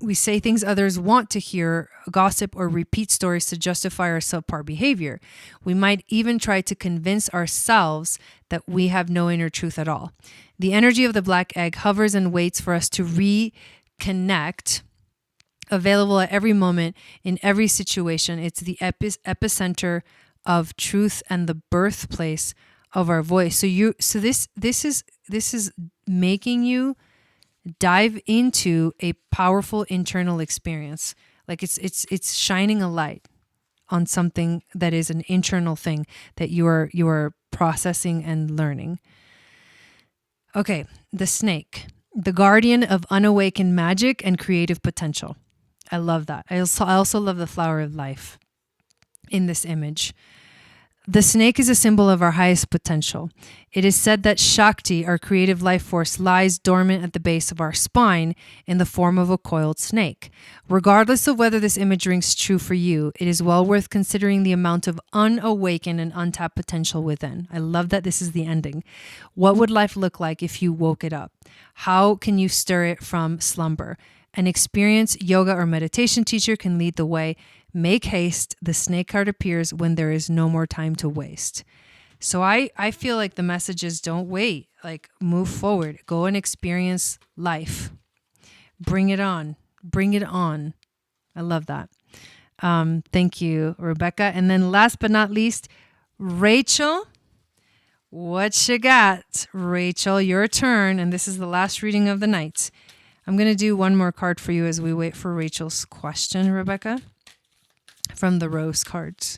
Speaker 1: We say things others want to hear, gossip, or repeat stories to justify our subpar behavior. We might even try to convince ourselves that we have no inner truth at all. The energy of the black egg hovers and waits for us to reconnect, available at every moment, in every situation. It's the epicenter of truth and the birthplace of our voice. So this is making you dive into a powerful internal experience. Like it's shining a light on something that is an internal thing that you are processing and learning. Okay, the snake, the guardian of unawakened magic and creative potential. I love that. I also love the flower of life in this image. The snake is a symbol of our highest potential. It is said that Shakti, our creative life force, lies dormant at the base of our spine in the form of a coiled snake. Regardless of whether this image rings true for you, it is well worth considering the amount of unawakened and untapped potential within. I love that this is the ending. What would life look like if you woke it up? How can you stir it from slumber? An experienced yoga or meditation teacher can lead the way. Make haste. The snake card appears when there is no more time to waste. So I feel like the message is don't wait. Like, move forward. Go and experience life. Bring it on. Bring it on. I love that. Thank you, Rebecca. And then last but not least, Rachel. What you got? Rachel, your turn. And this is the last reading of the night. I'm going to do one more card for you as we wait for Rachel's question, Rebecca, from the rose cards.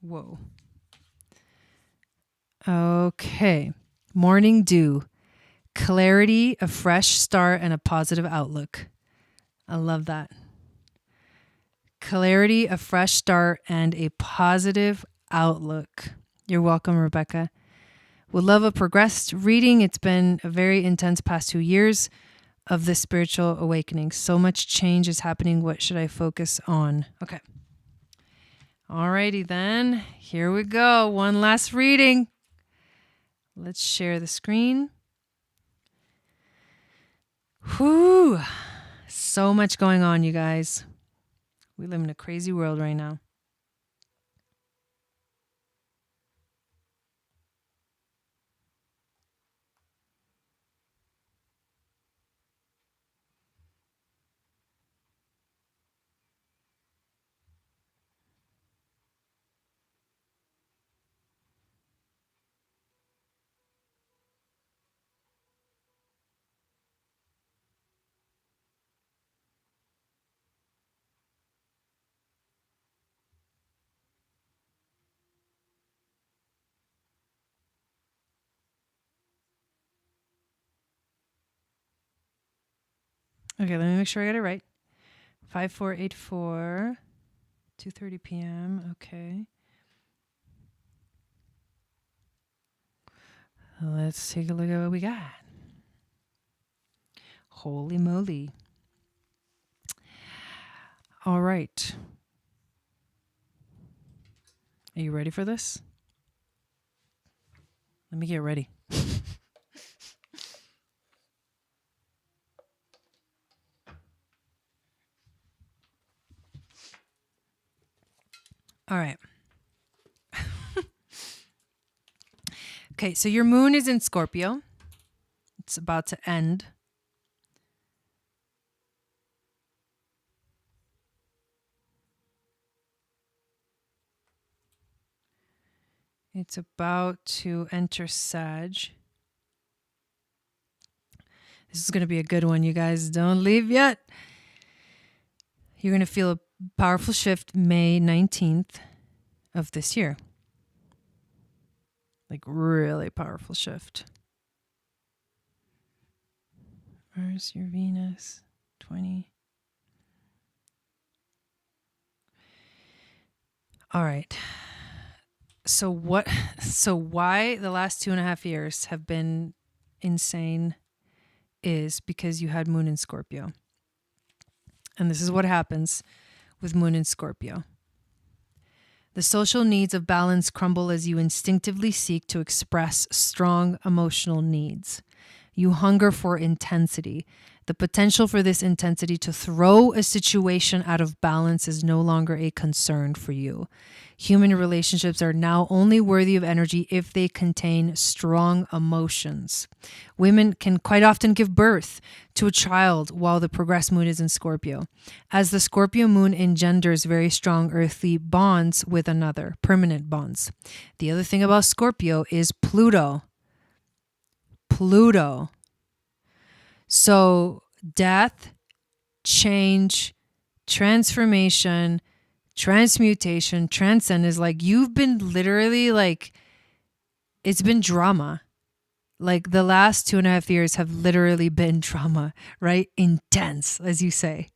Speaker 1: Whoa. Okay. Morning dew. Clarity, a fresh start, and a positive outlook. I love that. Clarity, a fresh start, and a positive outlook. You're welcome, Rebecca. Would love a progressed reading. It's been a very intense past 2 years of this spiritual awakening. So much change is happening. What should I focus on? Okay. Alrighty then. Here we go. One last reading. Let's share the screen. Whew. So much going on, you guys. We live in a crazy world right now. Okay, let me make sure I got it right. 5484, 2:30 p.m. Okay. Let's take a look at what we got. Holy moly. All right. Are you ready for this? Let me get ready. All right. Okay, so your moon is in Scorpio. It's about to end. It's about to enter Sag. This is going to be a good one, you guys. Don't leave yet. You're going to feel a powerful shift May 19th of this year. Like really powerful shift. Where's your Venus? 20. All right. So why the last 2.5 years have been insane is because you had moon in Scorpio. And this is what happens with moon in Scorpio. The social needs of balance crumble as you instinctively seek to express strong emotional needs. You hunger for intensity. The potential for this intensity to throw a situation out of balance is no longer a concern for you. Human relationships are now only worthy of energy if they contain strong emotions. Women can quite often give birth to a child while the progressed moon is in Scorpio, as the Scorpio moon engenders very strong earthly bonds with another, permanent bonds. The other thing about Scorpio is Pluto. So death, change, transformation, transmutation, transcend is like you've been literally like, it's been drama. Like the last 2.5 years have literally been drama, right? Intense, as you say.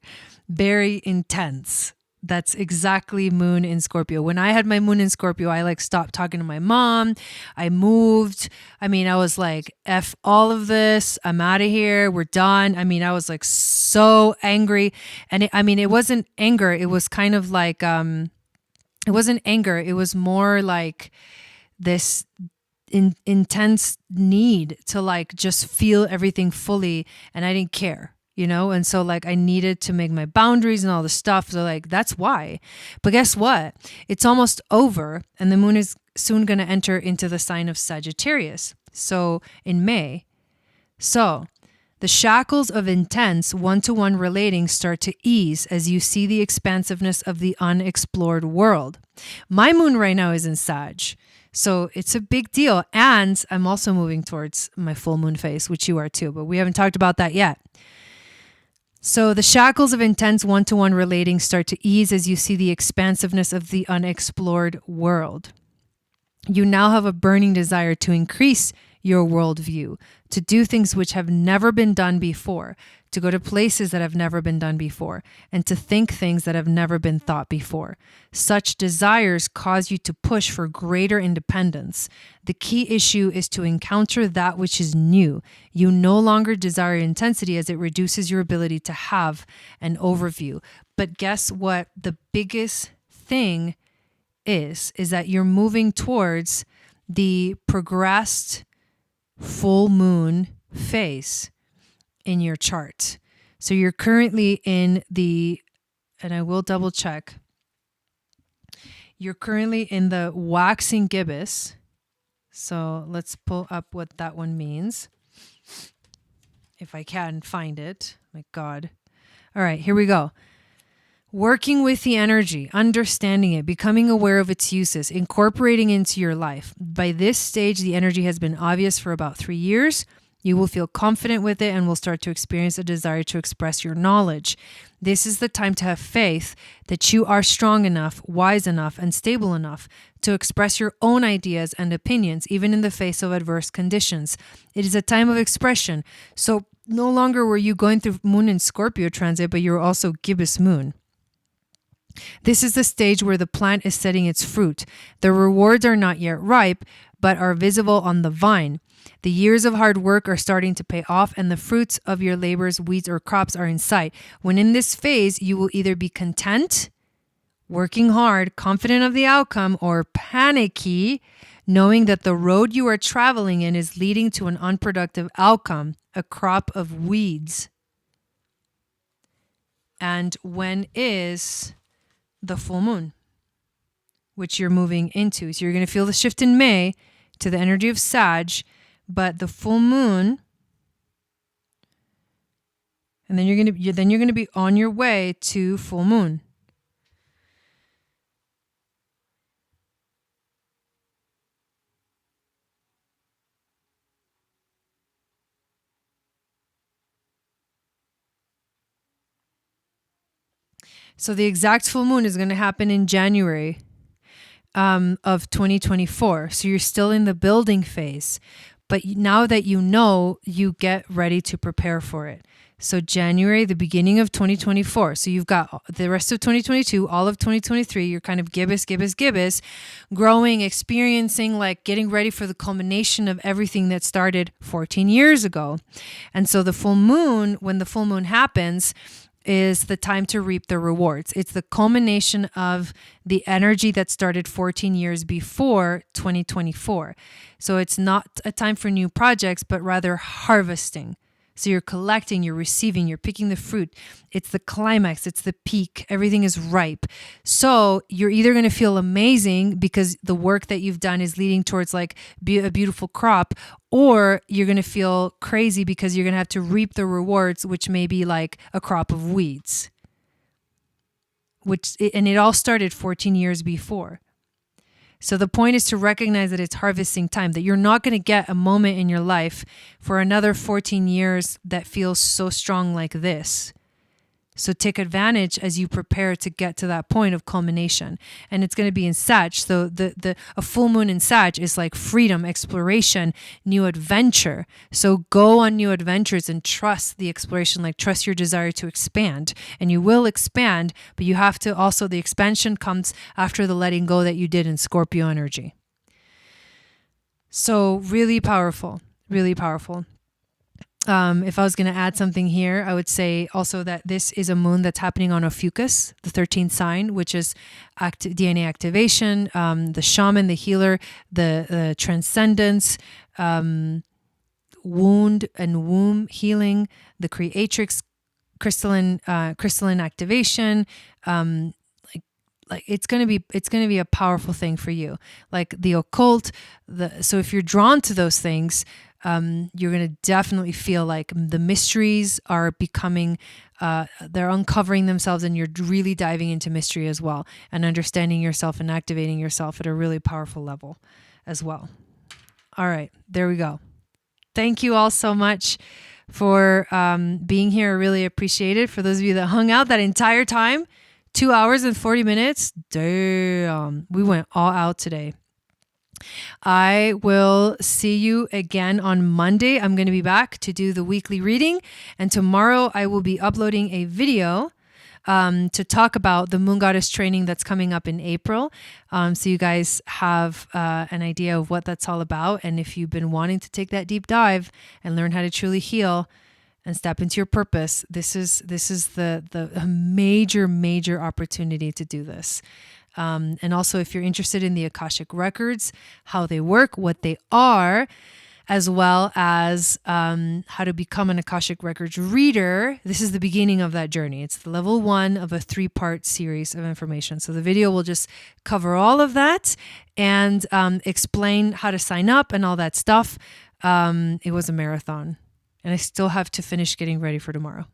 Speaker 1: Very intense. That's exactly moon in Scorpio. When I had my moon in Scorpio, I like stopped talking to my mom. I moved. I mean, I was like, F all of this. I'm out of here. We're done. I mean, I was like so angry. And it wasn't anger. It was kind of like, it wasn't anger. It was more like this intense need to like just feel everything fully. And I didn't care. And so like I needed to make my boundaries and all the stuff. So like, that's why. But guess what? It's almost over and the moon is soon going to enter into the sign of Sagittarius. So in May. So the shackles of intense one-to-one relating start to ease as you see the expansiveness of the unexplored world. My moon right now is in Sag. So it's a big deal. And I'm also moving towards my full moon phase, which you are too, but we haven't talked about that yet. So the shackles of intense one-to-one relating start to ease as you see the expansiveness of the unexplored world. You now have a burning desire to increase your worldview, to do things which have never been done before, to go to places that have never been done before, and to think things that have never been thought before. Such desires cause you to push for greater independence. The key issue is to encounter that which is new. You no longer desire intensity as it reduces your ability to have an overview. But guess what? The biggest thing is that you're moving towards the progressed full moon phase in your chart. So you're currently in the, and I will double check, you're currently in the waxing gibbous. So let's pull up what that one means. If I can find it. My God. All right, here we go. Working with the energy, understanding it, becoming aware of its uses, incorporating into your life. By this stage, the energy has been obvious for about 3 years. You will feel confident with it and will start to experience a desire to express your knowledge. This is the time to have faith that you are strong enough, wise enough, and stable enough to express your own ideas and opinions, even in the face of adverse conditions. It is a time of expression. So no longer were you going through moon in Scorpio transit, but you're also gibbous moon. This is the stage where the plant is setting its fruit. The rewards are not yet ripe, but are visible on the vine. The years of hard work are starting to pay off, and the fruits of your labors, weeds, or crops are in sight. When in this phase, you will either be content, working hard, confident of the outcome, or panicky, knowing that the road you are traveling in is leading to an unproductive outcome, a crop of weeds. And when is the full moon, which you're moving into? So you're going to feel the shift in May to the energy of Sag, but the full moon, and then you're going to be on your way to full moon. So the exact full moon is going to happen in January of 2024. So you're still in the building phase. But now that you know, you get ready to prepare for it. So January, the beginning of 2024. So you've got the rest of 2022, all of 2023. You're kind of gibbous, growing, experiencing, like getting ready for the culmination of everything that started 14 years ago. And so the full moon, when the full moon happens, is the time to reap the rewards. It's the culmination of the energy that started 14 years before 2024. So it's not a time for new projects, but rather harvesting. So you're collecting, you're receiving, you're picking the fruit. It's the climax, it's the peak. Everything is ripe. So you're either going to feel amazing because the work that you've done is leading towards like a beautiful crop, or you're going to feel crazy because you're going to have to reap the rewards, which may be like a crop of weeds. And it all started 14 years before. So the point is to recognize that it's harvesting time, that you're not going to get a moment in your life for another 14 years that feels so strong like this. So take advantage as you prepare to get to that point of culmination. And it's going to be in Sag. So a full moon in Sag is like freedom, exploration, new adventure. So go on new adventures and trust the exploration, like trust your desire to expand. And you will expand, but you have to also, the expansion comes after the letting go that you did in Scorpio energy. So really powerful, really powerful. If I was going to add something here, I would say also that this is a moon that's happening on Ophiuchus, the 13th sign, which is DNA activation, the shaman, the healer, the transcendence, wound and womb healing, the creatrix, crystalline activation. Like it's gonna be a powerful thing for you, like the occult. So if you're drawn to those things, you're going to definitely feel like the mysteries are becoming, they're uncovering themselves, and you're really diving into mystery as well, and understanding yourself and activating yourself at a really powerful level as well. All right, there we go. Thank you all so much for being here. I really appreciate it. For those of you that hung out that entire time, 2 hours and 40 minutes. Damn, we went all out today. I will see you again on Monday. I'm going to be back to do the weekly reading. And tomorrow I will be uploading a video to talk about the Moon Goddess training that's coming up in April. So you guys have an idea of what that's all about. And if you've been wanting to take that deep dive and learn how to truly heal and step into your purpose, this is the major opportunity to do this. And also, if you're interested in the Akashic records, how they work, what they are, as well as how to become an Akashic records reader, this is the beginning of that journey. It's the level 1 of a 3-part series of information. So the video will just cover all of that and explain how to sign up and all that stuff. It was a marathon, and I still have to finish getting ready for tomorrow.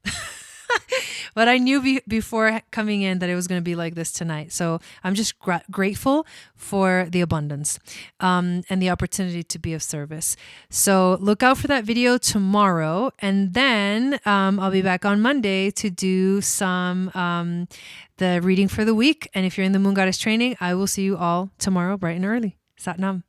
Speaker 1: But I knew before coming in that it was going to be like this tonight. So I'm just grateful for the abundance and the opportunity to be of service. So look out for that video tomorrow. And then I'll be back on Monday to do some the reading for the week. And if you're in the Moon Goddess training, I will see you all tomorrow bright and early. Sat Nam.